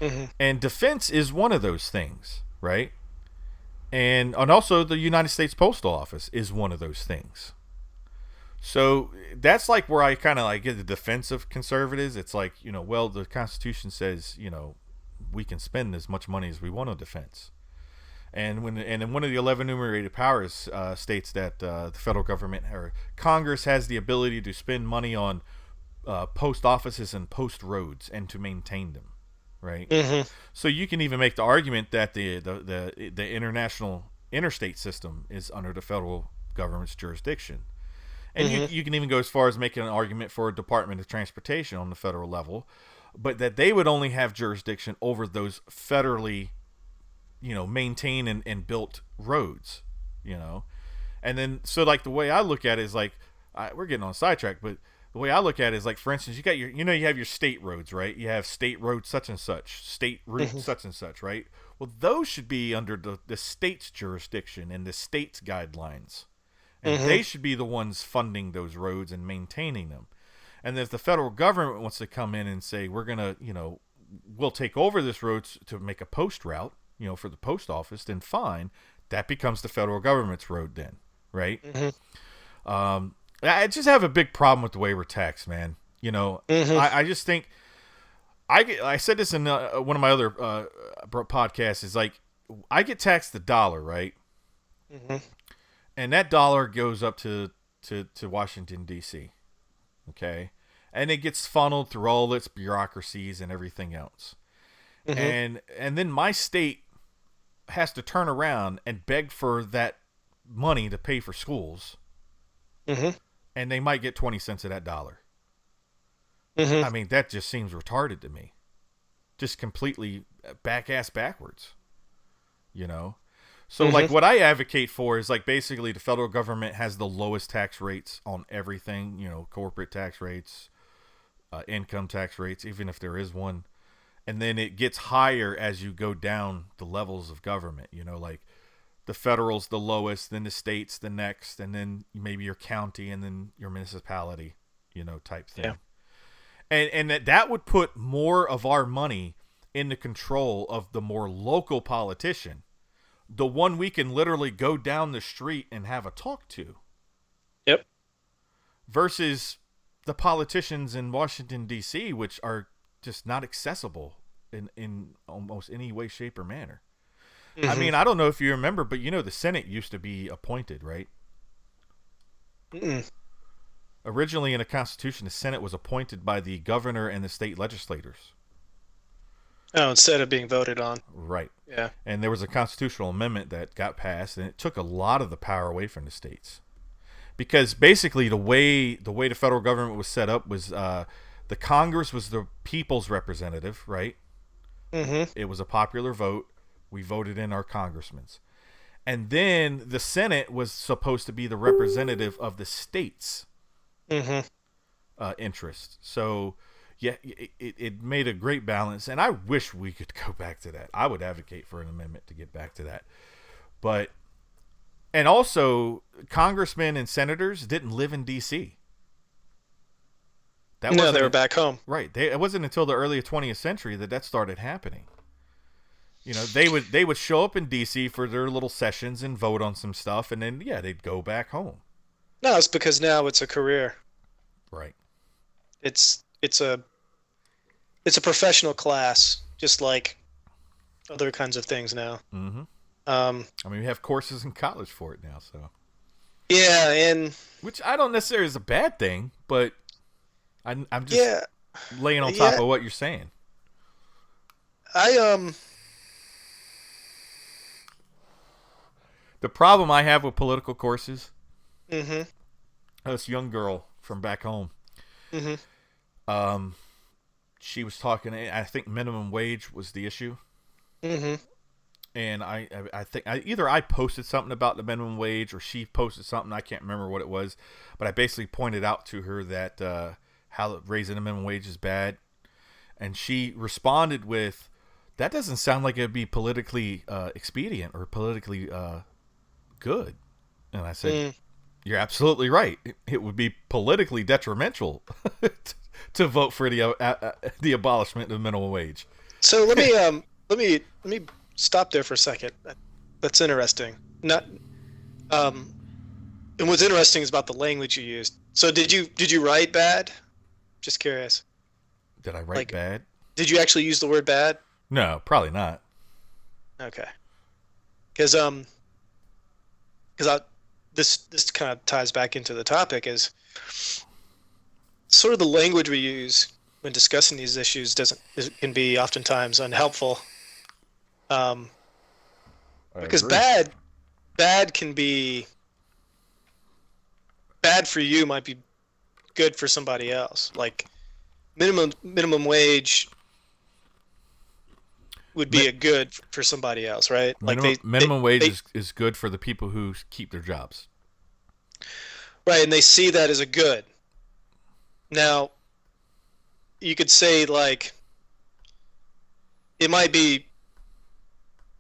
Speaker 1: Hmm.
Speaker 3: And defense is one of those things, right? And also the United States Postal Office is one of those things. So that's like where I kind of like get the defense of conservatives. It's like, well, the Constitution says, we can spend as much money as we want on defense. And then one of the 11 enumerated powers states that the federal government or Congress has the ability to spend money on post offices and post roads and to maintain them, right?
Speaker 1: Mhm.
Speaker 3: So you can even make the argument that the international interstate system is under the federal government's jurisdiction. And
Speaker 1: Mhm.
Speaker 3: you can even go as far as making an argument for a Department of Transportation on the federal level, but that they would only have jurisdiction over those federally, maintained and built roads, you know. And then, so like the way I look at it is like, we're getting on a sidetrack, but the way I look at it is like, for instance, you got you have your state roads, right? You have state road such and such, state route
Speaker 1: Mhm.
Speaker 3: such and such, right? Well, those should be under the state's jurisdiction and the state's guidelines. And
Speaker 1: Mhm.
Speaker 3: they should be the ones funding those roads and maintaining them. And if the federal government wants to come in and say, we're going to, we'll take over this road to make a post route, for the post office, then fine. That becomes the federal government's road then, right?
Speaker 1: Mhm.
Speaker 3: I just have a big problem with the way we're taxed, man.
Speaker 1: Mhm.
Speaker 3: I just think I said this in one of my other podcasts. Is like I get taxed the dollar, right?
Speaker 1: Mhm.
Speaker 3: And that dollar goes up to Washington D.C. Okay, and it gets funneled through all its bureaucracies and everything else,
Speaker 1: Mhm.
Speaker 3: and then my state has to turn around and beg for that money to pay for schools,
Speaker 1: Mhm.
Speaker 3: and they might get 20 cents of that dollar.
Speaker 1: Mhm.
Speaker 3: I mean, that just seems retarded to me. Just completely backwards, you know? So, like,
Speaker 1: Mhm.
Speaker 3: what I advocate for is, like, basically the federal government has the lowest tax rates on everything, corporate tax rates, income tax rates, even if there is one. And then it gets higher as you go down the levels of government, like the federal's the lowest, then the state's the next, and then maybe your county and then your municipality, type
Speaker 1: Yeah.
Speaker 3: thing. And that would put more of our money in the control of the more local politician, the one we can literally go down the street and have a talk to,
Speaker 1: Yep.
Speaker 3: versus the politicians in Washington D.C., which are just not accessible in almost any way, shape, or manner. I
Speaker 1: Mhm.
Speaker 3: mean, I don't know if you remember, but the Senate used to be appointed, right?
Speaker 1: Mhm.
Speaker 3: Originally in the Constitution, the Senate was appointed by the governor and the state legislators.
Speaker 1: Oh, instead of being voted on.
Speaker 3: Right.
Speaker 1: Yeah.
Speaker 3: And there was a constitutional amendment that got passed, and it took a lot of the power away from the states. Because basically, the way the federal government was set up was the Congress was the people's representative, right?
Speaker 1: Mhm.
Speaker 3: It was a popular vote. We voted in our congressmen. And then the Senate was supposed to be the representative of the states'
Speaker 1: Mhm.
Speaker 3: interests. So, yeah, it made a great balance. And I wish we could go back to that. I would advocate for an amendment to get back to that. But, and also, congressmen and senators didn't live in D.C. That
Speaker 1: No, they
Speaker 3: wasn't
Speaker 1: were back home.
Speaker 3: right. It wasn't until the early 20th century that started happening. They would show up in D.C. for their little sessions and vote on some stuff, and then they'd go back home.
Speaker 1: No, it's because now it's a career.
Speaker 3: Right.
Speaker 1: It's a professional class, just like other kinds of things now.
Speaker 3: Mm-hmm.
Speaker 1: Um,
Speaker 3: I mean, we have courses in college for it now, so
Speaker 1: yeah, and
Speaker 3: which I don't necessarily is a bad thing, but I'm just
Speaker 1: yeah,
Speaker 3: laying on top
Speaker 1: yeah.
Speaker 3: of what you're saying.
Speaker 1: I
Speaker 3: The problem I have with political courses,
Speaker 1: Mhm.
Speaker 3: this young girl from back home,
Speaker 1: Mhm.
Speaker 3: um, she was talking. I think minimum wage was the issue,
Speaker 1: Mhm.
Speaker 3: and I think either I posted something about the minimum wage or she posted something. I can't remember what it was, but I basically pointed out to her that how raising the minimum wage is bad, and she responded with, "That doesn't sound like it'd be politically expedient or politically good." And I said,
Speaker 1: Mm.
Speaker 3: "You're absolutely right. It would be politically detrimental to vote for the abolishment of minimum wage."
Speaker 1: So let me stop there for a second. That's interesting. Not um, and what's interesting is about the language you used. So did you write bad? Just curious.
Speaker 3: Did I write
Speaker 1: Like,
Speaker 3: bad?
Speaker 1: did you actually use the word bad?
Speaker 3: No, probably not.
Speaker 1: Okay. Because this kind of ties back into the topic is sort of the language we use when discussing these issues can be oftentimes unhelpful. Um,
Speaker 3: I
Speaker 1: because
Speaker 3: agree.
Speaker 1: bad can be bad for you might be good for somebody else. Like minimum wage would be
Speaker 3: Mi-
Speaker 1: a good for somebody else, right? Like
Speaker 3: minimum wage
Speaker 1: they
Speaker 3: is good for the people who keep their jobs.
Speaker 1: right, and they see that as a good. Now, you could say like it might be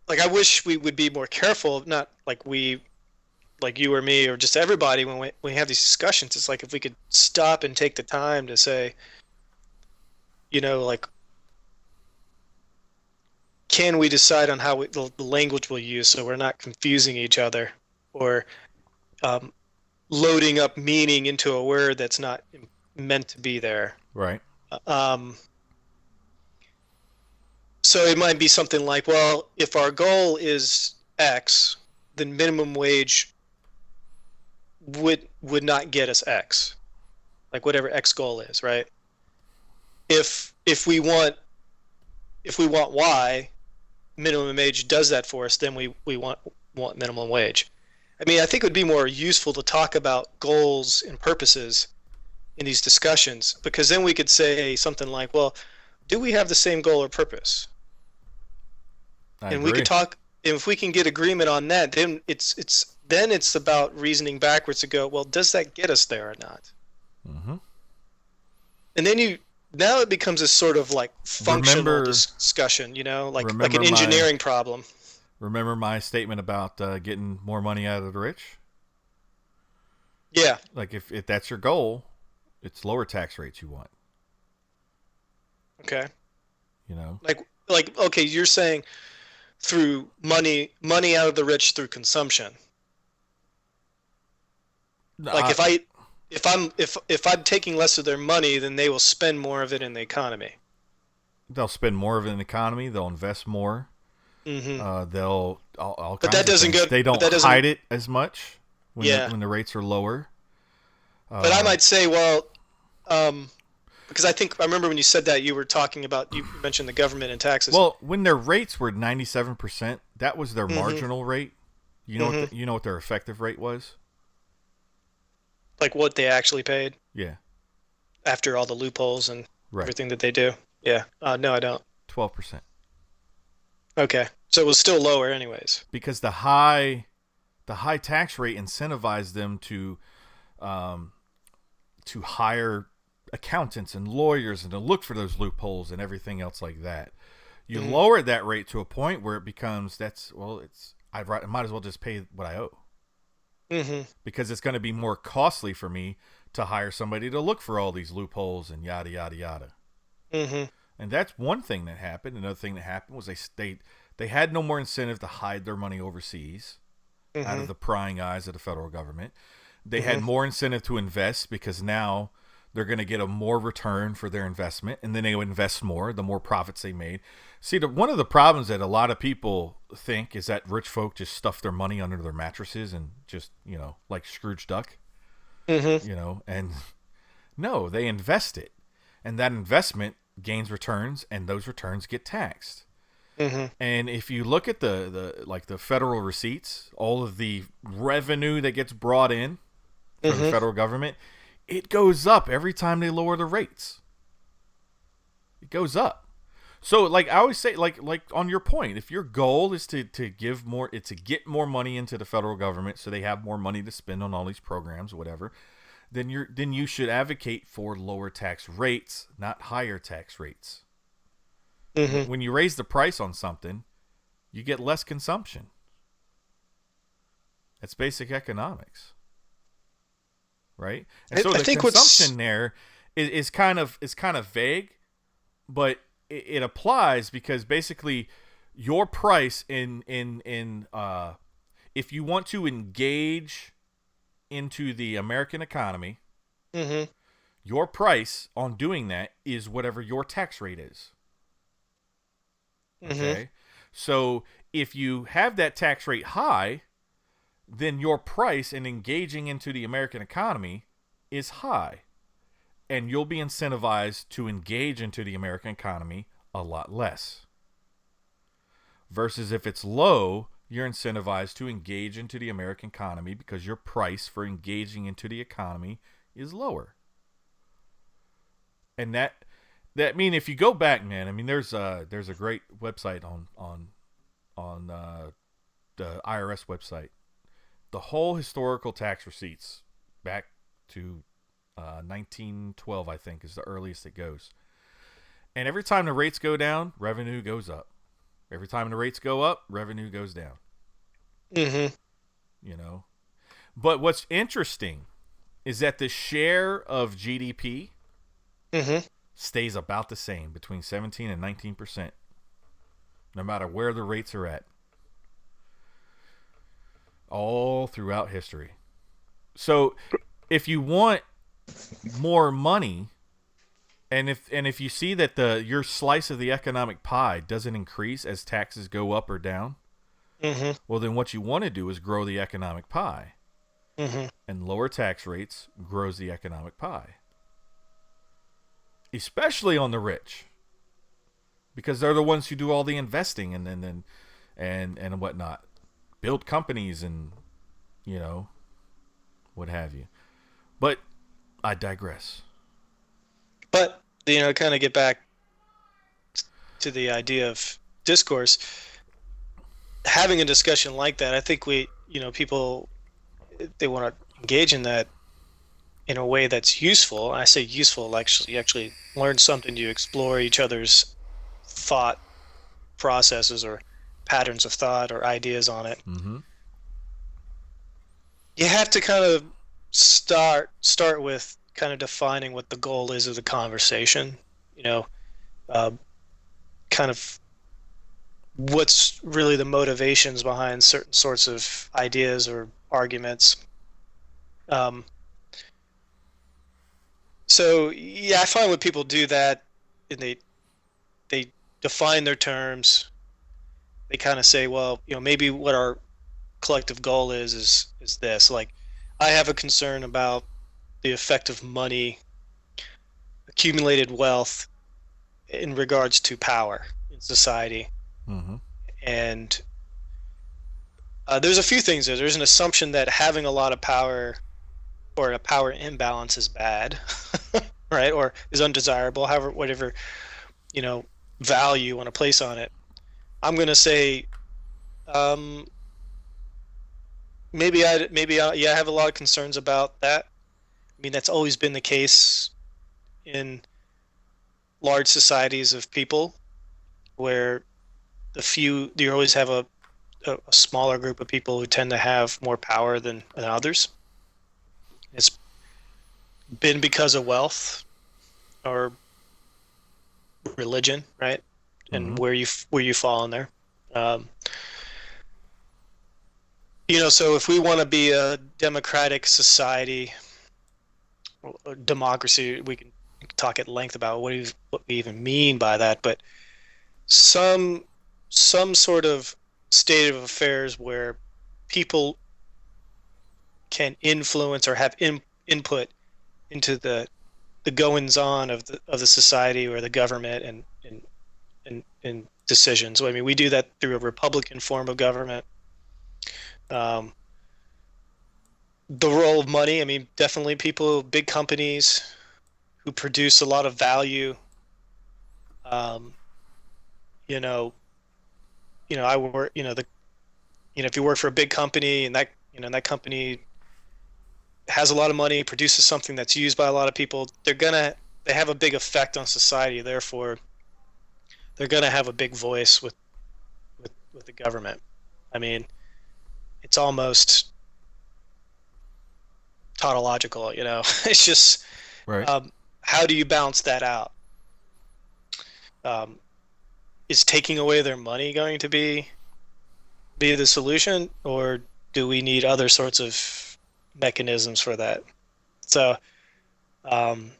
Speaker 1: like I wish we would be more careful, not like we like you or me or just everybody when we have these discussions. It's like if we could stop and take the time to say, like can we decide on how the language we'll use so we're not confusing each other or um, loading up meaning into a word that's not meant to be there.
Speaker 3: Right.
Speaker 1: Um, so it might be something like, well, if our goal is X, then minimum wage would not get us X, like whatever X goal is, right? If we want Y, minimum wage does that for us, then we want minimum wage. I mean, I think it would be more useful to talk about goals and purposes in these discussions because then we could say something like, well, do we have the same goal or purpose?
Speaker 3: I
Speaker 1: And we could
Speaker 3: agree.
Speaker 1: talk, and if we can get agreement on that, then it's about reasoning backwards to go, well, does that get us there or not?
Speaker 3: Mm-hmm.
Speaker 1: And then now it becomes a sort of like functional
Speaker 3: Remember,
Speaker 1: discussion, like
Speaker 3: remember
Speaker 1: an
Speaker 3: my
Speaker 1: engineering problem.
Speaker 3: remember my statement about getting more money out of the rich.
Speaker 1: Yeah.
Speaker 3: Like if that's your goal, it's lower tax rates you want.
Speaker 1: Okay.
Speaker 3: You know.
Speaker 1: Like okay, you're saying through money out of the rich through consumption. Like
Speaker 3: Uh,
Speaker 1: if I'm taking less of their money, then they will spend more of it in the economy.
Speaker 3: they'll spend more of it in the economy. They'll invest more.
Speaker 1: Hmm.
Speaker 3: They'll all
Speaker 1: But
Speaker 3: kinds
Speaker 1: that
Speaker 3: of
Speaker 1: doesn't
Speaker 3: things.
Speaker 1: go.
Speaker 3: They
Speaker 1: But
Speaker 3: don't
Speaker 1: that doesn't.
Speaker 3: hide it as much
Speaker 1: Yeah.
Speaker 3: when the rates are lower.
Speaker 1: But I
Speaker 3: Uh,
Speaker 1: might say, well, um, because I remember when you said that you were talking about you mentioned the government and taxes.
Speaker 3: well, when their rates were 97%, that was their
Speaker 1: Hmm.
Speaker 3: marginal rate.
Speaker 1: Hmm.
Speaker 3: You know what their effective rate was?
Speaker 1: Like what they actually paid
Speaker 3: Yeah,
Speaker 1: after all the loopholes and
Speaker 3: right.
Speaker 1: everything that they do. Yeah. No, I don't.
Speaker 3: 12%.
Speaker 1: Okay. So it was still lower, anyways.
Speaker 3: Because the high tax rate incentivized them um, to hire accountants and lawyers and to look for those loopholes and everything else like that. You
Speaker 1: Hmm.
Speaker 3: lower that rate to a point where it becomes I might as well just pay what I owe
Speaker 1: Hmm.
Speaker 3: because it's going to be more costly for me to hire somebody to look for all these loopholes and yada yada yada.
Speaker 1: Hmm.
Speaker 3: And that's one thing that happened. Another thing that happened was they had no more incentive to hide their money overseas out
Speaker 1: Hmm.
Speaker 3: of the prying eyes of the federal government. They
Speaker 1: Hmm.
Speaker 3: had more incentive to invest because now they're going to get a more return for their investment, and then they would invest more the more profits they made. See, one of the problems that a lot of people think is that rich folk just stuff their money under their mattresses and just, like Scrooge Duck,
Speaker 1: Hmm.
Speaker 3: and no, they invest it, and that investment gains returns, and those returns get taxed.
Speaker 1: Hmm.
Speaker 3: And if you look at the federal receipts, all of the revenue that gets brought in for the
Speaker 1: Hmm.
Speaker 3: federal government, it goes up every time they lower the rates. It goes up. So like I always say, like on your point, if your goal is to get more money into the federal government so they have more money to spend on all these programs, whatever, then you should advocate for lower tax rates, not higher tax rates.
Speaker 1: Hmm.
Speaker 3: When you raise the price on something, you get less consumption. That's basic economics, right? And so
Speaker 1: I
Speaker 3: the
Speaker 1: think what's
Speaker 3: consumption there is kind of vague, but it applies because basically your price in if you want to engage into the American economy,
Speaker 1: Hmm.
Speaker 3: your price on doing that is whatever your tax rate is.
Speaker 1: Hmm.
Speaker 3: Okay? So if you have that tax rate high, then your price in engaging into the American economy is high. and you'll be incentivized to engage into the American economy a lot less. Versus if it's low, you're incentivized to engage into the American economy because your price for engaging into the economy is lower. And that mean if you go back, man, I mean there's a great website on the IRS website. The whole historical tax receipts back to 1912, I think, is the earliest it goes. And every time the rates go down, revenue goes up. Every time the rates go up, revenue goes down.
Speaker 1: Mm-hmm.
Speaker 3: You know, but what's interesting is that the share of GDP
Speaker 1: Mm-hmm.
Speaker 3: stays about the same between 17 and 19%, no matter where the rates are at, all throughout history. So if you want more money, and if you see that your slice of the economic pie doesn't increase as taxes go up or down,
Speaker 1: Mm-hmm.
Speaker 3: well, then what you want to do is grow the economic pie.
Speaker 1: Mm-hmm.
Speaker 3: And lower tax rates grows the economic pie, especially on the rich, because they're the ones who do all the investing and whatnot, build companies and what have you. But I digress.
Speaker 1: But kind of get back to the idea of discourse. Having a discussion like that, I think people, they want to engage in that in a way that's useful. I say useful, like you actually learn something, you explore each other's thought processes or patterns of thought or ideas on it.
Speaker 3: Mm-hmm.
Speaker 1: You have to kind of start with kind of defining what the goal is of the conversation. You know, uh, kind of what's really the motivations behind certain sorts of ideas or arguments. Um, so yeah, I find when people do that, and they define their terms, they kind of say, well, maybe what our collective goal is this. Like, I have a concern about the effect of money, accumulated wealth, in regards to power in society.
Speaker 3: Mm-hmm.
Speaker 1: And there's a few things there. There's an assumption that having a lot of power or a power imbalance is bad, right? Or is undesirable, however, whatever, you know, value you want to place on it. I'm going to say, um, yeah, I have a lot of concerns about that. I mean, that's always been the case in large societies of people where you always have a smaller group of people who tend to have more power than others. It's been because of wealth or religion, right?
Speaker 3: Mm-hmm.
Speaker 1: And where you fall in there. Um, so if we want to be a democratic society, or democracy, we can talk at length about what we even mean by that. But some some sort of state of affairs where people can influence or have input into the goings on of the society or the government and decisions. So, I mean, we do that through a Republican form of government. Um, the role of money. I mean, definitely big companies who produce a lot of value. Um, you know, I work. If you work for a big company and that company has a lot of money, produces something that's used by a lot of people, they have a big effect on society. Therefore, they're gonna have a big voice with the government. I mean, it's almost tautological. It's just,
Speaker 3: Right.
Speaker 1: how do you balance that out? Um, is taking away their money going to be the solution, or do we need other sorts of mechanisms for that? So, um,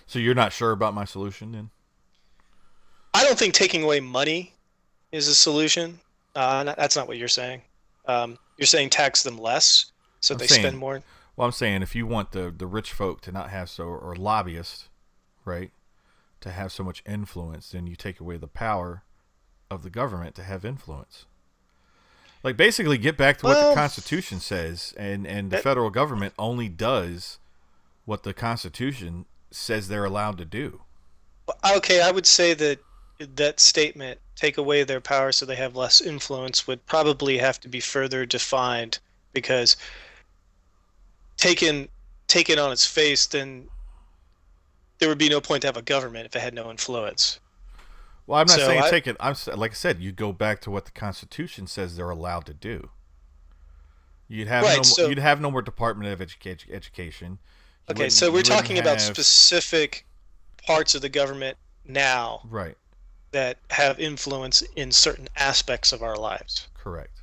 Speaker 3: So you're not sure about my solution then?
Speaker 1: I don't think taking away money is a solution. That's not what you're saying. You're saying tax them less so
Speaker 3: I'm
Speaker 1: they spend
Speaker 3: saying,
Speaker 1: more.
Speaker 3: Well, I'm saying if you want the rich folk to not have or lobbyists, right, to have so much influence, then you take away the power of the government to have influence. Like basically get back to what the
Speaker 1: Well,
Speaker 3: Constitution says, and the
Speaker 1: that,
Speaker 3: federal government only does what the Constitution says they're allowed to do.
Speaker 1: okay, I would say that that statement, take away their power so they have less influence, would probably have to be further defined because taken taken on its face, then there would be no point to have a government if it had no influence.
Speaker 3: Well, I'm not
Speaker 1: So
Speaker 3: saying
Speaker 1: I
Speaker 3: take it. Like I said, you go back to what the Constitution says they're allowed to do. You'd have
Speaker 1: right.
Speaker 3: no more,
Speaker 1: So
Speaker 3: you'd have no more Department of Education. You
Speaker 1: okay.
Speaker 3: wouldn't
Speaker 1: So we're
Speaker 3: you wouldn't
Speaker 1: talking about
Speaker 3: have
Speaker 1: specific parts of the government now
Speaker 3: right.
Speaker 1: that have influence in certain aspects of our lives.
Speaker 3: Correct.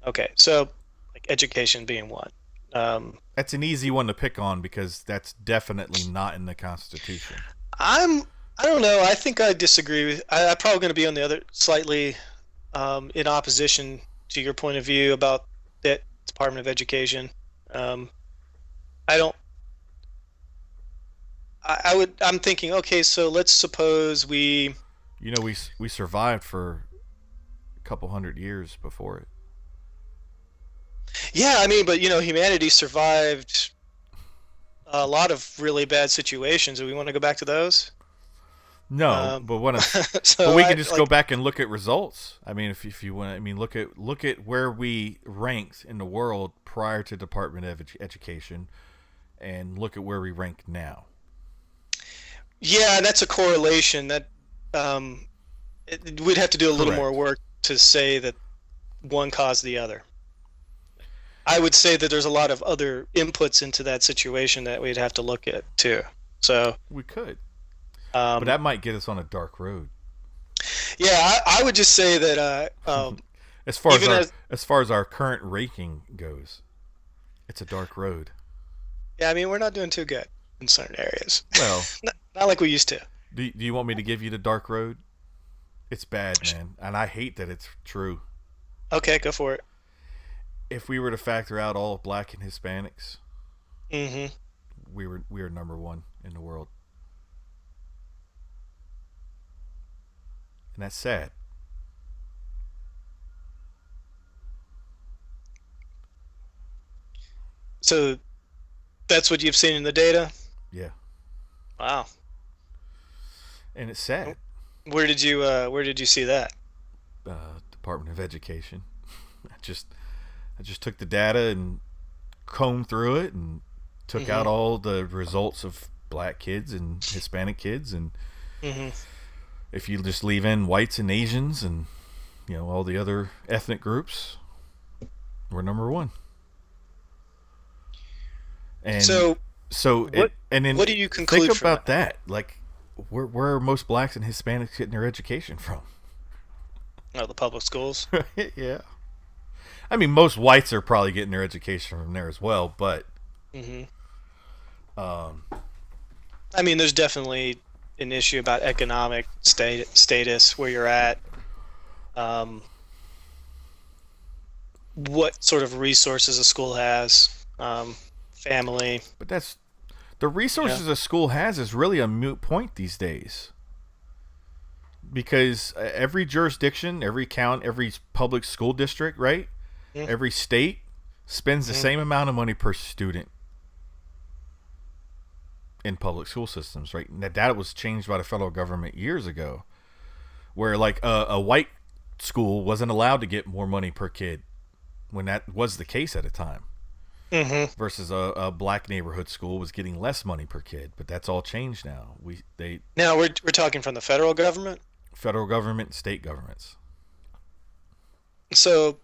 Speaker 1: Okay. So like education being one. Um,
Speaker 3: That's an easy one to pick on because that's definitely not in the Constitution.
Speaker 1: I'm. I don't know. I think I disagree with. I'm probably going to be on the other slightly in opposition to your point of view about that Department of Education. Um, I don't. I would. I'm thinking. Okay, so let's suppose we.
Speaker 3: You know, we survived for a couple hundred years before it.
Speaker 1: Yeah, I mean, but humanity survived a lot of really bad situations. Do we want to go back to those?
Speaker 3: No,
Speaker 1: Um,
Speaker 3: but but
Speaker 1: so
Speaker 3: we
Speaker 1: I
Speaker 3: can just go
Speaker 1: like.
Speaker 3: back and look at results. I mean, if you want, I mean, look at where we ranked in the world prior to Department of Education, and look at where we rank now.
Speaker 1: Yeah, and that's a correlation that we'd have to do a little more
Speaker 3: Correct.
Speaker 1: work to say that one caused the other. I would say that there's a lot of other inputs into that situation that we'd have to look at too. So,
Speaker 3: We could, but
Speaker 1: um,
Speaker 3: that might get us on a dark road.
Speaker 1: yeah, I would just say that even as
Speaker 3: As far as our current ranking goes, it's a dark road.
Speaker 1: yeah, I mean we're not doing too good in certain areas,
Speaker 3: Well,
Speaker 1: not like we used to.
Speaker 3: do you want me to give you the dark road? It's bad, man, and I hate that it's true.
Speaker 1: Okay, go for it.
Speaker 3: If we were to factor out all black and Hispanics,
Speaker 1: Hmm.
Speaker 3: we are number one in the world, and that's sad.
Speaker 1: So that's what you've seen in the data.
Speaker 3: Yeah,
Speaker 1: Wow.
Speaker 3: and it's sad.
Speaker 1: Where did you see that?
Speaker 3: Department of Education. I just I just took the data and combed through it and took
Speaker 1: Hmm.
Speaker 3: out all the results of black kids and Hispanic kids, and
Speaker 1: Hmm.
Speaker 3: if you just leave in whites and Asians and all the other ethnic groups, we're number one. And
Speaker 1: So
Speaker 3: so
Speaker 1: what
Speaker 3: and then
Speaker 1: what do you
Speaker 3: think
Speaker 1: conclude from
Speaker 3: about
Speaker 1: that?
Speaker 3: that. Like, where are most blacks and Hispanics getting their education from?
Speaker 1: Oh, the public schools.
Speaker 3: Yeah. I mean, most whites are probably getting their education from there as well, but
Speaker 1: Hmm.
Speaker 3: um,
Speaker 1: I mean, there's definitely an issue about economic status, where you're at, um, what sort of resources a school has, family.
Speaker 3: but that's the
Speaker 1: Yeah.
Speaker 3: resources a school has is really a moot point these days because every jurisdiction, every count, every public school district, right? Every state spends the
Speaker 1: Mm-hmm.
Speaker 3: same amount of money per student in public school systems, right? And that was changed by the federal government years ago, where like a white school wasn't allowed to get more money per kid when that was the case at a time,
Speaker 1: Hmm.
Speaker 3: versus a black neighborhood school was getting less money per kid. But that's all changed now. They
Speaker 1: Now we're talking from the federal government.
Speaker 3: federal government and state governments.
Speaker 1: So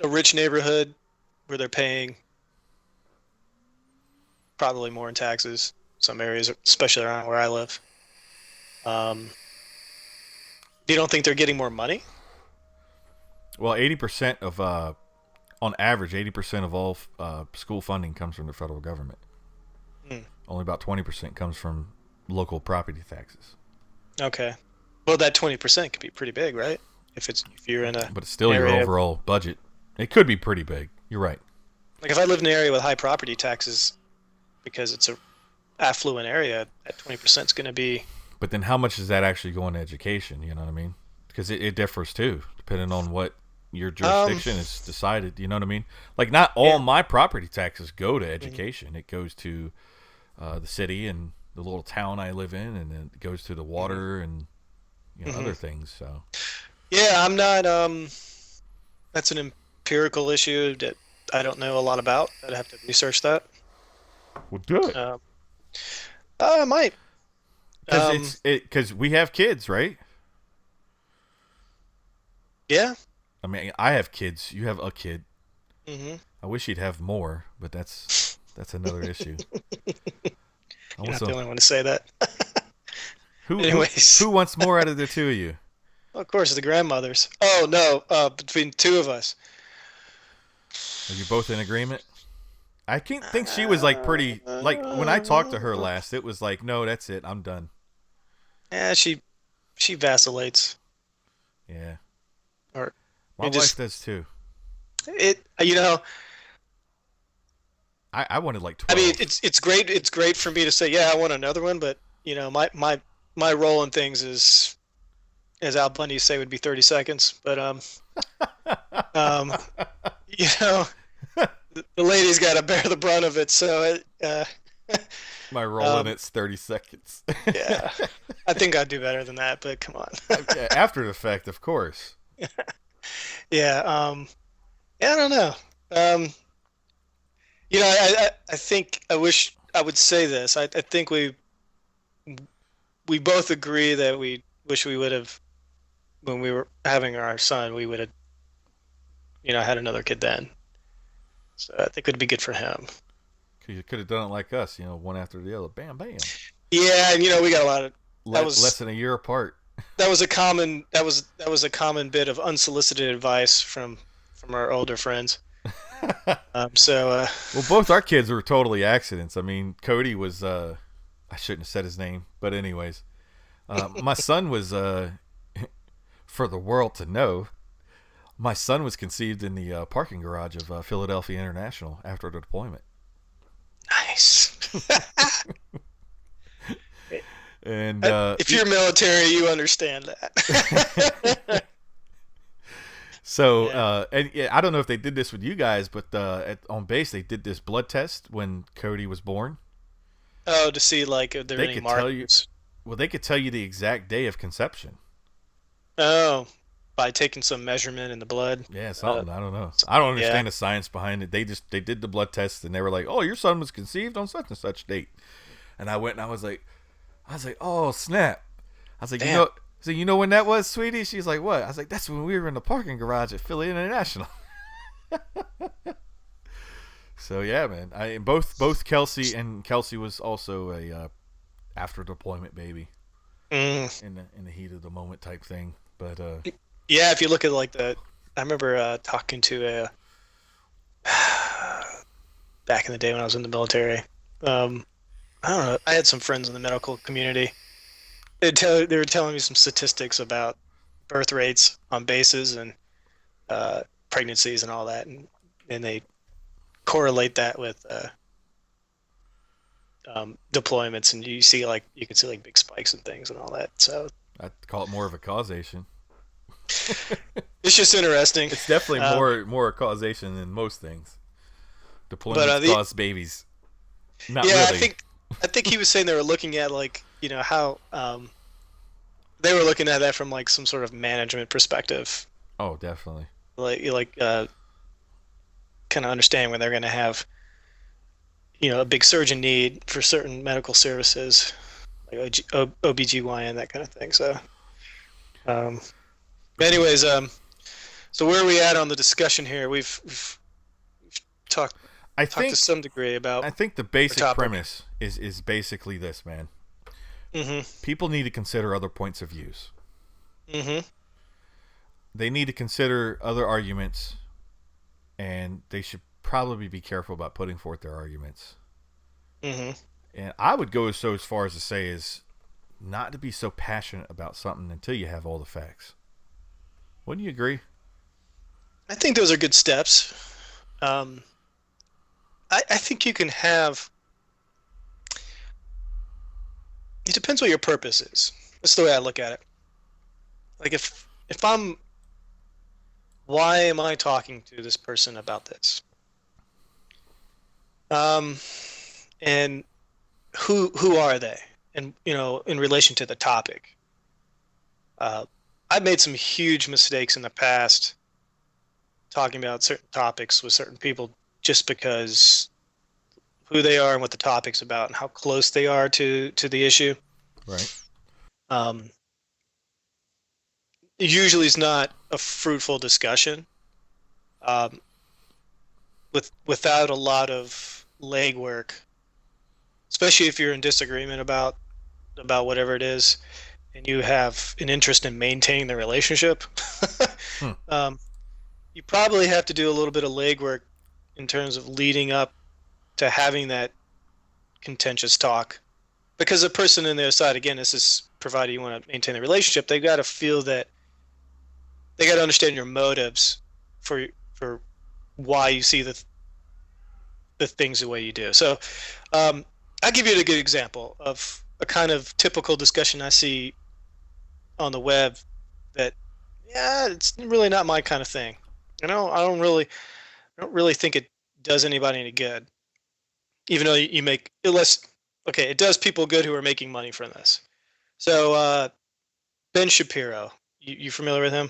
Speaker 1: a rich neighborhood where they're paying probably more in taxes. Some areas, especially around where I live. Um, you don't think they're getting more money?
Speaker 3: Well, 80% of on average, 80% of all school funding comes from the federal government.
Speaker 1: Hmm.
Speaker 3: Only about 20% comes from local property taxes.
Speaker 1: Okay. Well, that 20% could be pretty big, right? If you're in a
Speaker 3: But it's still your
Speaker 1: area.
Speaker 3: overall budget. It could be pretty big. You're right.
Speaker 1: Like if I live in an area with high property taxes because it's a affluent area, that 20% is going to be.
Speaker 3: But then how much is that actually going to education? You know what I mean? Because it differs too, depending on what your
Speaker 1: Um,
Speaker 3: jurisdiction is decided. You know what I mean? Like not
Speaker 1: yeah.
Speaker 3: all my property taxes go to
Speaker 1: Mhm.
Speaker 3: education. It goes to the city and the little town I live in, and then it goes to the
Speaker 1: Mhm.
Speaker 3: water and
Speaker 1: Mhm.
Speaker 3: other things. So
Speaker 1: Yeah, I'm not. That's an empirical issue that I don't know a lot about. I'd have to research that.
Speaker 3: well, do it
Speaker 1: Um, I might.
Speaker 3: because
Speaker 1: Um,
Speaker 3: because we have kids, right?
Speaker 1: yeah.
Speaker 3: I mean, I have kids. You have a kid.
Speaker 1: Hmm.
Speaker 3: I wish you'd have more, but that's another issue. I
Speaker 1: You're
Speaker 3: want
Speaker 1: not the
Speaker 3: some.
Speaker 1: only one to say that.
Speaker 3: Who who
Speaker 1: Anyways,
Speaker 3: who wants more out of the two of you?
Speaker 1: well, of course, the grandmothers. Oh no, between two of us.
Speaker 3: Are you both in agreement? I can't think she was like pretty. Like when I talked to her
Speaker 1: Uh,
Speaker 3: last, it was like, no, that's it. I'm done.
Speaker 1: yeah, she vacillates,
Speaker 3: Yeah,
Speaker 1: or
Speaker 3: my
Speaker 1: it
Speaker 3: wife
Speaker 1: just
Speaker 3: does too.
Speaker 1: it. You know,
Speaker 3: I wanted like
Speaker 1: I mean,
Speaker 3: 12.
Speaker 1: it's great. It's great for me to say, yeah, I want another one, but my role in things is, as Al Bundy say, would be 30 seconds. But um, you know, the lady's got to bear the brunt of it. So
Speaker 3: My roll in
Speaker 1: um,
Speaker 3: it's 30 seconds.
Speaker 1: yeah, I think I'd do better than that. But come on.
Speaker 3: After the fact, of course.
Speaker 1: Yeah. Yeah, I don't know. Um, I think I wish I would say this. I think we both agree that we wish we would have when we were having our son, we would have, had another kid then. So I think it would be good for him.
Speaker 3: You could have done it like us, one after the other. Bam, bam.
Speaker 1: Yeah, and we got a lot of that
Speaker 3: Less
Speaker 1: was
Speaker 3: than a year apart.
Speaker 1: that was a common bit of unsolicited advice from our older friends. So
Speaker 3: Well, both our kids were totally accidents. I mean, Cody was, I shouldn't have said his name, but anyways, my son was, for the world to know, my son was conceived in the parking garage of Philadelphia International after the deployment.
Speaker 1: nice.
Speaker 3: And
Speaker 1: If you're military, you understand that.
Speaker 3: so,
Speaker 1: Yeah.
Speaker 3: and yeah, I don't know if they did this with you guys, but on base they did this blood test when Cody was born.
Speaker 1: Oh, to see like if there are
Speaker 3: They
Speaker 1: any
Speaker 3: could tell you,
Speaker 1: markers.
Speaker 3: well, they could tell you the exact day of conception.
Speaker 1: Oh, by taking some measurement in the blood.
Speaker 3: Yeah,
Speaker 1: Uh,
Speaker 3: something. I don't know. I don't
Speaker 1: yeah.
Speaker 3: understand the science behind it. They did the blood test and they were like, "Oh, your son was conceived on such and such date." And I went and I was like, "Oh snap!" I was like,
Speaker 1: Damn.
Speaker 3: so you know when that was, sweetie? She's like, "What?" I was like, "That's when we were in the parking garage at Philly International." So yeah, man. I both Kelsey was also a after deployment baby
Speaker 1: Mm.
Speaker 3: in the heat of the moment type thing. But
Speaker 1: Yeah, if you look at like I remember talking to a back in the day when I was in the military. Um, I don't know. I had some friends in the medical community. They were telling me some statistics about birth rates on bases and uh, pregnancies and all that, and they correlate that with deployments, and you can see like big spikes and things and all that. So
Speaker 3: I'd call it more of a causation.
Speaker 1: it's just interesting.
Speaker 3: It's definitely
Speaker 1: Um,
Speaker 3: more a causation than most things.
Speaker 1: but
Speaker 3: Deployments
Speaker 1: the
Speaker 3: cause babies. Not
Speaker 1: yeah,
Speaker 3: really.
Speaker 1: I think he was saying they were looking at like how they were looking at that from like some sort of management perspective,
Speaker 3: Oh, definitely.
Speaker 1: like kind of understanding when they're going to have a big surge in need for certain medical services like OBGYN, that kind of thing. So um, anyways, so where are we at on the discussion here? We've talked
Speaker 3: I
Speaker 1: talked to
Speaker 3: think
Speaker 1: some degree about
Speaker 3: I think the
Speaker 1: our
Speaker 3: basic
Speaker 1: topic.
Speaker 3: premise is basically this, man.
Speaker 1: Hmm.
Speaker 3: People need to consider other points of views.
Speaker 1: Hmm.
Speaker 3: They need to consider other arguments, and they should probably be careful about putting forth their arguments.
Speaker 1: Hmm.
Speaker 3: And I would go so as far as to say is not to be so passionate about something until you have all the facts. Wouldn't you agree?
Speaker 1: I think those are good steps. Um, I think you can have. It depends what your purpose is. That's the way I look at it. Like if I'm, why am I talking to this person about this? Um, and who are they? And in relation to the topic, uh, I've made some huge mistakes in the past talking about certain topics with certain people just because who they are and what the topic's about and how close they are to the issue.
Speaker 3: Right.
Speaker 1: Um, Usually, it's not a fruitful discussion. Um, without a lot of legwork, especially if you're in disagreement about whatever it is, and you have an interest in maintaining the relationship.
Speaker 3: Hmm.
Speaker 1: um, you probably have to do a little bit of legwork in terms of leading up to having that contentious talk. Because the person on their side, again, this is provided you want to maintain the relationship, they've got to feel that they got to understand your motives for why you see the things the way you do. So I'll give you a good example of a kind of typical discussion I see on the web that, yeah, it's really not my kind of thing. I don't really think it does anybody any good. Even though you make it less, okay, it does people good who are making money from this. So Ben Shapiro, you familiar with him?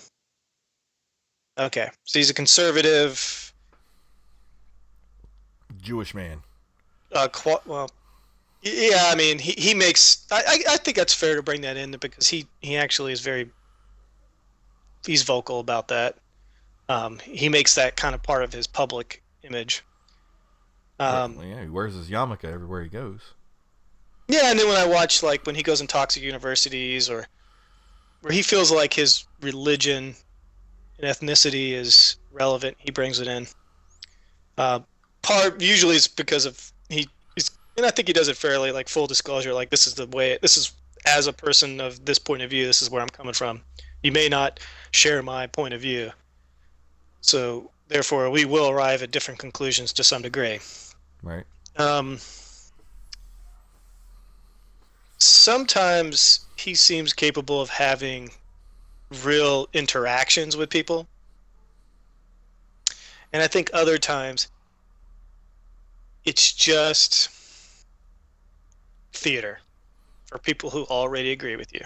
Speaker 1: Okay, so he's a conservative.
Speaker 3: Jewish man.
Speaker 1: Well, yeah, I mean, he makes. I think that's fair to bring that in because he actually is he's vocal about that. He makes that kind of part of his public image.
Speaker 3: Right.
Speaker 1: Um,
Speaker 3: Well, yeah, he wears his yarmulke everywhere he goes.
Speaker 1: yeah, and then when I watch like when he goes and talks at universities or where he feels like his religion and ethnicity is relevant, he brings it in. Uh, Part usually it's because of he's and I think he does it fairly, like full disclosure, like this is the way this is as a person of this point of view, this is where I'm coming from. You may not share my point of view, so therefore we will arrive at different conclusions to some degree.
Speaker 3: Right.
Speaker 1: Um, Sometimes he seems capable of having real interactions with people, and I think other times it's just theater for people who already agree with you,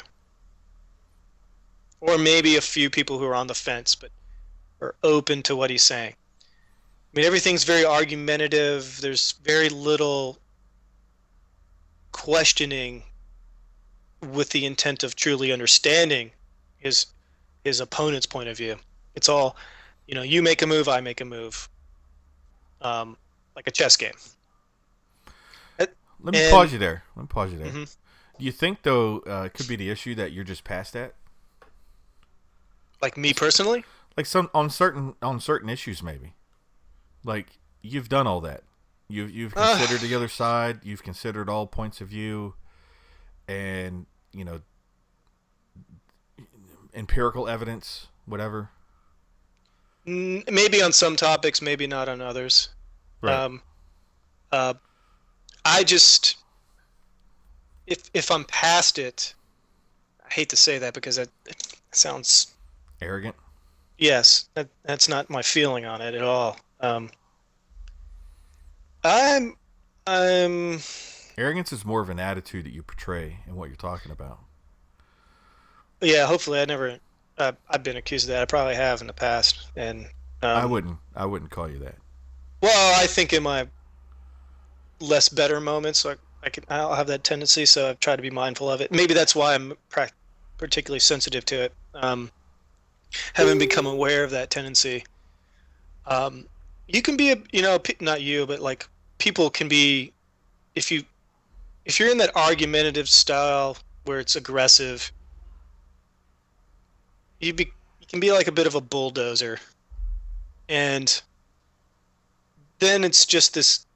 Speaker 1: or maybe a few people who are on the fence but are open to what he's saying. I mean, everything's very argumentative. There's very little questioning with the intent of truly understanding his his opponent's point of view. It's all, you make a move, I make a move, um, like a chess game.
Speaker 3: Let me pause
Speaker 1: And
Speaker 3: you there. Let me pause you there.
Speaker 1: mhm.
Speaker 3: Do you think though it could be the issue that you're just past that?
Speaker 1: Like me personally,
Speaker 3: Like some on certain issues maybe. Like you've done all that. You've
Speaker 1: uh,
Speaker 3: considered the other side. You've considered all points of view, and empirical evidence, whatever.
Speaker 1: maybe on some topics, maybe not on others.
Speaker 3: Right.
Speaker 1: Um, uh, I just, if I'm past it, I hate to say that because it sounds,
Speaker 3: Arrogant.
Speaker 1: yes, that's not my feeling on it at all. I'm I'm
Speaker 3: Arrogance is more of an attitude that you portray in what you're talking about.
Speaker 1: yeah. Hopefully, I've been accused of that. I probably have in the past, and
Speaker 3: I
Speaker 1: um,
Speaker 3: wouldn't. I wouldn't call you that.
Speaker 1: well, I think in my less better moments, I'll have that tendency. So I've tried to be mindful of it. Maybe that's why I'm particularly sensitive to it. Having become aware of that tendency, um, you can be not you, but like people can be if you if you're in that argumentative style where it's aggressive, you can be like a bit of a bulldozer, and then it's just this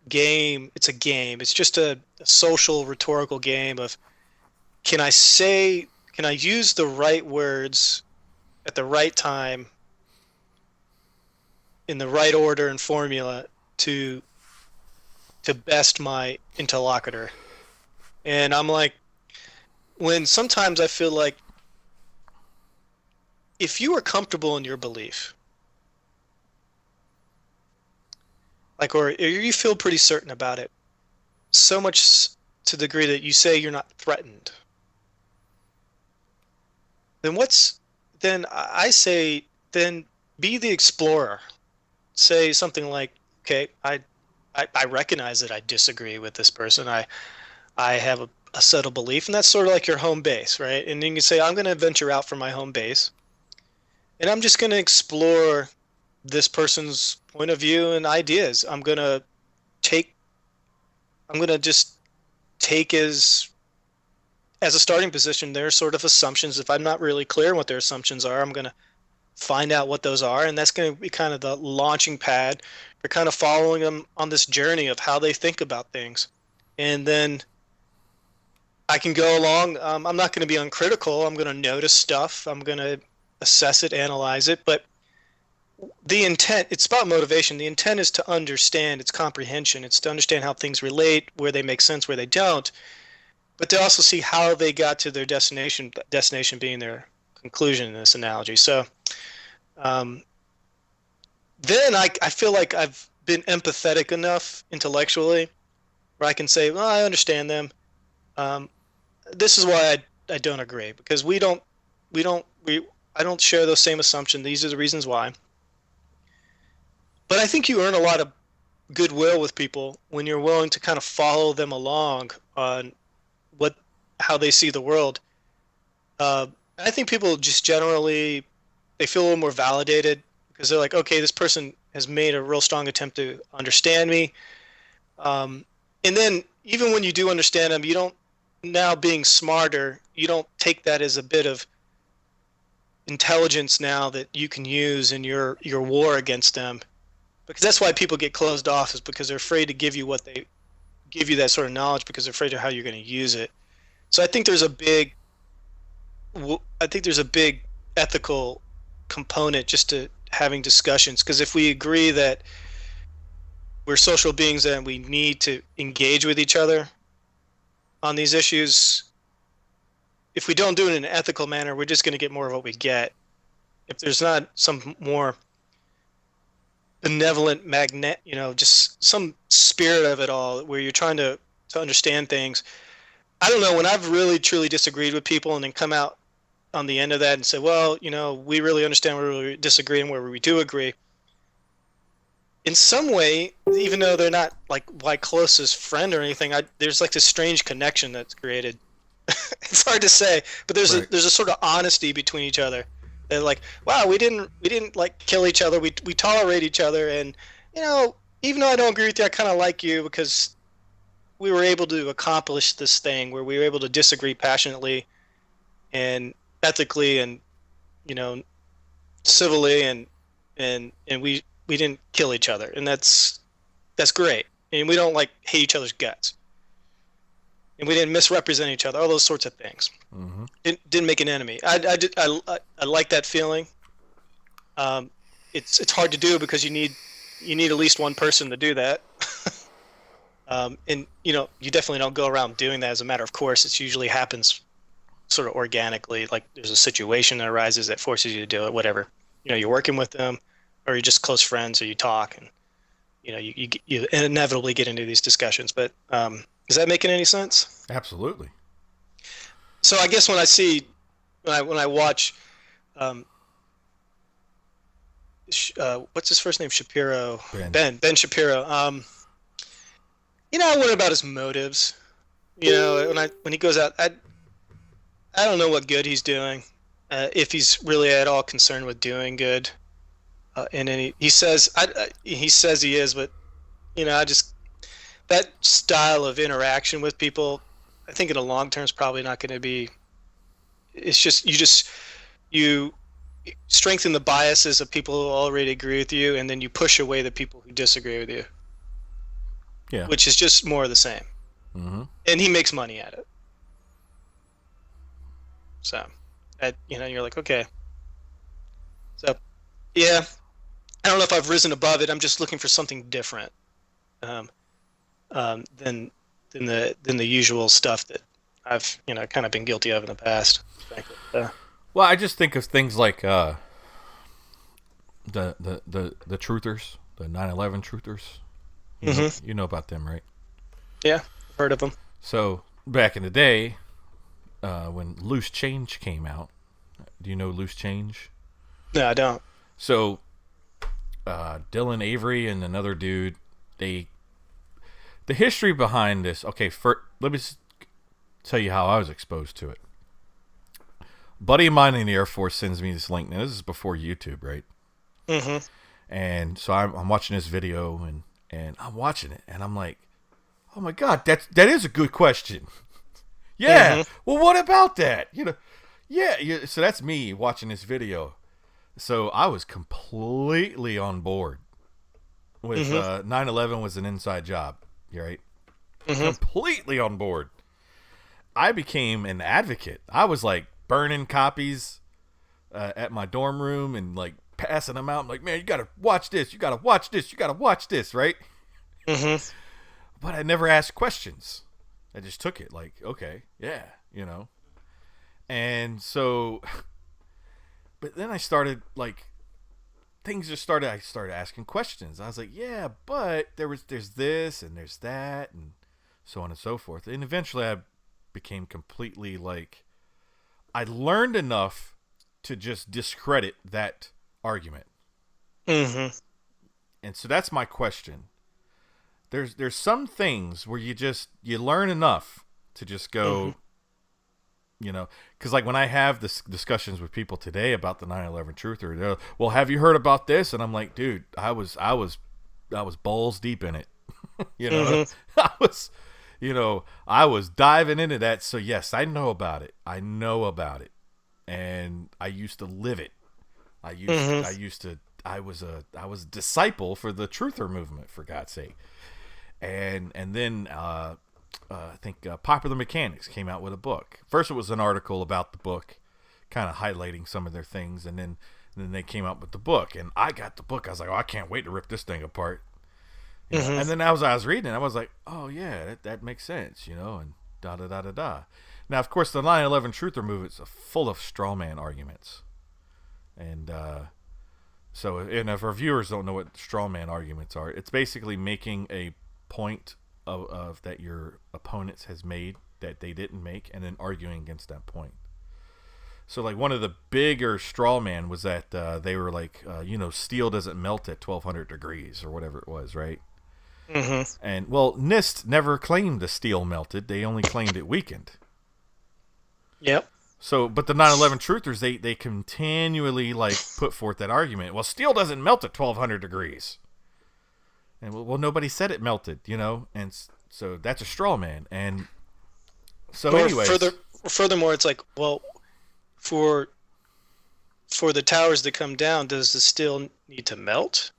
Speaker 1: game. It's a game. It's just a social rhetorical game of can I say can I use the right words at the right time in the right order and formula to to best my interlocutor. And I'm like, when sometimes I feel like if you are comfortable in your belief, like, or you feel pretty certain about it, so much to the degree that you say you're not threatened, then then I say, then be the explorer. Say something like, okay, I recognize that I disagree with this person. I have a settled belief, and that's sort of like your home base, right? And then you can say, I'm going to venture out from my home base, and I'm just going to explore this person's point of view and ideas. Take, I'm going to just take as a starting position their sort of assumptions. If I'm not really clear on what their assumptions are, I'm going to find out what those are, and that's going to be kind of the launching pad for kind of following them on this journey of how they think about things. And then I can go along. I'm not going to be uncritical. I'm going to notice stuff. I'm going to assess it, analyze it. But the intent, it's about motivation. The intent is to understand, it's comprehension. It's to understand how things relate, where they make sense, where they don't, but to also see how they got to their destination being their conclusion in this analogy. So um, then I feel like I've been empathetic enough intellectually where I can say, well, I understand them. Um, this is why I don't agree, because we I don't share those same assumptions. These are the reasons why. But I think you earn a lot of goodwill with people when you're willing to kind of follow them along on what how they see the world. I think people just generally they feel a little more validated because they're like, okay, this person has made a real strong attempt to understand me. Um, and then even when you do understand them, you don't now being smarter, you don't take that as a bit of intelligence now that you can use in your war against them. Because that's why people get closed off is because they're afraid to give you what they give you that sort of knowledge because they're afraid of how you're going to use it. So I think there's a big ethical component just to having discussions because if we agree that we're social beings and we need to engage with each other on these issues, if we don't do it in an ethical manner, we're just going to get more of what we get. If there's not some more benevolent magnet, just some spirit of it all where you're trying to understand things. I don't know, when I've really truly disagreed with people and then come out on the end of that and say, well, we really understand where we disagree and where we do agree. In some way, even though they're not like my closest friend or anything, there's like this strange connection that's created. It's hard to say, but
Speaker 3: Right.
Speaker 1: there's a sort of honesty between each other. They're like, wow, we didn't like kill each other. We tolerate each other, and you know, even though I don't agree with you, I kind of like you because we were able to accomplish this thing where we were able to disagree passionately and ethically and you know civilly and we didn't kill each other, and that's great. And we don't like hate each other's guts, and we didn't misrepresent each other. All those sorts of things.
Speaker 3: Mm-hmm.
Speaker 1: Didn't make an enemy. I like that feeling. Um, it's hard to do because you need at least one person to do that. And you definitely don't go around doing that as a matter of course. It usually happens sort of organically. Like there's a situation that arises that forces you to do it. Whatever. You're working with them, or you're just close friends, or you talk, and you inevitably get into these discussions. But is that making any sense?
Speaker 3: Absolutely.
Speaker 1: So I guess when I watch um, what's his first name? Shapiro.
Speaker 3: Ben.
Speaker 1: Ben Shapiro. I wonder about his motives. When he goes out, I don't know what good he's doing. If he's really at all concerned with doing good, and then he says he is, but I just that style of interaction with people, I think in the long term is probably not going to be. It's you strengthen the biases of people who already agree with you, and then you push away the people who disagree with you,
Speaker 3: Yeah.
Speaker 1: which is just more of the same.
Speaker 3: Mm-hmm.
Speaker 1: And he makes money at it. So, you're like, okay. So, yeah, I don't know if I've risen above it. I'm just looking for something different. Um, than the usual stuff that I've kind of been guilty of in the past, frankly.
Speaker 3: Well, I just think of things like the truthers, the 9/11 truthers. You know about them, right?
Speaker 1: Yeah, I've heard of them.
Speaker 3: So back in the day, when Loose Change came out, do you know Loose Change?
Speaker 1: No, I don't.
Speaker 3: So Dylan Avery and another dude, the history behind this. Okay, let me tell you how I was exposed to it. A buddy of mine in the Air Force sends me this link. Now this is before YouTube, right?
Speaker 1: Mm-hmm.
Speaker 3: And so I'm watching this video and I'm watching it and I'm like, oh my god, that is a good question. Yeah. Well, what about that? Yeah. So that's me watching this video. So I was completely on board with 9/11 was an inside job, right? Completely on board. I became an advocate. I was like burning copies at my dorm room and like passing them out. I'm like, man, you gotta watch this. You gotta watch this. You gotta watch this, right? But I never asked questions. I just took it like, okay, yeah, And so, but then I started like, things just started. I started asking questions. I was like, yeah, but there's this and there's that and so on and so forth. And eventually, I became completely like, I learned enough to just discredit that argument. And so that's my question. There's some things where you learn enough to just go, because like when I have this discussions with people today about the 9/11 truther, they're, well, have you heard about this? And I'm like, dude, I was balls deep in it. I was diving into that. So yes, I know about it. And I used to live it. I was a disciple for the truther movement, for God's sake. And then I think Popular Mechanics came out with a book. First, it was an article about the book, kind of highlighting some of their things, and then they came out with the book. And I got the book. I was like, oh, I can't wait to rip this thing apart. And then as I was reading it, I was like, oh yeah, that makes sense, and da da da da da. Now, of course, the 9/11 truther movement is full of straw man arguments, and if our viewers don't know what straw man arguments are, it's basically making a point of that your opponent has made that they didn't make, and then arguing against that point. So, like, one of the bigger straw man was that they were like, steel doesn't melt at 1,200 degrees or whatever it was, right? And well, NIST never claimed the steel melted; they only claimed it weakened.
Speaker 1: Yep.
Speaker 3: So, but the 9/11 truthers, they continually like put forth that argument. Well, steel doesn't melt at 1,200 degrees. And well, nobody said it melted, and so that's a straw man. And so, anyways,
Speaker 1: furthermore, it's like, well, for the towers that come down, does the steel need to melt,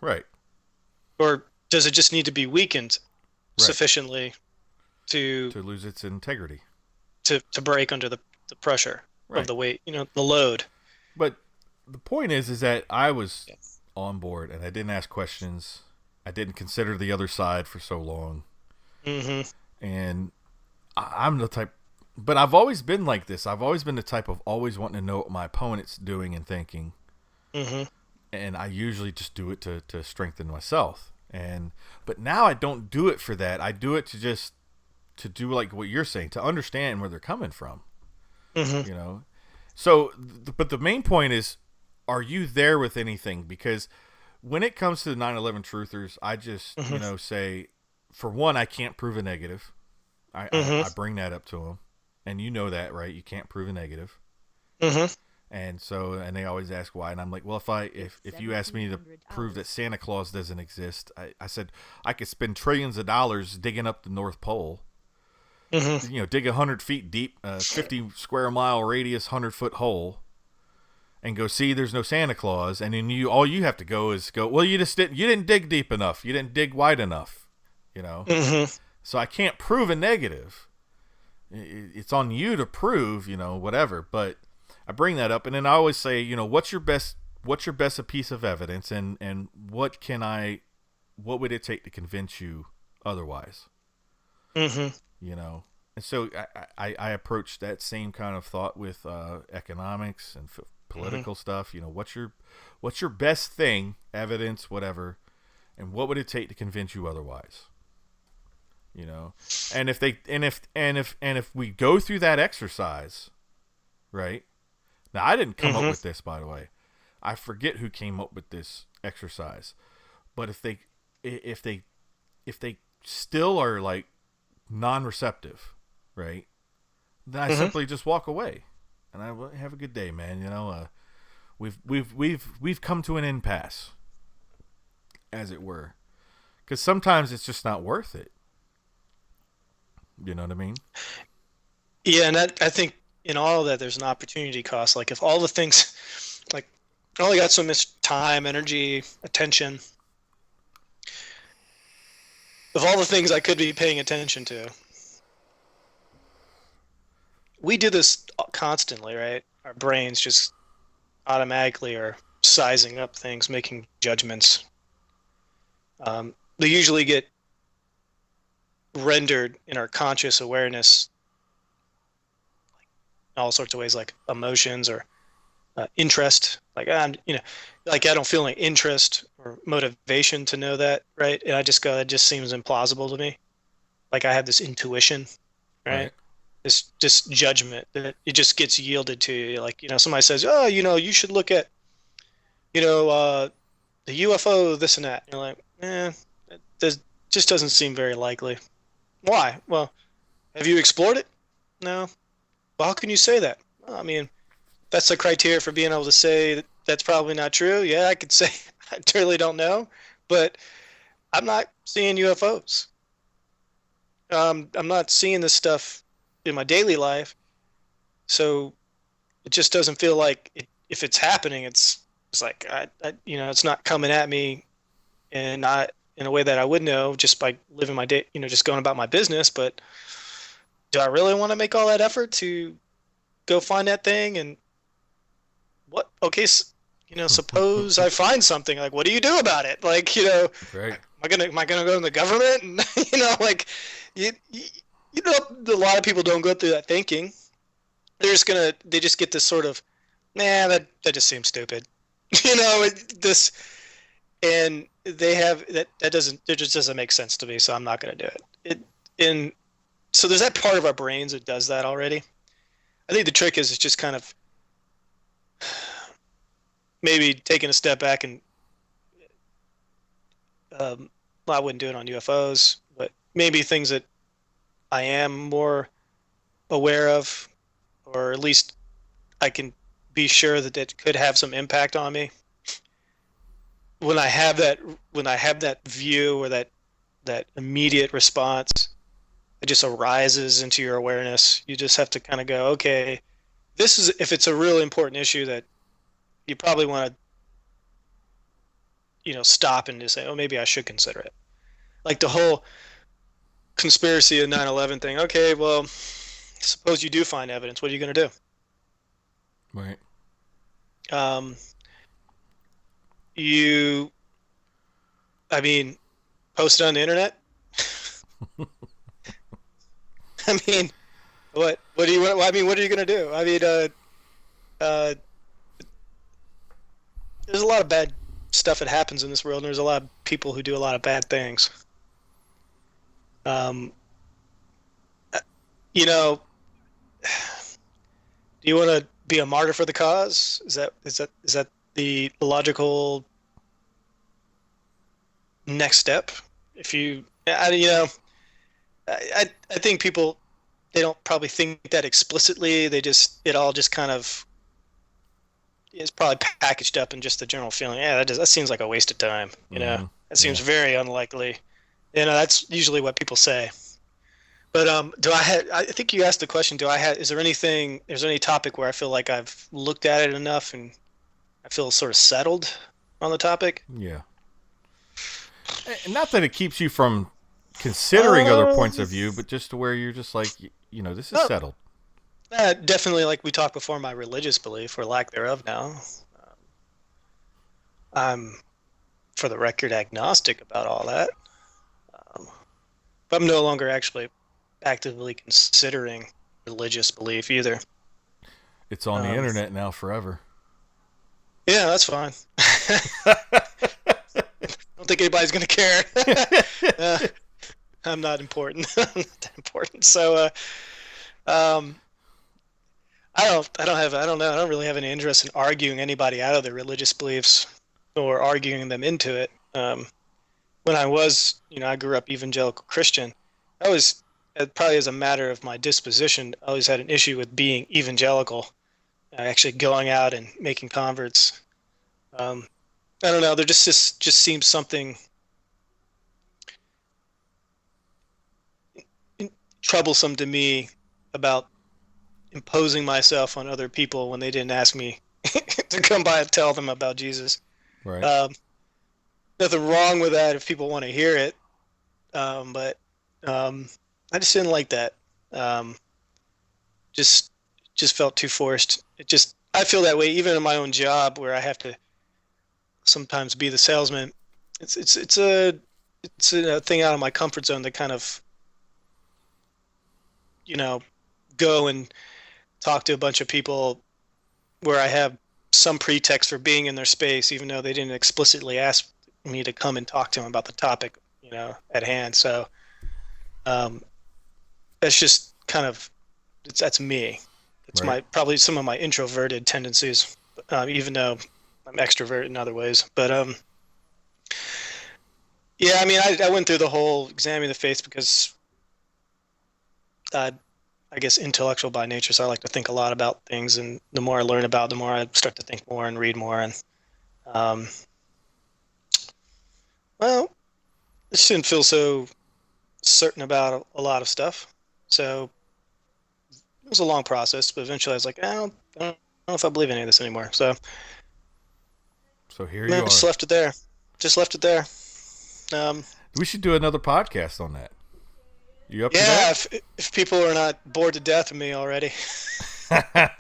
Speaker 3: right?
Speaker 1: Or does it just need to be weakened sufficiently to
Speaker 3: lose its integrity,
Speaker 1: to break under the pressure of the weight, the load?
Speaker 3: But the point is that I was on board, and I didn't ask questions. I didn't consider the other side for so long. And I'm the type, but I've always been like this. I've always been the type of always wanting to know what my opponent's doing and thinking. And I usually just do it to strengthen myself. But now I don't do it for that. I do it to do like what you're saying, to understand where they're coming from. So, but the main point is, are you there with anything? Because when it comes to the 9/11 truthers, I just, say, for one, I can't prove a negative. I bring that up to them. And you know that, right? You can't prove a negative. And so, and they always ask why. And I'm like, well, if you ask me to prove that Santa Claus doesn't exist, I said, I could spend trillions of dollars digging up the North Pole. Dig 100 feet deep, 50 square mile radius, 100-foot hole, and go see there's no Santa Claus, and then all you have to go is go, well, you didn't dig deep enough, you didn't dig wide enough, So I can't prove a negative. It's on you to prove, whatever. But I bring that up, and then I always say, what's your best piece of evidence, and what would it take to convince you otherwise.
Speaker 1: Mm-hmm.
Speaker 3: You know, and so I approach that same kind of thought with economics and
Speaker 1: Mm-hmm.
Speaker 3: political stuff. You know, what's your best thing, evidence, whatever, and what would it take to convince you otherwise? You know, and if we go through that exercise, right? Now I didn't come up
Speaker 1: Mm-hmm.
Speaker 3: with this, by the way. I forget who came up with this exercise, but if they if they still are like non-receptive, right? Then I
Speaker 1: Mm-hmm.
Speaker 3: simply just walk away, and I have a good day, man. You know, we've come to an impasse, as it were, because sometimes it's just not worth it. You know what I mean?
Speaker 1: Yeah, and I think in all of that, there's an opportunity cost. Like if all the things, like I only got so much time, energy, attention. Of all the things I could be paying attention to, we do this constantly, right? Our brains just automatically are sizing up things, making judgments. They usually get rendered in our conscious awareness in all sorts of ways, like emotions or interest. Like like I don't feel any interest or motivation to know that, right? And I just go, that just seems implausible to me. Like I have this intuition, right?
Speaker 3: Right.
Speaker 1: This just judgment that it just gets yielded to you. Like somebody says, oh, you should look at you know the UFO, this and that. You're like, this just doesn't seem very likely. Why? Well, have you explored it? No. Well, how can you say that? Well, I mean, that's the criteria for being able to say that that's probably not true. Yeah, I could say I totally don't know, but I'm not seeing UFOs. I'm not seeing this stuff in my daily life, so it just doesn't feel like if it's happening, it's like it's not coming at me and not in a way that I would know just by living my day, just going about my business. But do I really want to make all that effort to go find that thing? And what? Okay, suppose I find something. Like, what do you do about it? Like,
Speaker 3: Right.
Speaker 1: am I gonna go in the government? And like, you a lot of people don't go through that thinking. They just get this sort of, nah, that just seems stupid. This, and they have that just doesn't make sense to me. So I'm not gonna do it. And so there's that part of our brains that does that already. I think the trick is just kind of maybe taking a step back and well, I wouldn't do it on UFOs, but maybe things that I am more aware of, or at least I can be sure that it could have some impact on me. When I have that, when I have that view or that immediate response, it just arises into your awareness. You just have to kind of go, okay, this is if it's a really important issue that you probably want to, stop and just say, oh, maybe I should consider it. Like the whole conspiracy of 9/11 thing. Okay, well, suppose you do find evidence. What are you going to
Speaker 3: Right.
Speaker 1: do? You, I mean, post it on the internet. I mean, what do you want? I mean, what are you going to do? I mean, uh, there's a lot of bad stuff that happens in this world, and there's a lot of people who do a lot of bad things. Um, you know, do you want to be a martyr for the cause? Is that the logical next step? If you, I think people they don't probably think that explicitly. It all just kind of is probably packaged up in just the general feeling. Yeah, that seems like a waste of time.
Speaker 3: Mm-hmm.
Speaker 1: That seems
Speaker 3: Yeah.
Speaker 1: very unlikely. That's usually what people say. But I think you asked the question. Do I have? Is there any topic where I feel like I've looked at it enough and I feel sort of settled on the topic?
Speaker 3: Yeah. Not that it keeps you from considering other
Speaker 1: Um,
Speaker 3: points of view, but just to where you're just like, this is
Speaker 1: oh,
Speaker 3: settled.
Speaker 1: definitely, like we talked before, my religious belief or lack thereof. Now, I'm, for the record, agnostic about all that. Um, But I'm no longer actually actively considering religious belief either.
Speaker 3: It's on the
Speaker 1: Um,
Speaker 3: internet now forever.
Speaker 1: yeah, that's fine. I don't think anybody's gonna care. uh, I'm not important. I'm not that important. So, um, I don't know. I don't really have any interest in arguing anybody out of their religious beliefs or arguing them into it. When I was, I grew up evangelical Christian. I was, probably as a matter of my disposition, I always had an issue with being evangelical, actually going out and making converts. Um, I don't know. There just seems something troublesome to me about imposing myself on other people when they didn't ask me to come by and tell them about Jesus.
Speaker 3: Right.
Speaker 1: Um, Nothing wrong with that if people want to hear it, but um, I just didn't like that. Um, just just felt too forced. I feel that way even in my own job where I have to sometimes be the salesman. It's a thing out of my comfort zone to kind of you know go and talk to a bunch of people where I have some pretext for being in their space, even though they didn't explicitly ask me to come and talk to them about the topic, at hand. So um, that's just kind of that's me. It's
Speaker 3: Right.
Speaker 1: my probably some of my introverted tendencies, even though I'm extrovert in other ways. But yeah, I mean, I went through the whole examining the faith because I, I guess intellectual by nature, so I like to think a lot about things, and the more I learn about, the more I start to think more and read more, and um, well, I just didn't feel so certain about a lot of stuff. So it was a long process, but eventually I was like, I don't know if I believe any of this anymore. So
Speaker 3: So here
Speaker 1: I
Speaker 3: you
Speaker 1: just
Speaker 3: are.
Speaker 1: left it there. Just left it there. Um,
Speaker 3: We should do another podcast on that. You up to
Speaker 1: yeah,
Speaker 3: that?
Speaker 1: if people are not bored to death of me already,
Speaker 3: I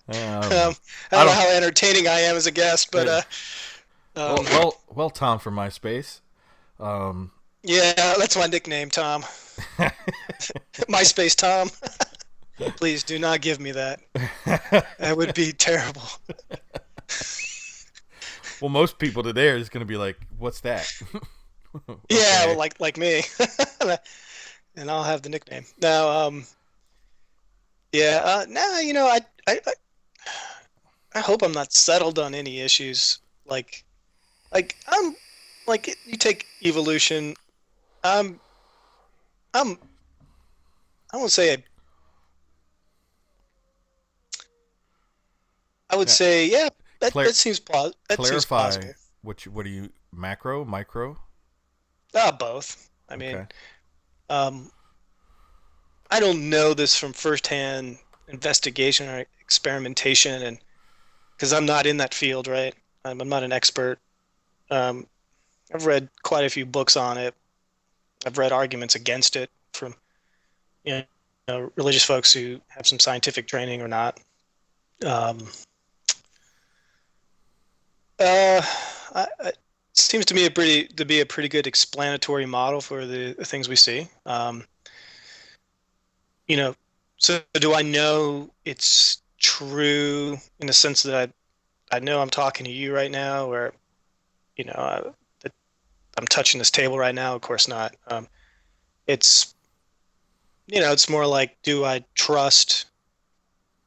Speaker 3: don't know.
Speaker 1: I
Speaker 3: I
Speaker 1: don't know
Speaker 3: don't.
Speaker 1: how entertaining I am as a guest, but
Speaker 3: Uh,
Speaker 1: um,
Speaker 3: well, Tom from MySpace. Um,
Speaker 1: yeah, that's my nickname, Tom. MySpace Tom. Please do not give me that. That would be terrible.
Speaker 3: well, most people today are just going to be like, "What's that?"
Speaker 1: Yeah, well,
Speaker 3: Okay.
Speaker 1: like me, and I'll have the nickname now. Yeah, no, I hope I'm not settled on any issues. Like, I'm like you take evolution. I'm I'm I won't say I would
Speaker 3: Now,
Speaker 1: say yeah.
Speaker 3: clar-
Speaker 1: That seems
Speaker 3: clarify
Speaker 1: plausible.
Speaker 3: what are you macro, micro?
Speaker 1: Both. I mean,
Speaker 3: Okay.
Speaker 1: um, I don't know this from firsthand investigation or experimentation, and because I'm not in that field, right? I'm not an expert. Um, I've read quite a few books on it. I've read arguments against it from you religious folks who have some scientific training or not. Um, uh, it seems to me to be a pretty good explanatory model for the things we see. You know, so do I know it's true in the sense that I know I'm talking to you right now, or that I'm touching this table right now? Of course not. It's it's more like, do I trust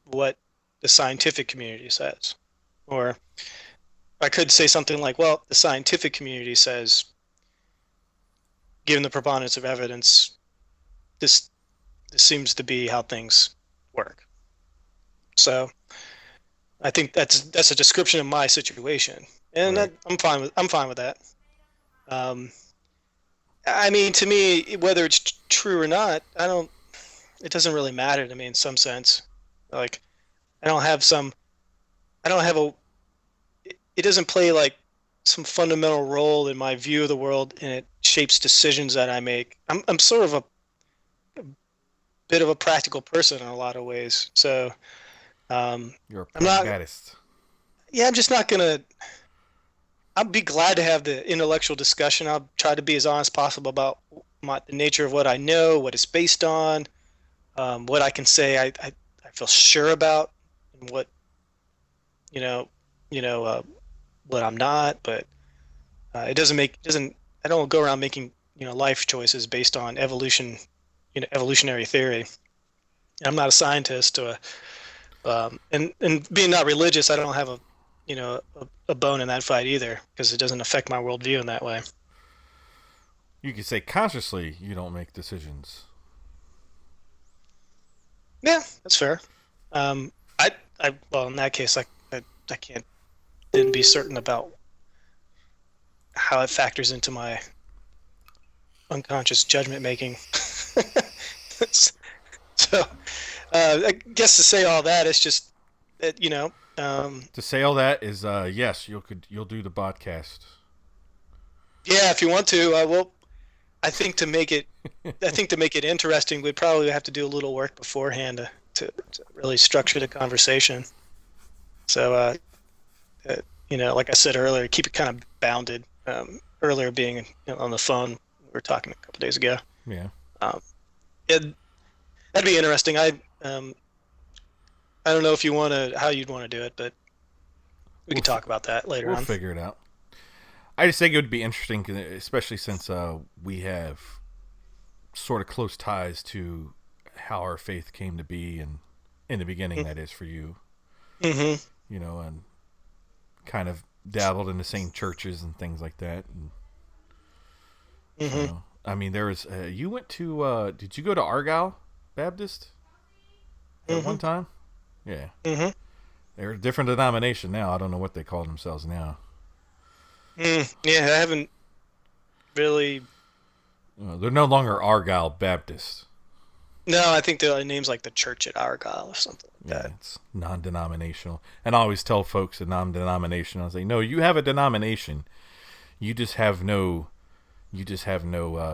Speaker 1: what the scientific community says? Or I could say something like, well, the scientific community says, given the preponderance of evidence, this this seems to be how things work. So I think that's a description of my situation, and
Speaker 3: Right.
Speaker 1: I'm fine with that. Um, I mean, to me, whether it's true or not, I don't. It doesn't really matter to me in some sense. Like I don't have some. I don't have a. It doesn't play like some fundamental role in my view of the world, and it shapes decisions that I make. I'm sort of a bit of a practical person in a lot of ways. So um,
Speaker 3: You're a
Speaker 1: I'm not.
Speaker 3: pragmatist.
Speaker 1: Yeah, I'm just not gonna. I'll be glad to have the intellectual discussion. I'll try to be as honest possible about the nature of what I know, what it's based on, what I can say I feel sure about, and what you know, you know, what I'm not. But it doesn't. I don't go around making life choices based on evolutionary theory. I'm not a scientist, and being not religious, I don't have a bone in that fight either because it doesn't affect my worldview in that way.
Speaker 3: You could say consciously you don't make decisions.
Speaker 1: Yeah, that's fair. Um, well, in that case, I can't then be certain about how it factors into my unconscious judgment making. So, I guess to say all that, it's just that
Speaker 3: To say all that is yes, you'll do the podcast.
Speaker 1: yeah, if you want to, well, I think to make it, I think to make it interesting, we'd probably have to do a little work beforehand to really structure the conversation. So, like I said earlier, keep it kind of bounded. Earlier being on the phone, we were talking a couple days ago.
Speaker 3: Yeah.
Speaker 1: Um, it, that'd be interesting. Um, I don't know if you want to, how you'd want to do it, but we
Speaker 3: We'll
Speaker 1: could talk about that later
Speaker 3: we'll
Speaker 1: on.
Speaker 3: figure it out. I just think it would be interesting, especially since we have sort of close ties to how our faith came to be, and in the beginning, that is for you,
Speaker 1: Mm-hmm.
Speaker 3: and kind of dabbled in the same churches and things like that. And
Speaker 1: Mm-hmm.
Speaker 3: so, I mean, there was you went to did you go to Argyle Baptist at
Speaker 1: Mm-hmm.
Speaker 3: one time? Yeah,
Speaker 1: Mm-hmm.
Speaker 3: they're a different denomination now. I don't know what they call themselves now.
Speaker 1: Yeah, I haven't really.
Speaker 3: They're no longer Argyle Baptist.
Speaker 1: No, I think the name's like the Church at Argyle or something like
Speaker 3: Yeah,
Speaker 1: that.
Speaker 3: it's non-denominational. And I always tell folks a non-denominational. I say, no, you have a denomination. You just have no,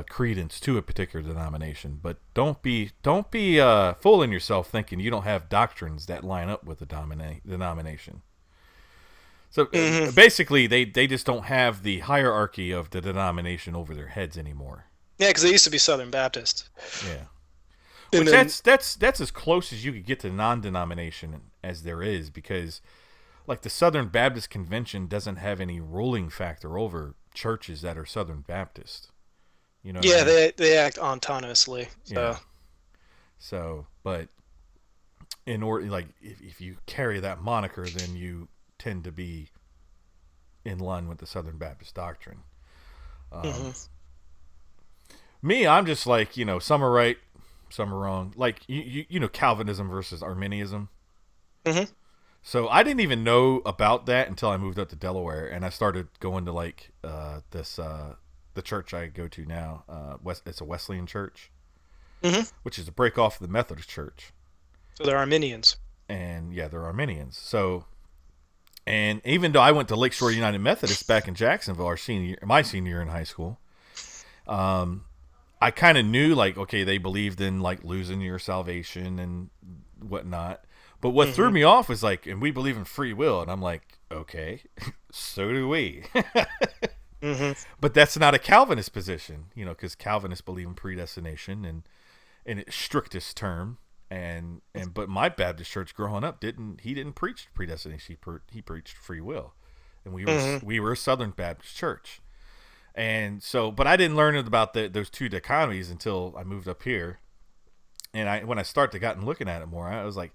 Speaker 3: credence to a particular denomination. But don't be fooling yourself thinking you don't have doctrines that line up with the denomination. So
Speaker 1: Mm-hmm.
Speaker 3: basically, they just don't have the hierarchy of the denomination over their heads anymore.
Speaker 1: Yeah, because they used to be Southern Baptist,
Speaker 3: Yeah.
Speaker 1: and
Speaker 3: Which
Speaker 1: then
Speaker 3: that's as close as you could get to non-denomination as there is, because like the Southern Baptist Convention doesn't have any ruling factor over churches that are Southern Baptist. You know what I
Speaker 1: yeah,
Speaker 3: mean?
Speaker 1: they act autonomously.
Speaker 3: Yeah.
Speaker 1: So
Speaker 3: So, but in order, like, if you carry that moniker, then you tend to be in line with the Southern Baptist doctrine. Um,
Speaker 1: hmm
Speaker 3: I'm just like, some are right, some are wrong. Like Calvinism versus Arminianism.
Speaker 1: hmm
Speaker 3: So I didn't even know about that until I moved up to Delaware, and I started going to like this the church I go to now. It's a Wesleyan church,
Speaker 1: hmm
Speaker 3: which is a break off of the Methodist church,
Speaker 1: So they're Arminians.
Speaker 3: and yeah, they're Arminians. So, and even though I went to Lakeshore United Methodist back in Jacksonville, my senior year in high school, um, I kind of knew like, okay, they believed in like losing your salvation and whatnot. But what threw
Speaker 1: hmm
Speaker 3: me off was like, and we believe in free will, and I'm like, okay, so do we.
Speaker 1: hmm
Speaker 3: But that's not a Calvinist position, because Calvinists believe in predestination and in its strictest term. And but my Baptist church growing up didn't preach predestination. He preached free will, and
Speaker 1: hmm
Speaker 3: we were a Southern Baptist church. And so, but I didn't learn about those two dichotomies until I moved up here. And when I started gotten looking at it more, I was like,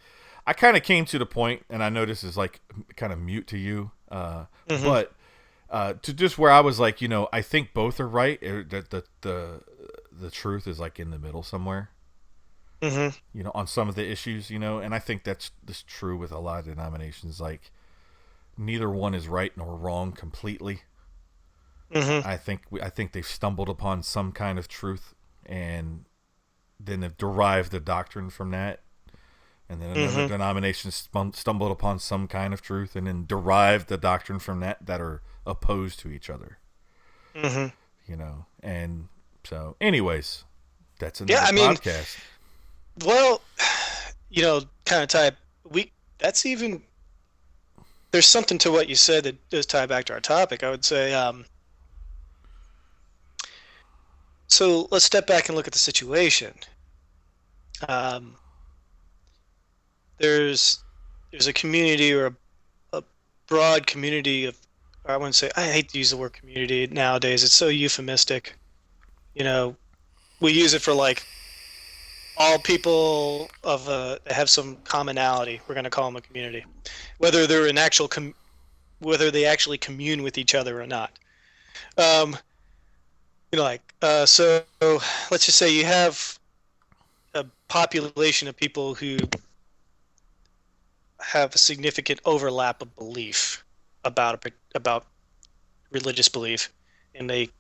Speaker 3: I kind of came to the point, and I know this is like kind of mute to you,
Speaker 1: hmm
Speaker 3: but to just where I was like, I think both are right. That the truth is like in the middle somewhere,
Speaker 1: hmm
Speaker 3: on some of the issues, and I think that's true with a lot of denominations. Like neither one is right nor wrong completely.
Speaker 1: hmm
Speaker 3: I think they've stumbled upon some kind of truth, and then have derived the doctrine from that. And then another
Speaker 1: hmm
Speaker 3: denomination stumbled upon some kind of truth and then derived the doctrine from that are opposed to each other.
Speaker 1: hmm
Speaker 3: And so, anyways, that's
Speaker 1: Yeah,
Speaker 3: another
Speaker 1: I mean,
Speaker 3: podcast.
Speaker 1: well, kind of type we. That's even there's something to what you said that does tie back to our topic. I would say, So let's step back and look at the situation. Um, there's a community or a broad community of, or I wouldn't say, I hate to use the word community nowadays. It's so euphemistic. You know, we use it for like all people of that have some commonality. We're going to call them a community, whether they're an actual whether they actually commune with each other or not. Um, so let's just say you have a population of people who have a significant overlap of belief about religious belief, and they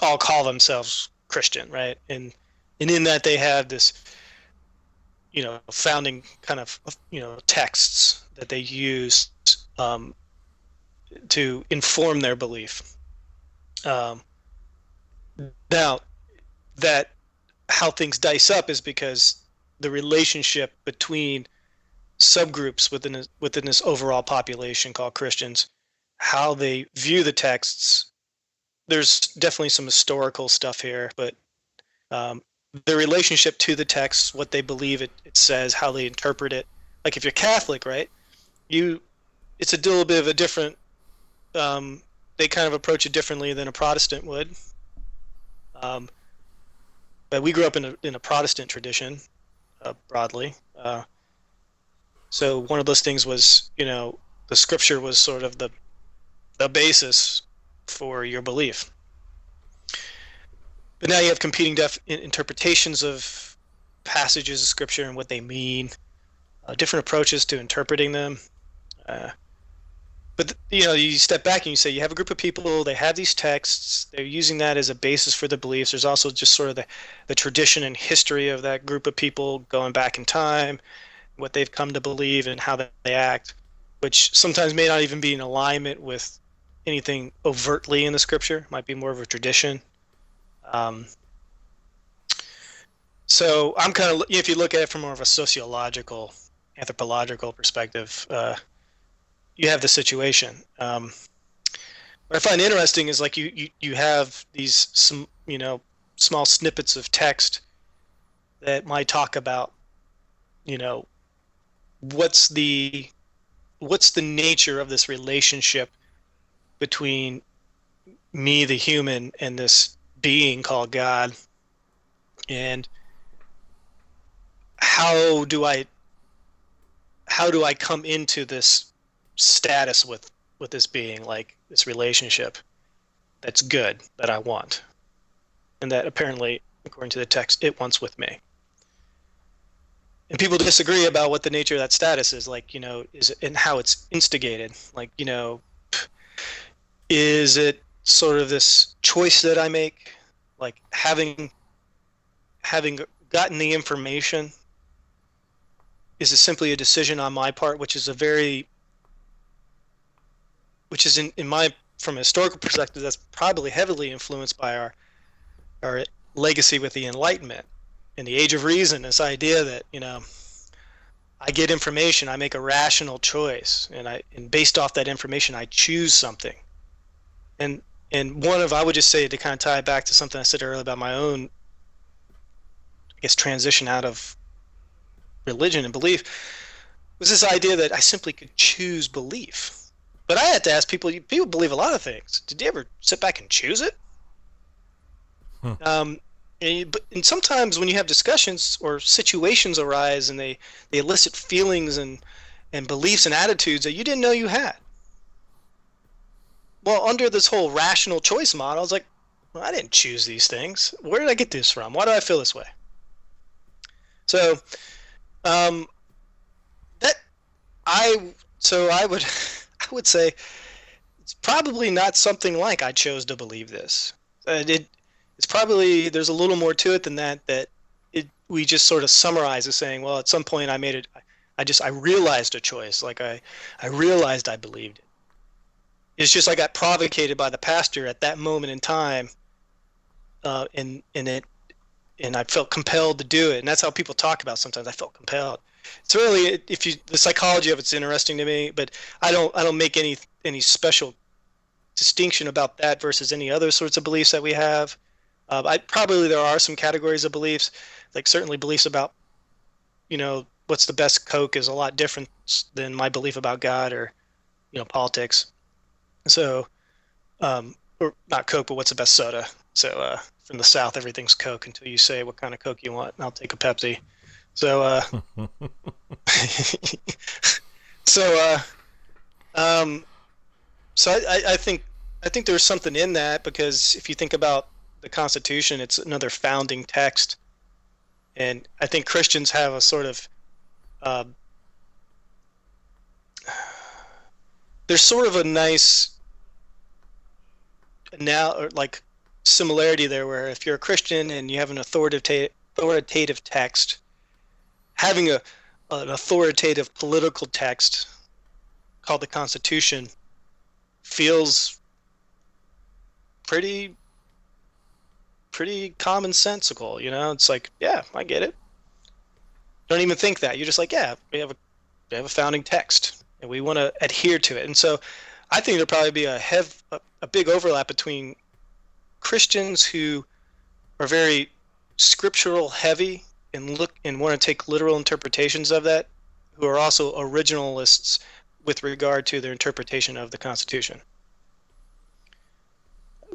Speaker 1: all call themselves Christian, right? And in that they have this, founding kind of, texts that they use um, to inform their belief. Um, Now that how things dice up is because the relationship between subgroups within this overall population called Christians, how they view the texts. There's definitely some historical stuff here, but um, their relationship to the text, what they believe it says, how they interpret it. Like if you're Catholic, right? You, it's a little bit of a different. Um, they kind of approach it differently than a Protestant would. Um, but we grew up in a Protestant tradition, broadly. So one of those things was, the scripture was sort of the basis for your belief. But now you have competing interpretations of passages of scripture and what they mean, different approaches to interpreting them. Uh, but you step back and you say you have a group of people, they have these texts, they're using that as a basis for the beliefs. There's also just sort of the tradition and history of that group of people going back in time, what they've come to believe and how they act, which sometimes may not even be in alignment with anything overtly in the scripture. It might be more of a tradition. Um, so I'm kind of, if you look at it from more of a sociological, anthropological perspective, you have the situation. What I find interesting is like you have these small snippets of text that might talk about you know what's the what's the nature of this relationship between me, the human, and this being called God, and how do I how do I come into this status with this being, like this relationship that's good, that I want, and that apparently, according to the text, it wants with me. And people disagree about what the nature of that status is, like, is and how it's instigated. Like, is it sort of this choice that I make, like having gotten the information? Is it simply a decision on my part, which is in my, from a historical perspective, that's probably heavily influenced by our legacy with the Enlightenment and the Age of Reason. This idea that I get information, I make a rational choice, and based off that information, I choose something. And I would just say, to kind of tie it back to something I said earlier about my own, I guess, transition out of religion and belief, was this idea that I simply could choose belief. But I had to ask people. People believe a lot of things. Did you ever sit back and choose it?
Speaker 3: Huh.
Speaker 1: And sometimes when you have discussions or situations arise and they elicit feelings and beliefs and attitudes that you didn't know you had. Well, under this whole rational choice model, I was like, well, I didn't choose these things. Where did I get this from? Why do I feel this way? So um, that I would I would say it's probably not something like I chose to believe this. It's probably, there's a little more to it than that. We just sort of summarize as saying, well, at some point I made it. I realized a choice. Like I realized I believed it. It's just I got provocated by the pastor at that moment in time, and I felt compelled to do it. And that's how people talk about sometimes. I felt compelled. It's really, if you, the psychology of it's interesting to me, but I don't make any special distinction about that versus any other sorts of beliefs that we have. There are some categories of beliefs, like certainly beliefs about, what's the best Coke is a lot different than my belief about God or, politics. So, or not Coke, but what's the best soda? So, from the South, everything's Coke until you say what kind of Coke you want, and I'll take a Pepsi. So, so, um, so I think there's something in that because if you think about the Constitution, it's another founding text, and I think Christians have a sort of uh, there's sort of a nice now or like similarity there where if you're a Christian and you have an authoritative text, having an authoritative political text called the Constitution feels pretty commonsensical. It's like, yeah, I get it. Don't even think that. You're just like, yeah, we have a founding text and we want to adhere to it. And so I think there'll probably be a big overlap between Christians who are very scriptural heavy and look and want to take literal interpretations of that, who are also originalists with regard to their interpretation of the Constitution.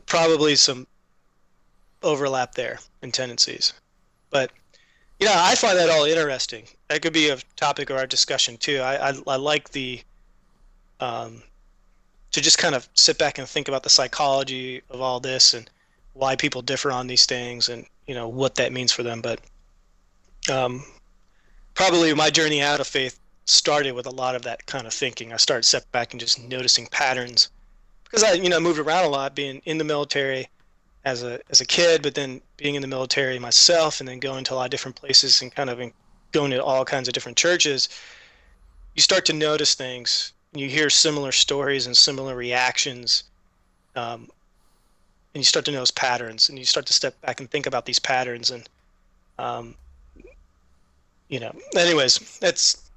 Speaker 1: Probably some overlap there in tendencies. But I find that all interesting. That could be a topic of our discussion too. I like the to just kind of sit back and think about the psychology of all this and why people differ on these things and what that means for them. But um, probably my journey out of faith started with a lot of that kind of thinking. I started stepping back and just noticing patterns because I moved around a lot, being in the military as a kid, but then being in the military myself, and then going to a lot of different places and kind of going to all kinds of different churches. You start to notice things. You hear similar stories and similar reactions, and you start to notice patterns, and you start to step back and think about these patterns. And um, anyways, it's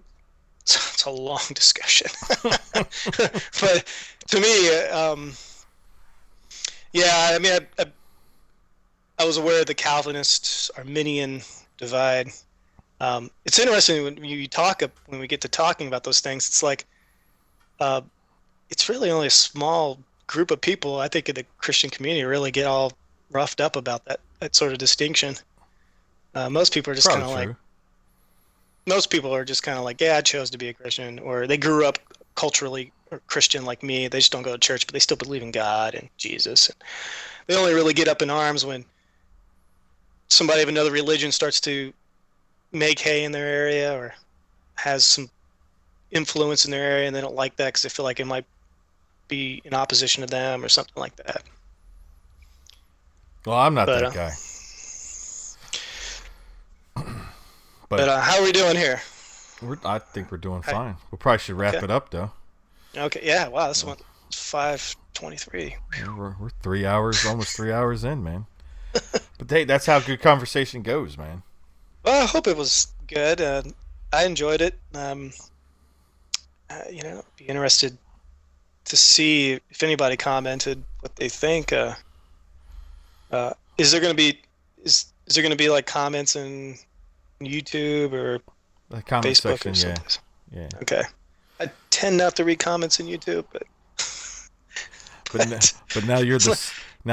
Speaker 1: a long discussion, but to me, yeah, I mean, I was aware of the Calvinist Arminian divide. It's interesting when we get to talking about those things. It's like uh, it's really only a small group of people, I think, in the Christian community really get all roughed up about that sort of distinction. Most people are just kind
Speaker 3: Probably
Speaker 1: of like
Speaker 3: true.
Speaker 1: most people are just kind of like, yeah, I chose to be a Christian, or they grew up culturally or Christian like me. They just don't go to church, but they still believe in God and Jesus. And they only really get up in arms when somebody of another religion starts to make hay in their area or has some influence in their area, and they don't like that because they feel like it might be in opposition to them or something like that.
Speaker 3: Well, I'm not
Speaker 1: But
Speaker 3: that
Speaker 1: uh,
Speaker 3: guy.
Speaker 1: but
Speaker 3: But
Speaker 1: how are we doing here?
Speaker 3: I think we're doing
Speaker 1: Hi.
Speaker 3: fine. We probably should wrap
Speaker 1: Okay.
Speaker 3: it up, though.
Speaker 1: Okay. Yeah. Wow. This one 5:23.
Speaker 3: Yeah, we're 3 hours, almost 3 hours in, man. But hey, that's how good conversation goes, man.
Speaker 1: Well, I hope it was good. I enjoyed it. Be interested to see if anybody commented what they think. Is there going to be is there going to be like comments in YouTube or
Speaker 3: The comment
Speaker 1: Facebook or
Speaker 3: section, yeah,
Speaker 1: someplace?
Speaker 3: yeah.
Speaker 1: Okay. I tend not to read comments in YouTube, but
Speaker 3: But
Speaker 1: but
Speaker 3: but now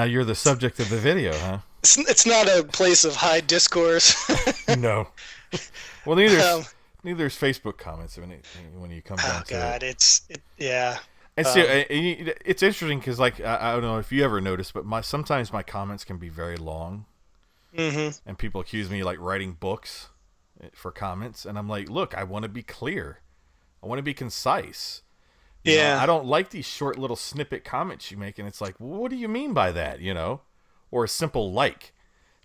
Speaker 3: you're the subject of the video, huh?
Speaker 1: it's not a place of high discourse.
Speaker 3: No. Well,
Speaker 1: um,
Speaker 3: neither's Facebook comments when you come
Speaker 1: oh
Speaker 3: down to it.
Speaker 1: God, yeah.
Speaker 3: And see,
Speaker 1: Um,
Speaker 3: it's interesting because, like, I don't know if you ever noticed, but sometimes my comments can be very long,
Speaker 1: hmm
Speaker 3: and people accuse me like writing books for comments, and I'm like, look, I want to be clear, I want to be concise.
Speaker 1: Yeah.
Speaker 3: I don't like these short little snippet comments you make, and it's like, well, what do you mean by that? Or a simple like,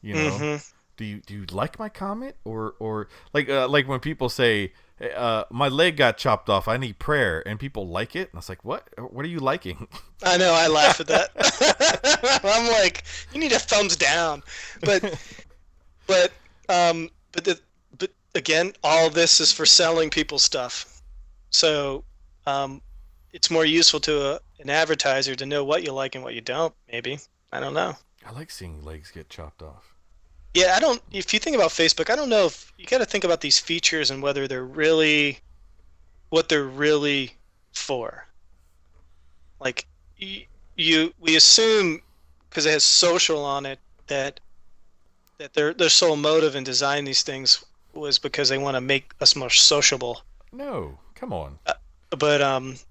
Speaker 3: you know.
Speaker 1: hmm
Speaker 3: Do you like my comment or like when people say hey, my leg got chopped off, I need prayer, and people like it, and I was like, what are you liking?
Speaker 1: I know. I laugh at that. I'm like, you need a thumbs down, but but but again, all this is for selling people stuff. So um, it's more useful to an advertiser to know what you like and what you don't. Maybe I don't know.
Speaker 3: I like seeing legs get chopped off.
Speaker 1: Yeah, I don't. If you think about Facebook, I don't know if you got to think about these features and whether they're really what they're really for. Like we assume because it has social on it that their sole motive in designing these things was because they want to make us more sociable.
Speaker 3: No, come on.
Speaker 1: Uh, but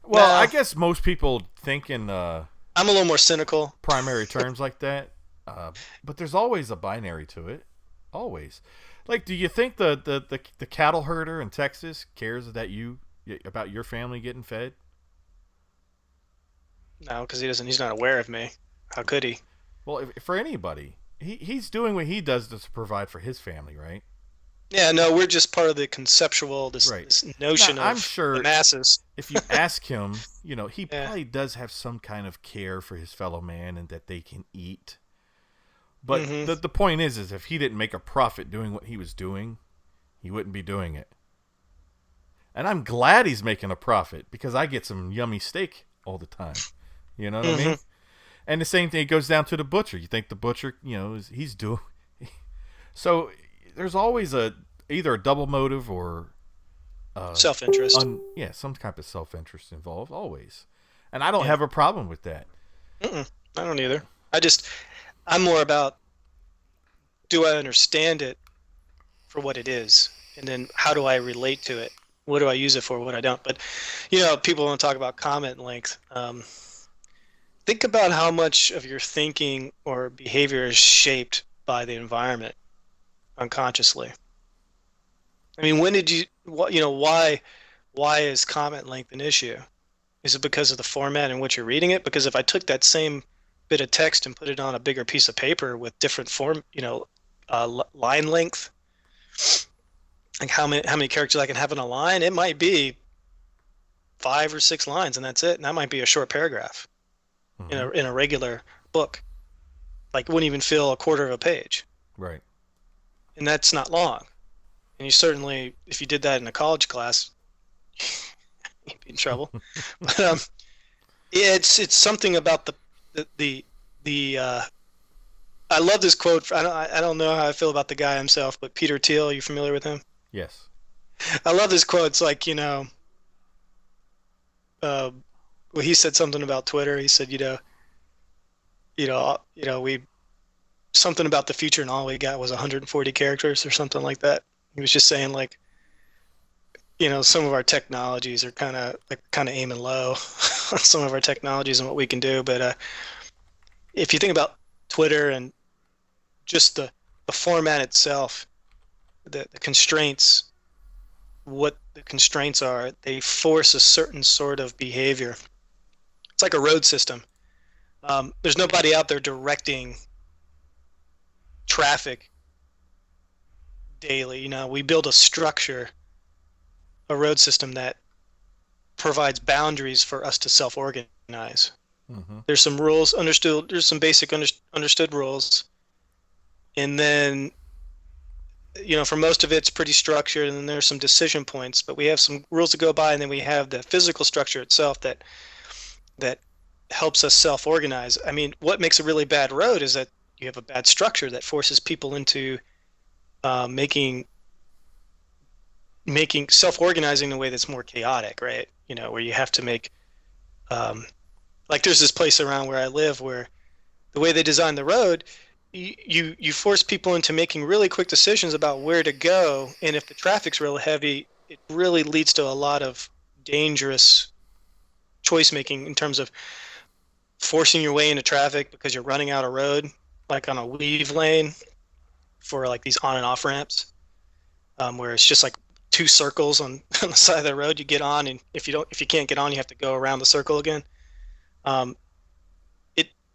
Speaker 3: Well, I
Speaker 1: no,
Speaker 3: guess most people think in
Speaker 1: I'm a little more cynical.
Speaker 3: primary terms like that, but there's always a binary to it. Always. Like, do you think the cattle herder in Texas cares that you about your family getting fed?
Speaker 1: No, because he doesn't. He's not aware of me. How could he?
Speaker 3: Well, if, for anybody, he's doing what he does to provide for his family, right?
Speaker 1: Yeah, no, we're just part of the conceptual
Speaker 3: Right.
Speaker 1: this
Speaker 3: Now,
Speaker 1: notion
Speaker 3: I'm
Speaker 1: of the
Speaker 3: sure
Speaker 1: masses.
Speaker 3: if you ask him, he
Speaker 1: Yeah.
Speaker 3: probably does have some kind of care for his fellow man and that they can eat. But
Speaker 1: Hmm.
Speaker 3: the point is if he didn't make a profit doing what he was doing, he wouldn't be doing it. And I'm glad he's making a profit because I get some yummy steak all the time. You know what I
Speaker 1: Hmm.
Speaker 3: mean? And the same thing goes down to the butcher. You think the butcher, he's doing. So there's always either a double motive or
Speaker 1: Self-interest.
Speaker 3: some type of self-interest involved. Always, and I don't
Speaker 1: Yeah.
Speaker 3: have a problem with that.
Speaker 1: Mm-mm, I don't either. I'm more about, do I understand it for what it is? And then how do I relate to it? What do I use it for? What I don't. But, people want to talk about comment length. Think about how much of your thinking or behavior is shaped by the environment unconsciously. I mean, when did you, what, why is comment length an issue? Is it because of the format in which you're reading it? Because if I took that same bit of text and put it on a bigger piece of paper with different line length, like how many characters I can have in a line, it might be 5 or 6 lines, and that's it. And that might be a short paragraph in
Speaker 3: Mm-hmm.
Speaker 1: a regular book. Like it wouldn't even fill a quarter of a page,
Speaker 3: Right.
Speaker 1: and that's not long. And you certainly, if you did that in a college class, you'd be in trouble. But it's something about the I love this quote. I don't know how I feel about the guy himself, but Peter Thiel, you familiar with him?
Speaker 3: Yes.
Speaker 1: I love this quote. It's like, uh, well, he said something about Twitter. He said, we something about the future, and all we got was 140 characters or something like that. He was just saying like, some of our technologies are kind of aiming low on some of our technologies and what we can do. But if you think about Twitter and just the format itself, the constraints, what the constraints are, they force a certain sort of behavior. It's like a road system. There's nobody out there directing traffic daily. We build a structure, a road system that provides boundaries for us to self-organize.
Speaker 3: Mm-hmm.
Speaker 1: There's some rules understood. There's some basic understood rules, and then for most of it's pretty structured, and then there's some decision points. But we have some rules to go by, and then we have the physical structure itself that helps us self-organize. I mean, what makes a really bad road is that you have a bad structure that forces people into making self-organizing in a way that's more chaotic, right? Where you have to make um, like there's this place around where I live where the way they design the road, you force people into making really quick decisions about where to go, and if the traffic's real heavy, it really leads to a lot of dangerous choice making in terms of forcing your way into traffic because you're running out of road, like on a weave lane for like these on and off ramps, where it's just like two circles on the side of the road you get on, and if you can't get on, you have to go around the circle again. Um,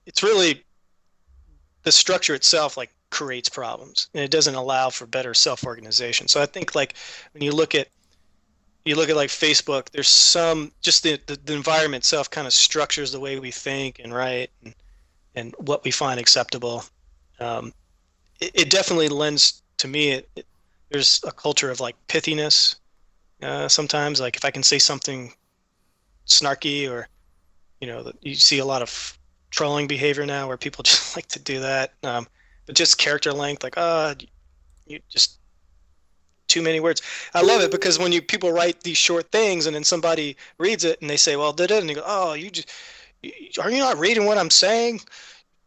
Speaker 1: it's really the structure itself like creates problems, and it doesn't allow for better self-organization. So I think like when you look at like Facebook, there's some just the environment itself kind of structures the way we think and write and what we find acceptable. It definitely lends to me. There's a culture of like pithiness. Sometimes, like if I can say something snarky, or you see a lot of trolling behavior now where people just like to do that. But just character length, like, you just too many words. I love it because when people write these short things and then somebody reads it and they say, well, did it? And you go, oh, are you not reading what I'm saying?